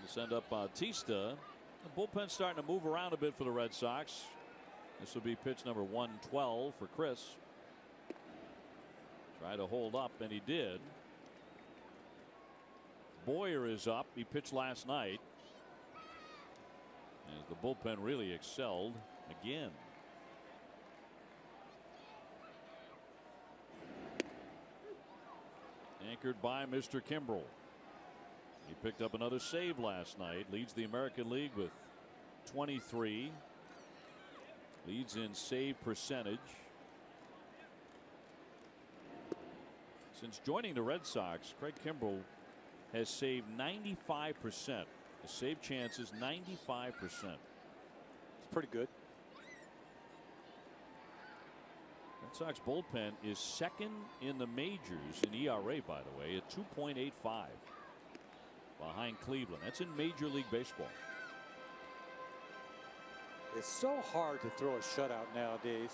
Send up Bautista. The bullpen's starting to move around a bit for the Red Sox. This will be pitch number 112 for Chris. Try to hold up, and he did. Boyer is up. He pitched last night. As the bullpen really excelled again. Anchored by Mr. Kimbrel. He picked up another save last night. Leads the American League with 23. Leads in save percentage. Since joining the Red Sox, Craig Kimbrel has saved 95%. The save chances 95%. It's pretty good. Red Sox bullpen is 2nd in the majors in ERA, by the way, at 2.85. Behind Cleveland. That's in Major League Baseball. It's so hard to throw a shutout nowadays,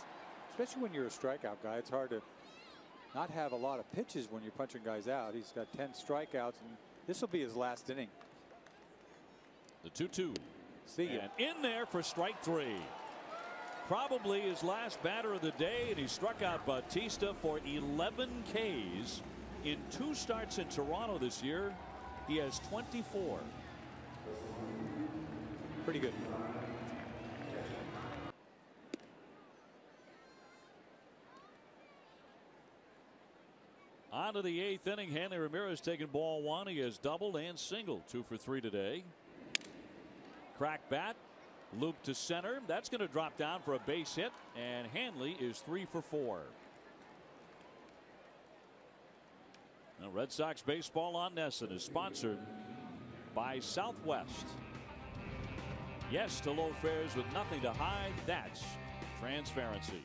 especially when you're a strikeout guy. It's hard to not have a lot of pitches when you're punching guys out. He's got 10 strikeouts, and this will be his last inning. The 2-2. See ya. And in there for strike 3. Probably his last batter of the day, and he struck out Bautista for 11 Ks in 2 starts in Toronto this year. He has 24. Pretty good. On to the 8th inning. Hanley Ramirez taking ball 1. He has doubled and singled. 2 for 3 today. Crack bat. Loop to center. That's going to drop down for a base hit. And Hanley is 3 for 4. Now, Red Sox baseball on NESN is sponsored by Southwest. Yes to low fares with nothing to hide. That's transparency.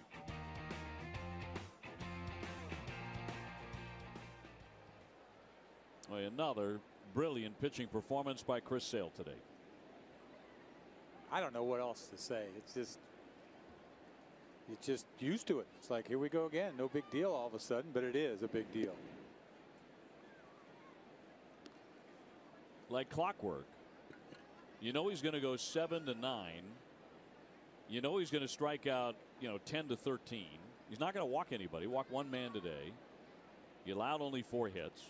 Well, another brilliant pitching performance by Chris Sale today. I don't know what else to say. It's just used to it. It's like, here we go again. No big deal all of a sudden, but it is a big deal. Like clockwork. You know he's going to go 7 to 9. You know he's going to strike out, 10 to 13. He's not going to walk anybody. Walk 1 man today. He allowed only 4 hits.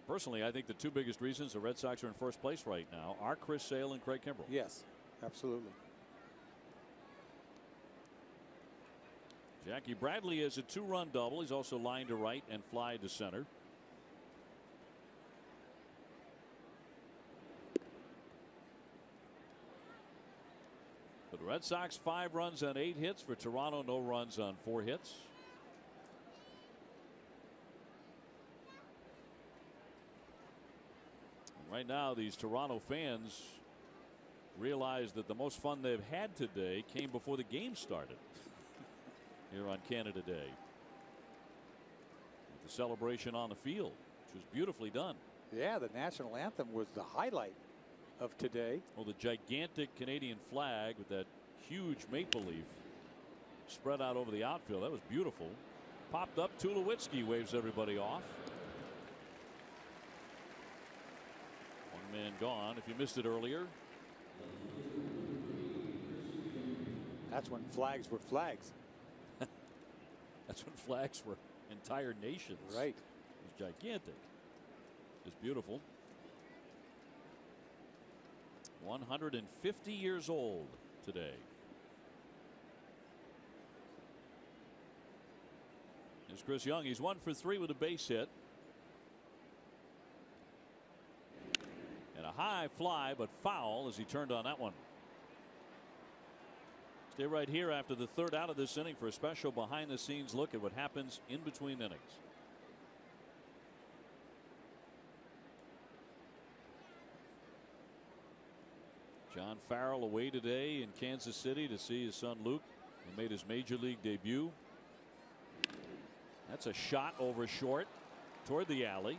Personally, I think the two biggest reasons the Red Sox are in first place right now are Chris Sale and Craig Kimbrel. Yes, absolutely. Jackie Bradley has a 2-run double. He's also lined to right and fly to center. For the Red Sox, 5 runs on 8 hits. For Toronto, no runs on 4 hits. Right now, these Toronto fans realize that the most fun they've had today came before the game started here on Canada Day. With the celebration on the field, which was beautifully done. Yeah, the national anthem was the highlight of today. Well, the gigantic Canadian flag with that huge maple leaf spread out over the outfield. That was beautiful. Popped up. Tulowitzki waves everybody off. One man gone. If you missed it earlier. That's when flags were flags. That's when flags were entire nations. Right. It was gigantic. It's beautiful. 150 years old today. Here's Chris Young. He's 1 for 3 with a base hit. And a high fly, but foul as he turned on that one. Stay right here after the 3rd out of this inning for a special behind the scenes look at what happens in between innings. John Farrell away today in Kansas City to see his son Luke, who made his major league debut. That's a shot over short toward the alley.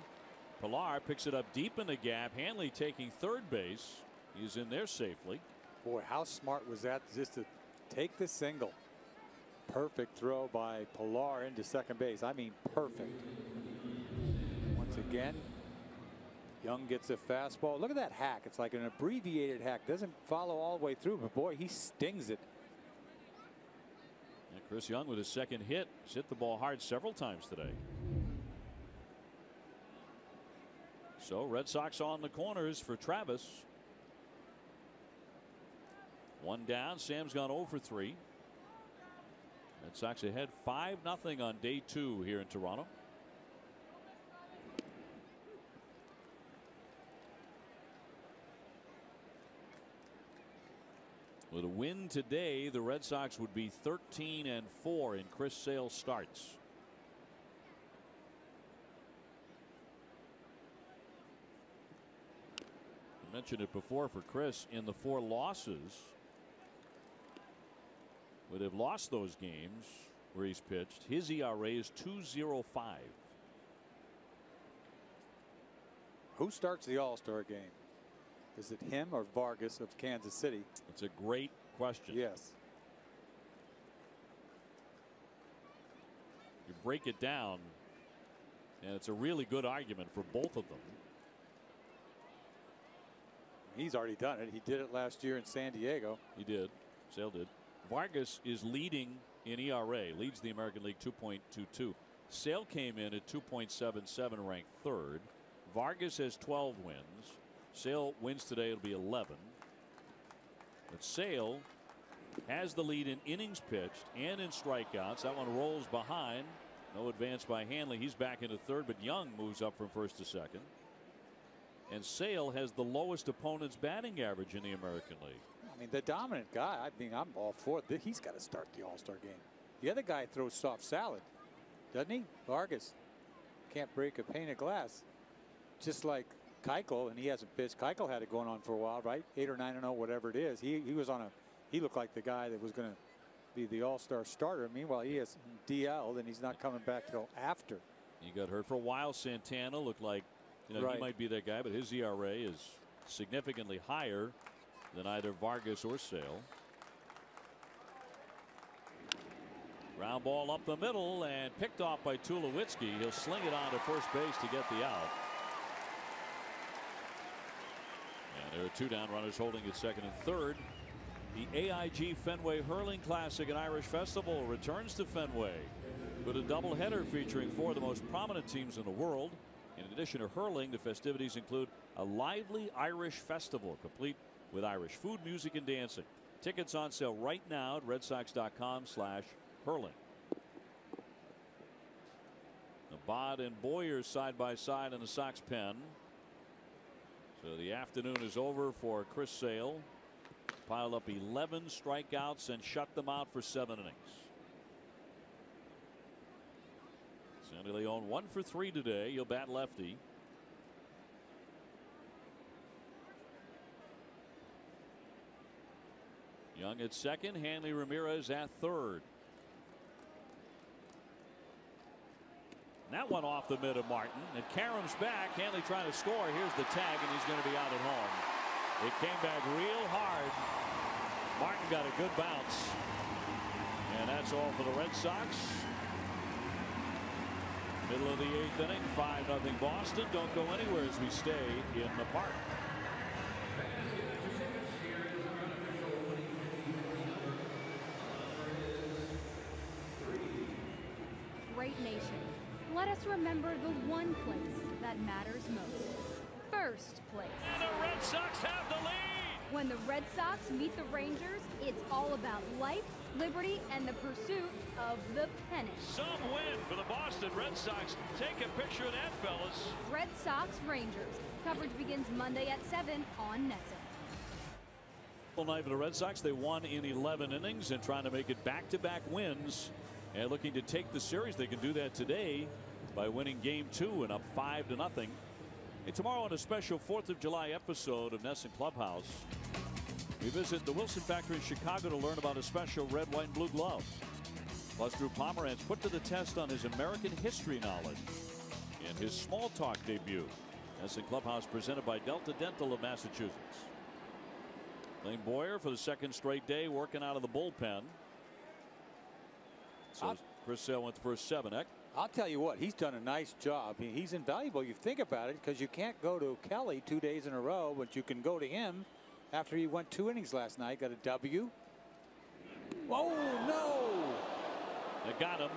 Pilar picks it up deep in the gap. Hanley taking third base. He's in there safely. Boy, how smart was that just to take the single. Perfect throw by Pilar into second base. I mean, perfect. Once again, Young gets a fastball. Look at that hack. It's like an abbreviated hack. Doesn't follow all the way through, but boy, he stings it. And Chris Young with his second hit. He's hit the ball hard several times today. So Red Sox on the corners for Travis. 1 down. Sam's gone 0 for 3. Red Sox ahead 5-0 on day 2 here in Toronto. With a win today, the Red Sox would be 13-4 in Chris Sale starts. I mentioned it before for Chris. In the 4 losses, would have lost those games where he's pitched. His ERA is 2.05. Who starts the All-Star game? Is it him or Vargas of Kansas City? It's a great question. Yes. You break it down, and it's a really good argument for both of them. He's already done it. He did it last year in San Diego. He did. Sale did. Vargas is leading in ERA, leads the American League 2.22. Sale came in at 2.77, ranked 3rd. Vargas has 12 wins. Sale wins today, it'll be 11. But Sale has the lead in innings pitched and in strikeouts. That one rolls behind. No advance by Hanley. He's back into 3rd, but Young moves up from 1st to 2nd. And Sale has the lowest opponent's batting average in the American League. I mean, the dominant guy, I mean, I'm all for it. He's got to start the All-Star game. The other guy throws soft salad, doesn't he? Vargas can't break a pane of glass. Just like Keuchel, and he hasn't pitched. Keuchel had it going on for a while, right? 8 or 9-0, whatever it is. He was on a. He looked like the guy that was going to be the All-Star starter. Meanwhile, he has DL'd, and he's not coming back till after. He got hurt for a while. Santana looked like, you know, right. He might be that guy, but his ERA is significantly higher than either Vargas or Sale. Ground ball up the middle and picked off by Tulowitzki. He'll sling it on to first base to get the out. And there are 2 down runners holding at 2nd and 3rd. The AIG Fenway Hurling Classic and Irish Festival returns to Fenway with a doubleheader featuring 4 of the most prominent teams in the world. In addition to hurling, the festivities include a lively Irish festival complete with Irish food, music, and dancing. Tickets on sale right now at redsox.com/hurling. Bod and Boyer side by side in the Sox pen. So the afternoon is over for Chris Sale. Piled up 11 strikeouts and shut them out for 7 innings. Sandy Leon 1 for 3 today. He'll bat lefty. Young at second. Hanley Ramirez at third. And that one off the mid of Martin. And Karem's back. Hanley trying to score. Here's the tag, and he's going to be out at home. It came back real hard. Martin got a good bounce. And that's all for the Red Sox. Middle of the 8th inning. 5-0 Boston. Don't go anywhere as we stay in the park. Great nation. Let us remember the one place that matters most. First place. And the Red Sox have the lead. When the Red Sox meet the Rangers, it's all about life, liberty, and the pursuit of the pennant. Some win for the Boston Red Sox. Take a picture of that, fellas. Red Sox Rangers. Coverage begins Monday at 7 on NESN. Full night for the Red Sox. They won in 11 innings and trying to make it back-to-back wins. And looking to take the series. They can do that today by winning Game 2 and up 5-0. Hey, tomorrow on a special 4th of July episode of NESN Clubhouse, we visit the Wilson Factory in Chicago to learn about a special red, white, and blue glove. Plus, Drew Pomeranz put to the test on his American history knowledge in his Small Talk debut. NESN Clubhouse presented by Delta Dental of Massachusetts. Lane Boyer for the second straight day working out of the bullpen. So Chris Sale went the first 7. Eck? I'll tell you what, he's done a nice job. He's invaluable. You think about it, because you can't go to Kelly 2 days in a row, but you can go to him after he went 2 innings last night. Got a W. Oh, no. They got him.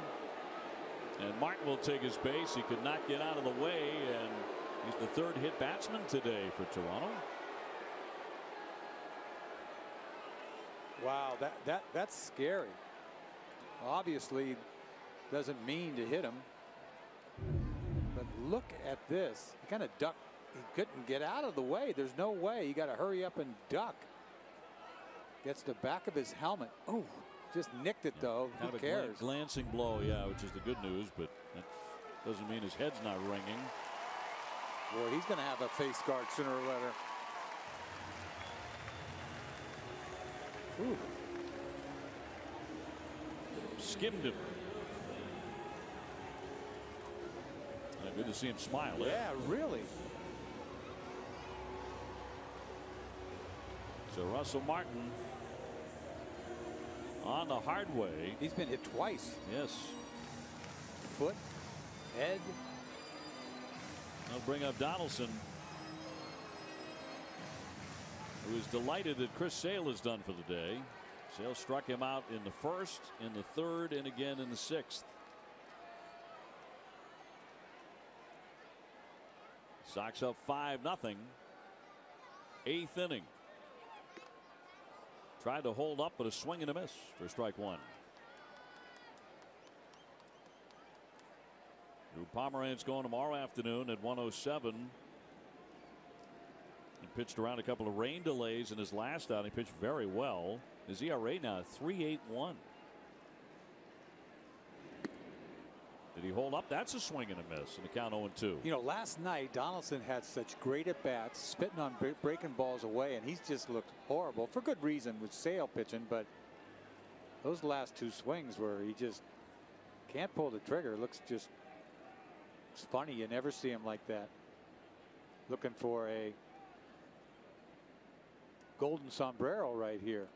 And Martin will take his base. He could not get out of the way, and he's the 3rd hit batsman today for Toronto. Wow, that's scary. Obviously doesn't mean to hit him, but look at this. He kind of ducked. He couldn't get out of the way. There's no way. You got to hurry up and duck. Gets the back of his helmet. Oh, just nicked it though. Who cares? A glancing blow, yeah, which is the good news, but that doesn't mean his head's not ringing. Boy, he's going to have a face guard sooner or later. Ooh. Skimmed him. Good to see him smile. Yeah, really. So Russell Martin on the hard way. He's been hit twice. Yes. Foot, head. They'll bring up Donaldson, who is delighted that Chris Sale is done for the day. Sale struck him out in the 1st, in the 3rd, and again in the 6th. Sox up 5-0. 8th inning. Tried to hold up, but a swing and a miss for strike 1. Drew Pomeranz going tomorrow afternoon at 1:07. He pitched around a couple of rain delays in his last out. He pitched very well. His ERA now 3.81. Did he hold up? That's a swing and a miss, and the count 0-2. You know, last night Donaldson had such great at bats, spitting on breaking balls away, and he's just looked horrible for good reason with Sale pitching. But those last 2 swings where he just can't pull the trigger, looks just, it's funny. You never see him like that. Looking for a golden sombrero right here.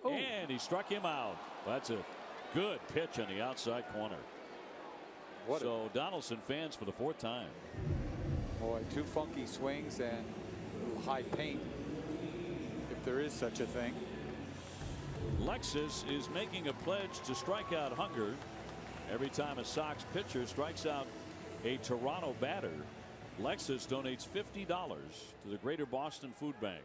Oh. And he struck him out. That's a good pitch on the outside corner. So Donaldson fans for the 4th time. Boy, 2 funky swings and a little high paint, if there is such a thing. Lexus is making a pledge to strike out hunger Every time a Sox pitcher strikes out a Toronto batter, Lexus donates $50 to the Greater Boston Food Bank.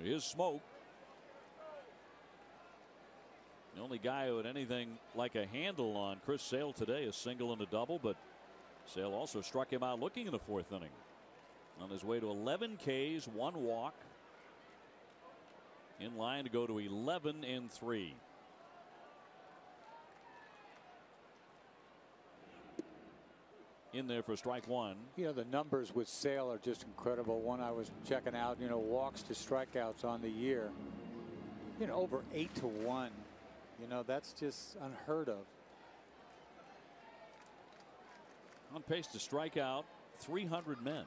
Here's Smoke. The only guy who had anything like a handle on Chris Sale today, a single and a double, but Sale also struck him out looking in the 4th inning. On his way to 11 Ks, 1 walk. In line to go to 11-3. In there for strike 1. You know, the numbers with Sale are just incredible. One I was checking out, you know, walks to strikeouts on the year, you know, over 8-1. You know, that's just unheard of. On pace to strike out 300 men.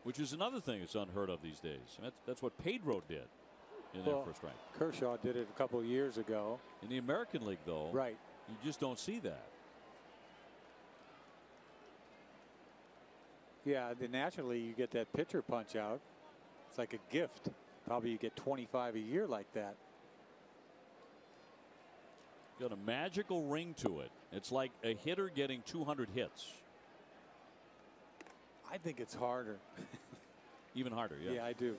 Which is another thing that's unheard of these days. That's what Pedro did in their first strike. Kershaw did it a couple of years ago. In the American League, though, right, you just don't see that. Yeah, the National League, you get that pitcher punch out. It's like a gift. Probably you get 25 a year like that. Got a magical ring to it. It's like a hitter getting 200 hits. I think it's harder. Even harder, yeah. Yeah, I do.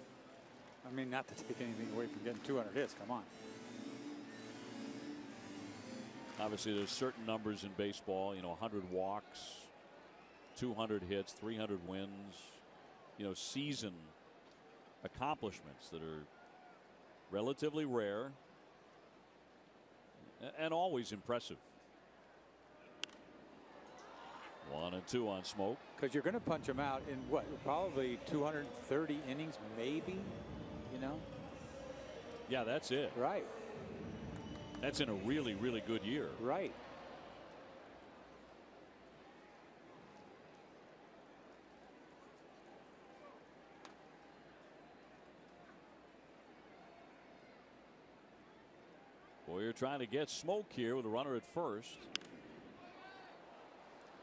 I mean, not to take anything away from getting 200 hits. Come on. Obviously, there's certain numbers in baseball. You know, 100 walks, 200 hits, 300 wins. You know, season accomplishments that are relatively rare and always impressive. 1-2 on Smoke. Because you're going to punch him out in what, probably 230 innings, maybe, you know? Yeah, that's it. Right. That's in a really, really good year. Right. Boyer trying to get Smoke here with a runner at first.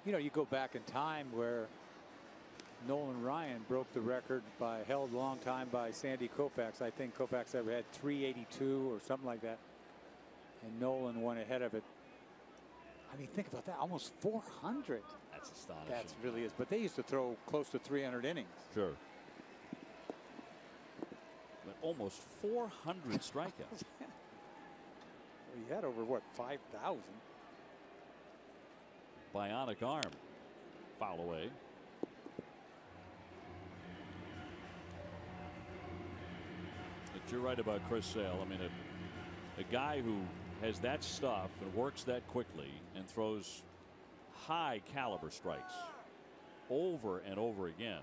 You know, you go back in time where Nolan Ryan broke the record held a long time by Sandy Koufax. I think Koufax ever had 382 or something like that. And Nolan went ahead of it. I mean, think about that. Almost 400. That's astonishing. That really is. But they used to throw close to 300 innings. Sure. But almost 400 strikeouts. He had over, what, 5,000? Bionic arm. Foul away. But you're right about Chris Sale. I mean, a guy who has that stuff and works that quickly and throws high caliber strikes over and over again.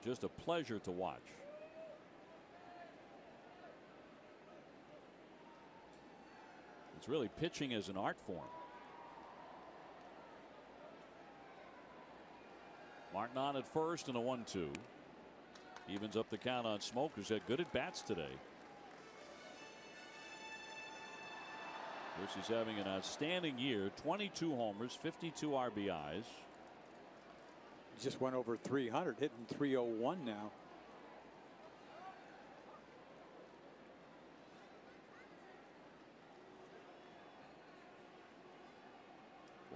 Just a pleasure to watch. It's really pitching as an art form. Martin on at first and a 1-2. Evens up the count on Smoke, who's had good at bats today. Of course, he's having an outstanding year. 22 homers, 52 RBIs. Just went over 300, hitting 301 now.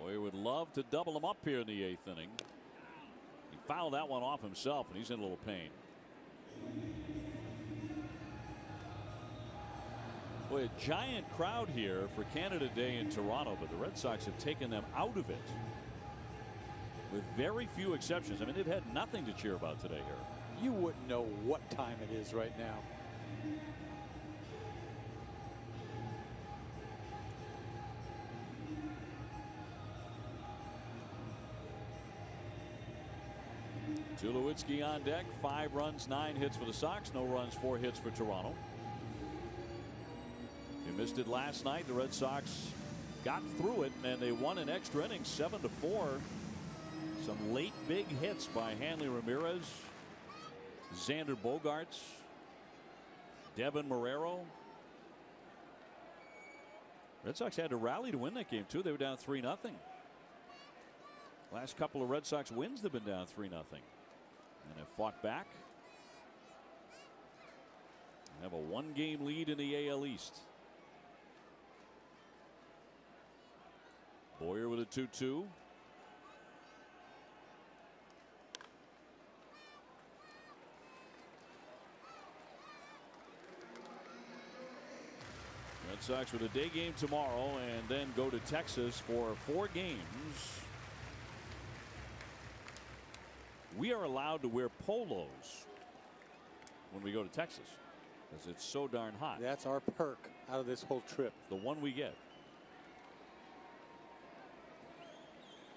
Boy, would love to double him up here in the 8th inning. He fouled that one off himself, and he's in a little pain. Boy, a giant crowd here for Canada Day in Toronto, but the Red Sox have taken them out of it with very few exceptions. I mean, they've had nothing to cheer about today here. You wouldn't know what time it is right now. Tulowitzki on deck. 5 runs, 9 hits for the Sox. No runs, 4 hits for Toronto. They missed it last night. The Red Sox got through it, and they won in extra innings 7-4. Some late big hits by Hanley Ramirez, Xander Bogaerts, Devin Marrero. Red Sox had to rally to win that game too. They were down 3-0. Last couple of Red Sox wins they've been down 3-0 and have fought back. Have a 1-game lead in the AL East. Boyer with a 2-2. Red Sox with a day game tomorrow and then go to Texas for 4 games. We are allowed to wear polos when we go to Texas because it's so darn hot. That's our perk out of this whole trip. The one we get.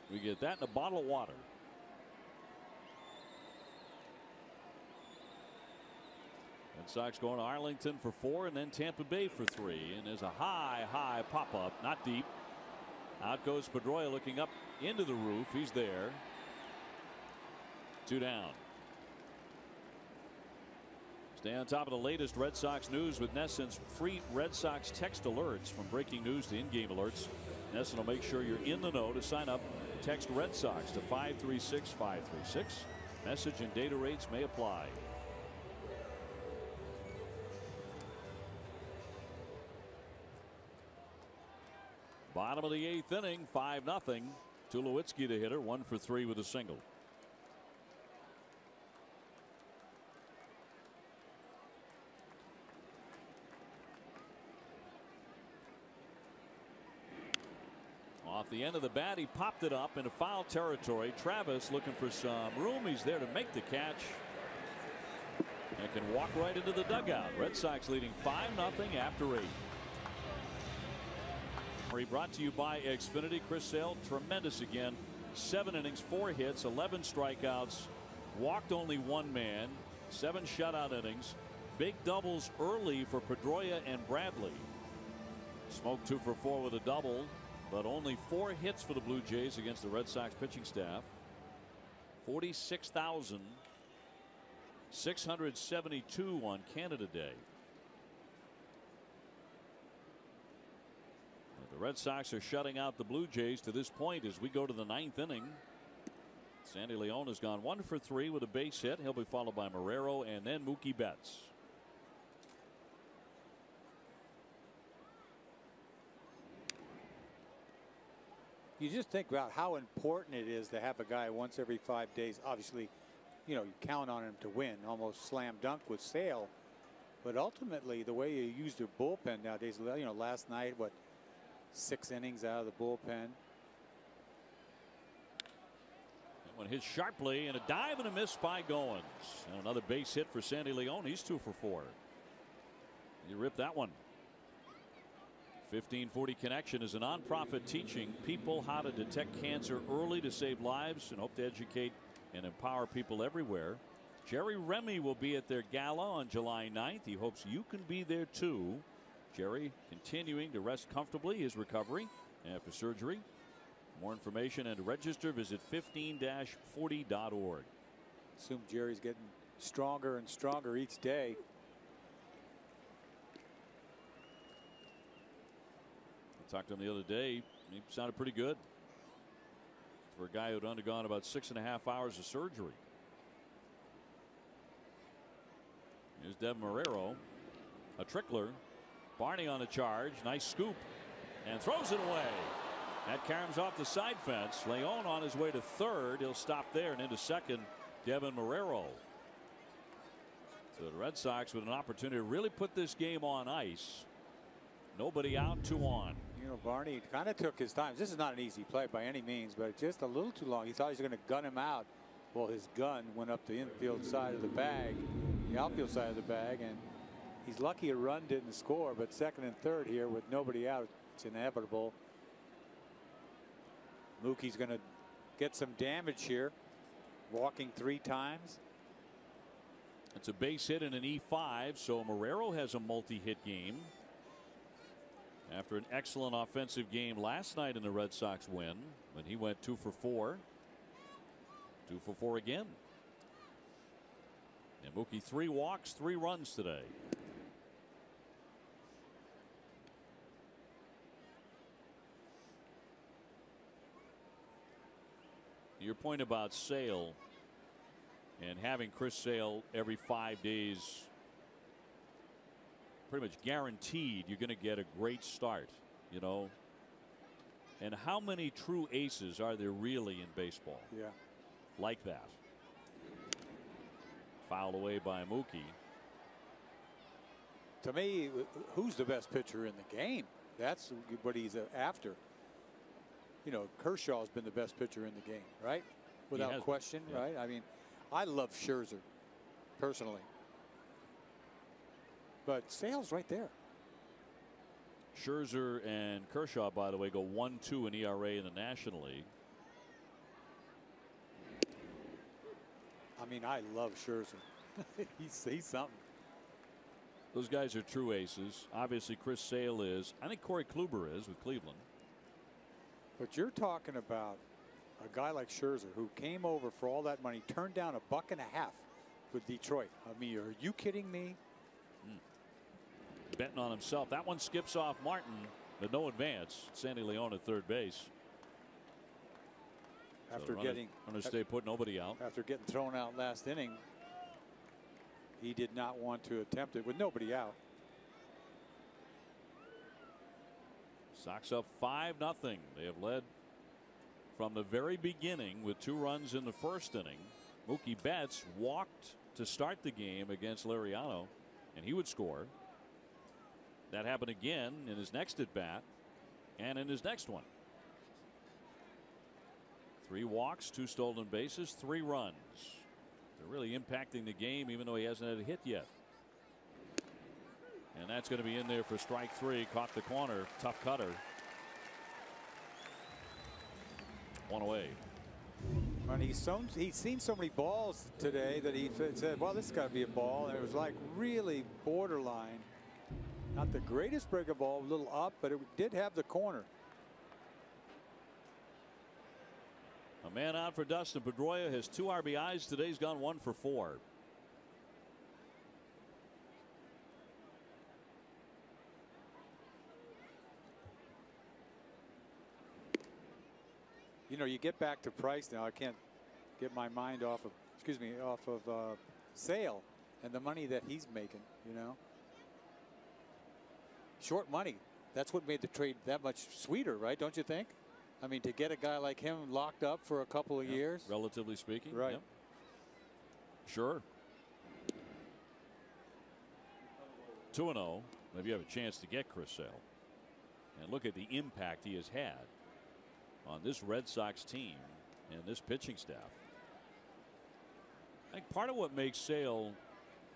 We get that in a bottle of water. Red Sox going to Arlington for 4 and then Tampa Bay for 3. And there's a high pop up, not deep. Out goes Pedroia looking up into the roof. He's there. 2 down. Stay on top of the latest Red Sox news with NESN's free Red Sox text alerts. From breaking news to in-game alerts, NESN will make sure you're in the know. To sign up, text Red Sox to 536-536. Message and data rates may apply. Bottom of the 8th inning, 5-0. Tulowitzki the hitter, 1 for 3 with a single. Off the end of the bat, he popped it up into foul territory. Travis looking for some room. He's there to make the catch and can walk right into the dugout. Red Sox leading 5-0 after 8. Brought to you by Xfinity. Chris Sale, tremendous again. 7 innings, 4 hits, 11 strikeouts, walked only 1 man, 7 shutout innings. Big doubles early for Pedroia and Bradley. Smoked 2 for 4 with a double, but only 4 hits for the Blue Jays against the Red Sox pitching staff. 46,672 on Canada Day. The Red Sox are shutting out the Blue Jays to this point as we go to the 9th inning. Sandy Leon has gone 1 for 3 with a base hit. He'll be followed by Marrero and then Mookie Betts. You just think about how important it is to have a guy once every 5 days. Obviously, you know, you count on him to win, almost slam dunk with Sale. But ultimately, the way you use their bullpen nowadays, you know, last night, what, 6 innings out of the bullpen. That one hit sharply, and a dive and a miss by Goins. And another base hit for Sandy Leon. He's 2 for 4. You ripped that one. 1540 Connection is a nonprofit teaching people how to detect cancer early to save lives and hope to educate and empower people everywhere. Jerry Remy will be at their gala on July 9th. He hopes you can be there too. Jerry continuing to rest comfortably his recovery after surgery. For more information and to register, visit 15-40.org. Assume Jerry's getting stronger and stronger each day. I talked to him the other day. He sounded pretty good for a guy who had undergone about 6.5 hours of surgery. Here's Devin Marrero, a trickler. Barney on the charge. Nice scoop and throws it away. That caroms off the side fence. Leon on his way to third. He'll stop there and into second. Devin Marrero. So the Red Sox with an opportunity to really put this game on ice. Nobody out, 2 on. You know, Barney kind of took his time. This is not an easy play by any means, but just a little too long. He thought he was going to gun him out. Well, his gun went up the infield side of the bag, the outfield side of the bag, and he's lucky a run didn't score, but second and third here with nobody out, it's inevitable. Mookie's going to get some damage here, walking 3 times. It's a base hit and an E5, so Marrero has a multi-hit game after an excellent offensive game last night in the Red Sox win when he went 2 for 4. 2 for 4 again. And Mookie 3 walks, 3 runs today. Your point about Sale and having Chris Sale every 5 days, pretty much guaranteed you're going to get a great start, you know. And how many true aces are there really in baseball? Yeah. Like that. Fouled away by Mookie. To me, who's the best pitcher in the game? That's what he's after. You know, Kershaw's been the best pitcher in the game, right? Without question, yeah. right? I mean, I love Scherzer, personally. But Sale's right there. Scherzer and Kershaw, by the way, go 1-2 in ERA in the National League. I mean, I love Scherzer. he's something. Those guys are true aces. Obviously, Chris Sale is. I think Corey Kluber is with Cleveland. But you're talking about a guy like Scherzer who came over for all that money, turned down $1.50 with Detroit. I mean, are you kidding me? Betting on himself. That one skips off Martin, but no advance. Sandy Leon at third base. After so getting stay put, nobody out. After getting thrown out last inning, he did not want to attempt it with nobody out. Sox up 5-0. They have led from the very beginning with 2 runs in the first inning. Mookie Betts walked to start the game against Liriano, and he would score. That happened again in his next at bat and in his next one. 3 walks, 2 stolen bases, 3 runs. They're really impacting the game, even though he hasn't had a hit yet. And that's going to be in there for strike 3. Caught the corner. Tough cutter. 1 away. And he's seen so many balls today that he said, well, this has got to be a ball. And it was like really borderline. Not the greatest breaker ball, a little up, but it did have the corner. A man out for Dustin Pedroia has 2 RBIs today. He's gone 1 for 4. You know, you get back to Price now. I can't get my mind off of, Sale and the money that he's making, you know. Short money. That's what made the trade that much sweeter, right? Don't you think? I mean, to get a guy like him locked up for a couple of years. Relatively speaking. Right. Yep. Sure. 2-0. Maybe you have a chance to get Chris Sale. And look at the impact he has had on this Red Sox team and this pitching staff. I think part of what makes Sale,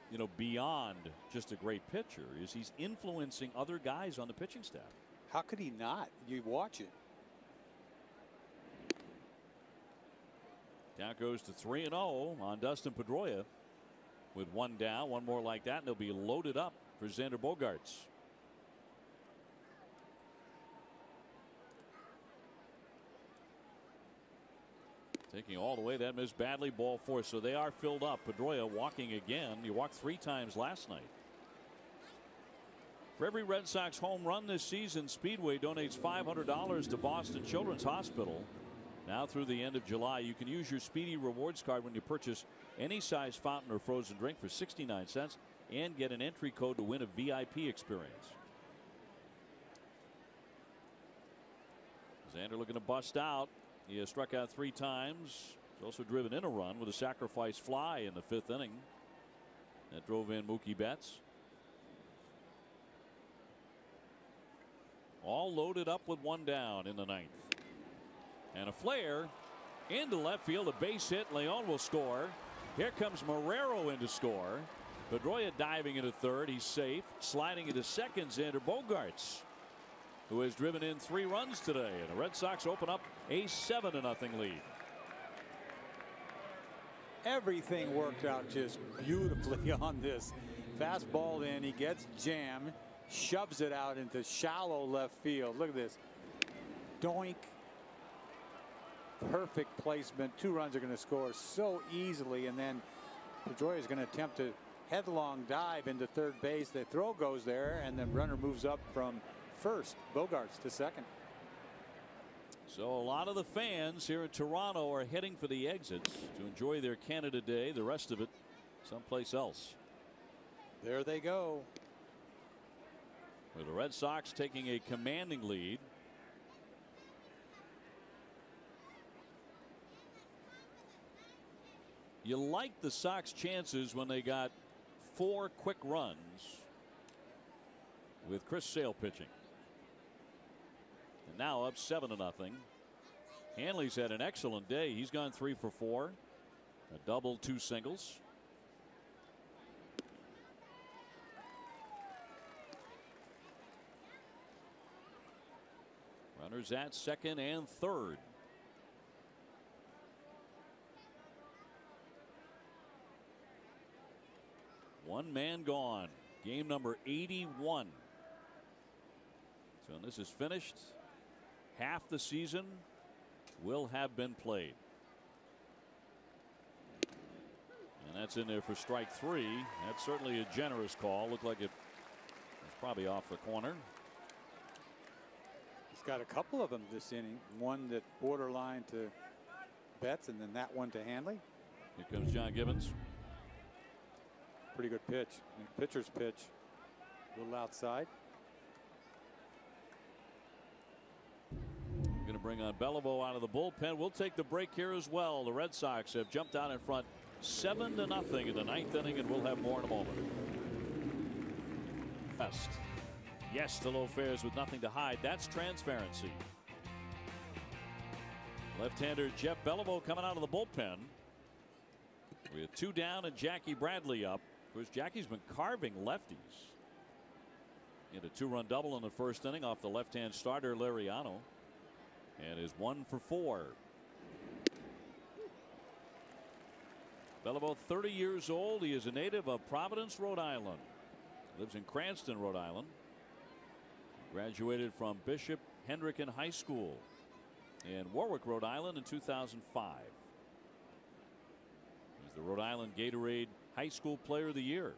you know, beyond just a great pitcher is he's influencing other guys on the pitching staff. How could he not? You watch it. Count goes to 3-0 on Dustin Pedroia with 1 down. 1 more like that and they'll be loaded up for Xander Bogaerts. Taking all the way. That missed badly. Ball 4. So they are filled up. Pedroia walking again. He walked 3 times last night. For every Red Sox home run this season, Speedway donates $500 to Boston Children's Hospital. Now through the end of July, you can use your Speedy Rewards card when you purchase any size fountain or frozen drink for 69 cents and get an entry code to win a VIP experience. Xander looking to bust out. He has struck out 3 times. He's also driven in a run with a sacrifice fly in the 5th inning. That drove in Mookie Betts. All loaded up with 1 down in the 9th. And a flare into left field, a base hit. Leon will score. Here comes Marrero in to score. Pedroia diving into 3rd. He's safe. Sliding into 2nd, Xander Bogaerts, who has driven in 3 runs today. And the Red Sox open up a 7-0 lead. Everything worked out just beautifully on this. Fastball in. He gets jammed. Shoves it out into shallow left field. Look at this. Doink. Perfect placement. 2 runs are going to score so easily. And then Pedroia is going to attempt to headlong dive into 3rd base. The throw goes there, and the runner moves up from 1st. Bogaerts to 2nd. So a lot of the fans here in Toronto are heading for the exits to enjoy their Canada Day. The rest of it someplace else. There they go. With the Red Sox taking a commanding lead. You like the Sox chances when they got 4 quick runs with Chris Sale pitching. And now up 7-0. Hanley's had an excellent day. He's gone 3 for 4. A double, 2 singles. Runners at second and third. One man gone. Game number 81. So when this is finished, half the season will have been played. And that's in there for strike 3. That's certainly a generous call. Looked like it was probably off the corner. He's got a couple of them this inning. One that borderline to Betts, and then that one to Hanley. Here comes John Gibbons. Pretty good pitch. Pitcher's pitch. A little outside. Going to bring on Beliveau out of the bullpen. We'll take the break here as well. The Red Sox have jumped out in front 7-0 in the 9th inning, and we'll have more in a moment. Best. Yes to low fares with nothing to hide. That's transparency. Left-hander Jeff Beliveau coming out of the bullpen. We have 2 down and Jackie Bradley up. Of course, Jackie's been carving lefties. He had a 2-run double in the first inning off the left-hand starter Liriano, and is 1 for 4. Beliveau, 30 years old. He is a native of Providence, Rhode Island. Lives in Cranston, Rhode Island. Graduated from Bishop Hendricken High School in Warwick, Rhode Island in 2005. He's the Rhode Island Gatorade High School Player of the Year.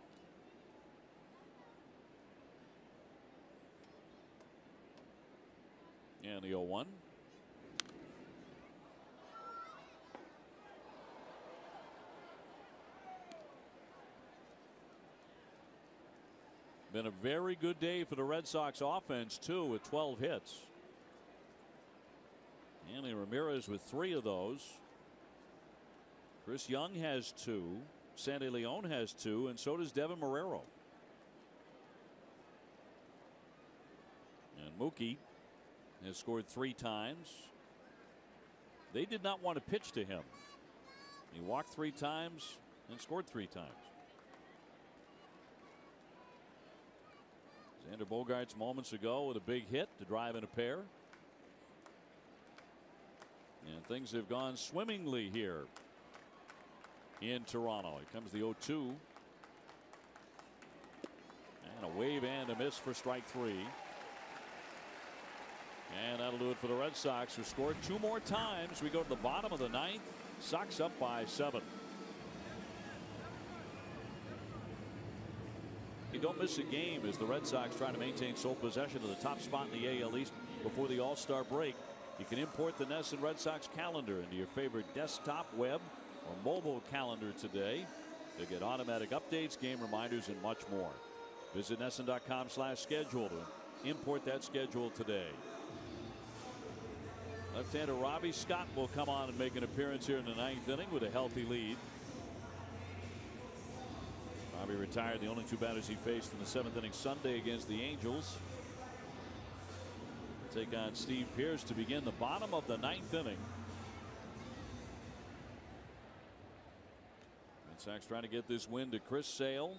And the 0-1. Been a very good day for the Red Sox offense too, with 12 hits. Hanley Ramirez with 3 of those. Chris Young has 2. Sandy Leon has 2, and so does Devin Marrero. And Mookie has scored 3 times. They did not want to pitch to him. He walked 3 times and scored 3 times. Xander Bogaerts moments ago with a big hit to drive in a pair. And things have gone swimmingly here in Toronto. Here comes the 0-2. And a wave and a miss for strike 3. And that'll do it for the Red Sox, who scored 2 more times. We go to the bottom of the 9th. Sox up by 7. You don't miss a game as the Red Sox try to maintain sole possession of the top spot in the AL East before the All-Star break. You can import the NESN Red Sox calendar into your favorite desktop, web, or mobile calendar today to get automatic updates, game reminders, and much more. Visit NESN.com/schedule to import that schedule today. Left-hander Robbie Scott will come on and make an appearance here in the 9th inning with a healthy lead. Robbie retired the only 2 batters he faced in the 7th inning Sunday against the Angels. Take on Steve Pearce to begin the bottom of the 9th inning. Red Sox trying to get this win to Chris Sale.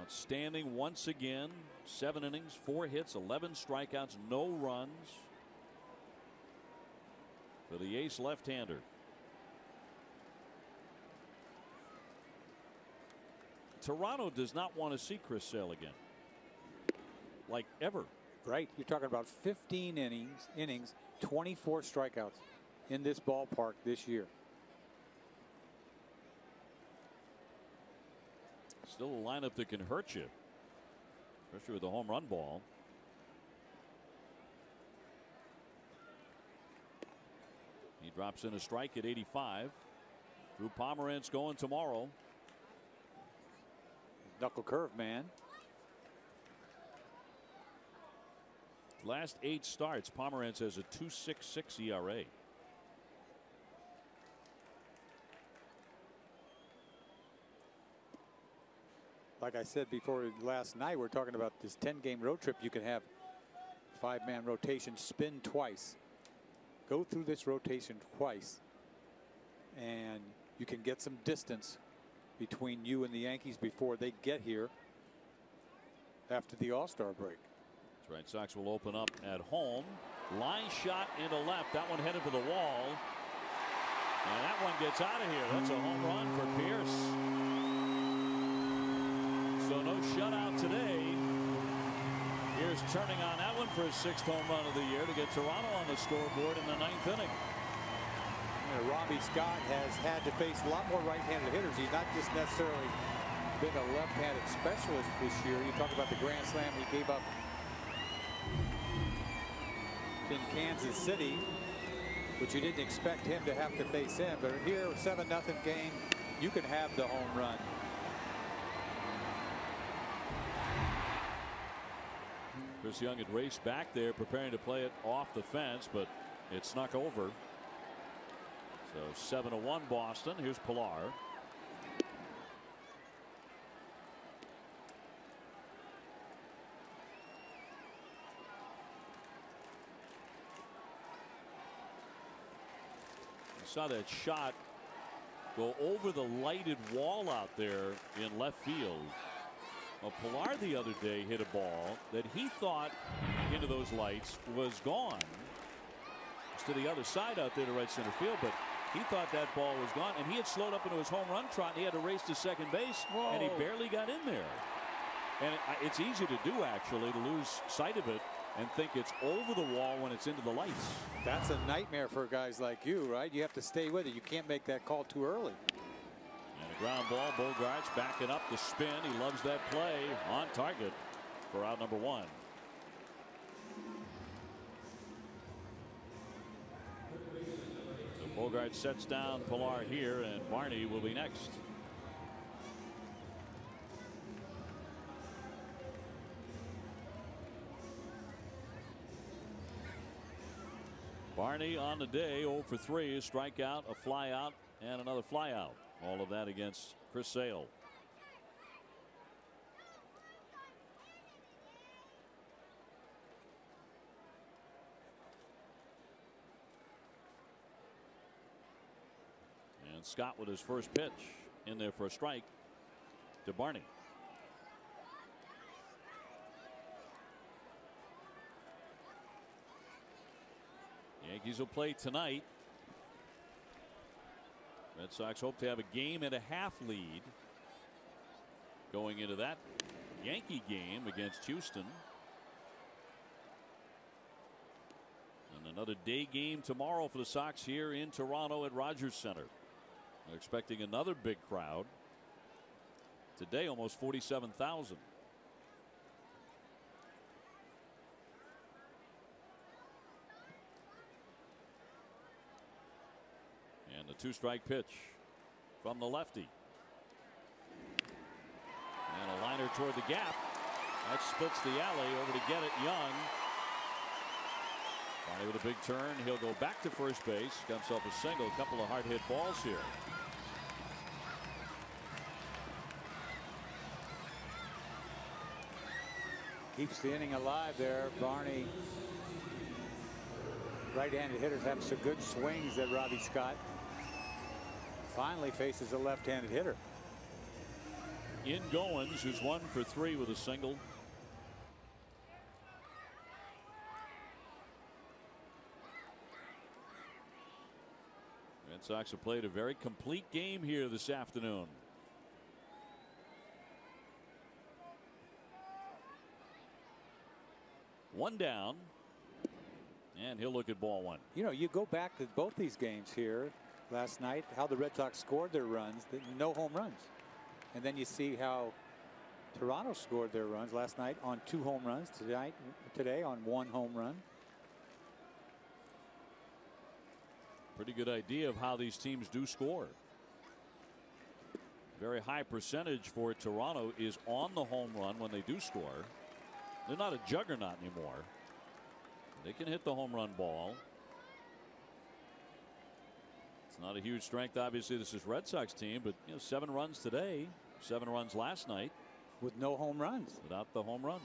Outstanding once again. 7 innings, 4 hits, 11 strikeouts, no runs for the ace left-hander. Toronto does not want to see Chris Sale again, like ever. Right. You're talking about 15 innings, 24 strikeouts in this ballpark this year. Still a lineup that can hurt you, especially with the home run ball. Drops in a strike at 85. Drew Pomeranz going tomorrow. Knuckle curve man. Last 8 starts, Pomeranz has a 2.66 ERA. Like I said before last night, we're talking about this 10-game road trip. You can have 5-man rotation, spin twice. Go through this rotation twice, and you can get some distance between you and the Yankees before they get here after the All-Star break. Red Sox will open up at home. Line shot into left. That one headed for the wall. And that one gets out of here. That's a home run for Pierce. So no shutout today. Here's turning on that one for his 6th home run of the year to get Toronto on the scoreboard in the 9th inning. Robbie Scott has had to face a lot more right-handed hitters. He's not just necessarily been a left-handed specialist this year. You talk about the grand slam he gave up in Kansas City, which you didn't expect him to have to face him. But here, 7-0 game, you can have the home run. Chris Young had raced back there preparing to play it off the fence, but it snuck over. So 7-1 Boston. Here's Pilar. Saw that shot go over the lighted wall out there in left field. Well, Pilar the other day hit a ball that he thought into those lights was gone. It's to the other side out there to right center field, but he thought that ball was gone, and he had slowed up into his home run trot, and he had to race to second base. Whoa. And he barely got in there. And it's easy to do, actually, to lose sight of it and think it's over the wall when it's into the lights. That's a nightmare for guys like you, right? You have to stay with it. You can't make that call too early. And a ground ball. Bogaerts backing up the spin. He loves that play. On target for out number 1. So Bogaerts sets down Pilar here, and Barney will be next. Barney on the day 0 for 3, a strikeout, a fly out, and another fly out. All of that against Chris Sale. And Scott with his first pitch in there for a strike to Barney. Yankees will play tonight. Red Sox hope to have a game and a half lead going into that Yankee game against Houston. And another day game tomorrow for the Sox here in Toronto at Rogers Center. They're expecting another big crowd. Today almost 47,000. And the 2-strike pitch from the lefty. And a liner toward the gap. That splits the alley over to get it. Young. Barney with a big turn. He'll go back to first base. Got himself a single. A couple of hard hit balls here. Keeps the inning alive there, Barney. Right-handed hitters have some good swings at Robbie Scott. Finally faces a left-handed hitter. In Goins, who's 1 for 3 with a single. Red Sox have played a very complete game here this afternoon. One down, and he'll look at ball 1. You know, you go back to both these games here last night, how the Red Sox scored their runs, no home runs. And then you see how Toronto scored their runs last night on 2 home runs, today on 1 home run. Pretty good idea of how these teams do score. Very high percentage for Toronto is on the home run when they do score. They're not a juggernaut anymore. They can hit the home run ball. It's not a huge strength. Obviously, this is Red Sox team, but 7 runs today, 7 runs last night. With no home runs. Without the home run.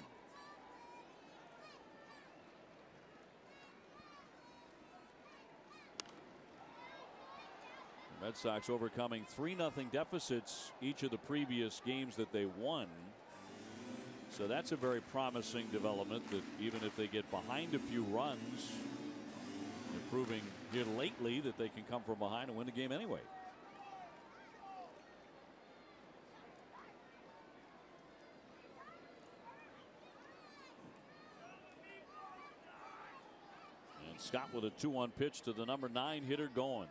The Red Sox overcoming 3-0 deficits each of the previous games that they won. So that's a very promising development, that even if they get behind a few runs, they're proving here lately that they can come from behind and win the game anyway. And Scott with a 2-1 pitch to the number 9 hitter Goins.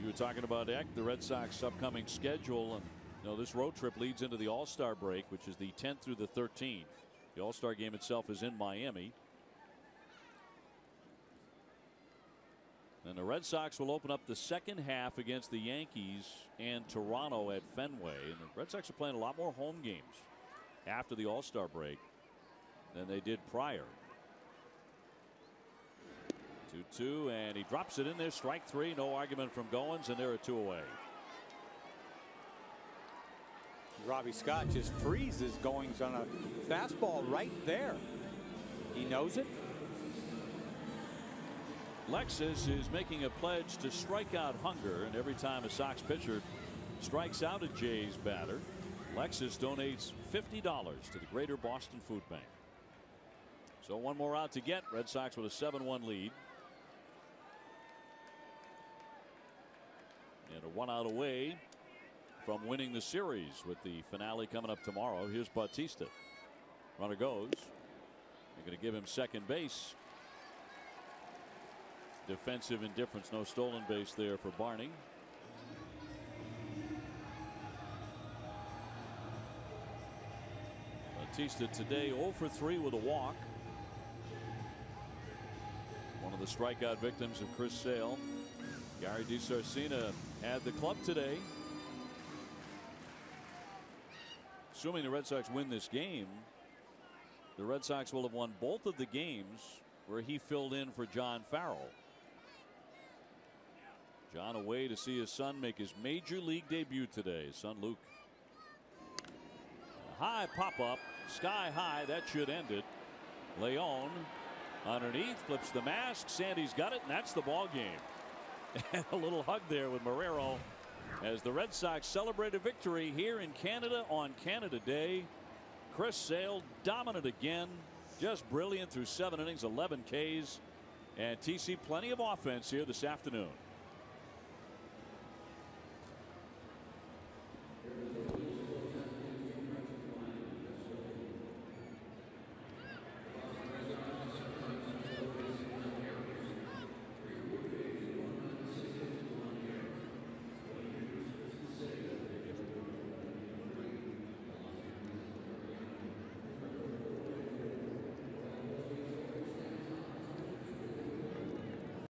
You were talking about the Red Sox upcoming schedule, and this road trip leads into the All-Star break, which is the 10th through the 13th. The All-Star game itself is in Miami. And the Red Sox will open up the second half against the Yankees and Toronto at Fenway. And the Red Sox are playing a lot more home games after the All-Star break than they did prior. 2-2, and he drops it in there. Strike 3. No argument from Goins, and they're a 2 away. Robbie Scott just freezes Goins on a fastball right there. He knows it. Lexus is making a pledge to strike out hunger, and every time a Sox pitcher strikes out a Jays batter, Lexus donates $50 to the Greater Boston Food Bank. So 1 more out to get. Red Sox with a 7-1 lead. And a 1 out away from winning the series, with the finale coming up tomorrow. Here's Bautista. Runner goes. They're going to give him second base. Defensive indifference. No stolen base there for Barney. Bautista today 0 for 3 with a walk. One of the strikeout victims of Chris Sale. Gary DiSarcina had the club today. Assuming the Red Sox win this game, the Red Sox will have won both of the games where he filled in for John Farrell. John away to see his son make his major league debut today. His son Luke. A high pop up, sky high. That should end it. Leon underneath, flips the mask. Sandy's got it, and that's the ball game. And a little hug there with Marrero as the Red Sox celebrate a victory here in Canada on Canada Day. Chris Sale dominant again, just brilliant through 7 innings, 11 Ks, and TC plenty of offense here this afternoon.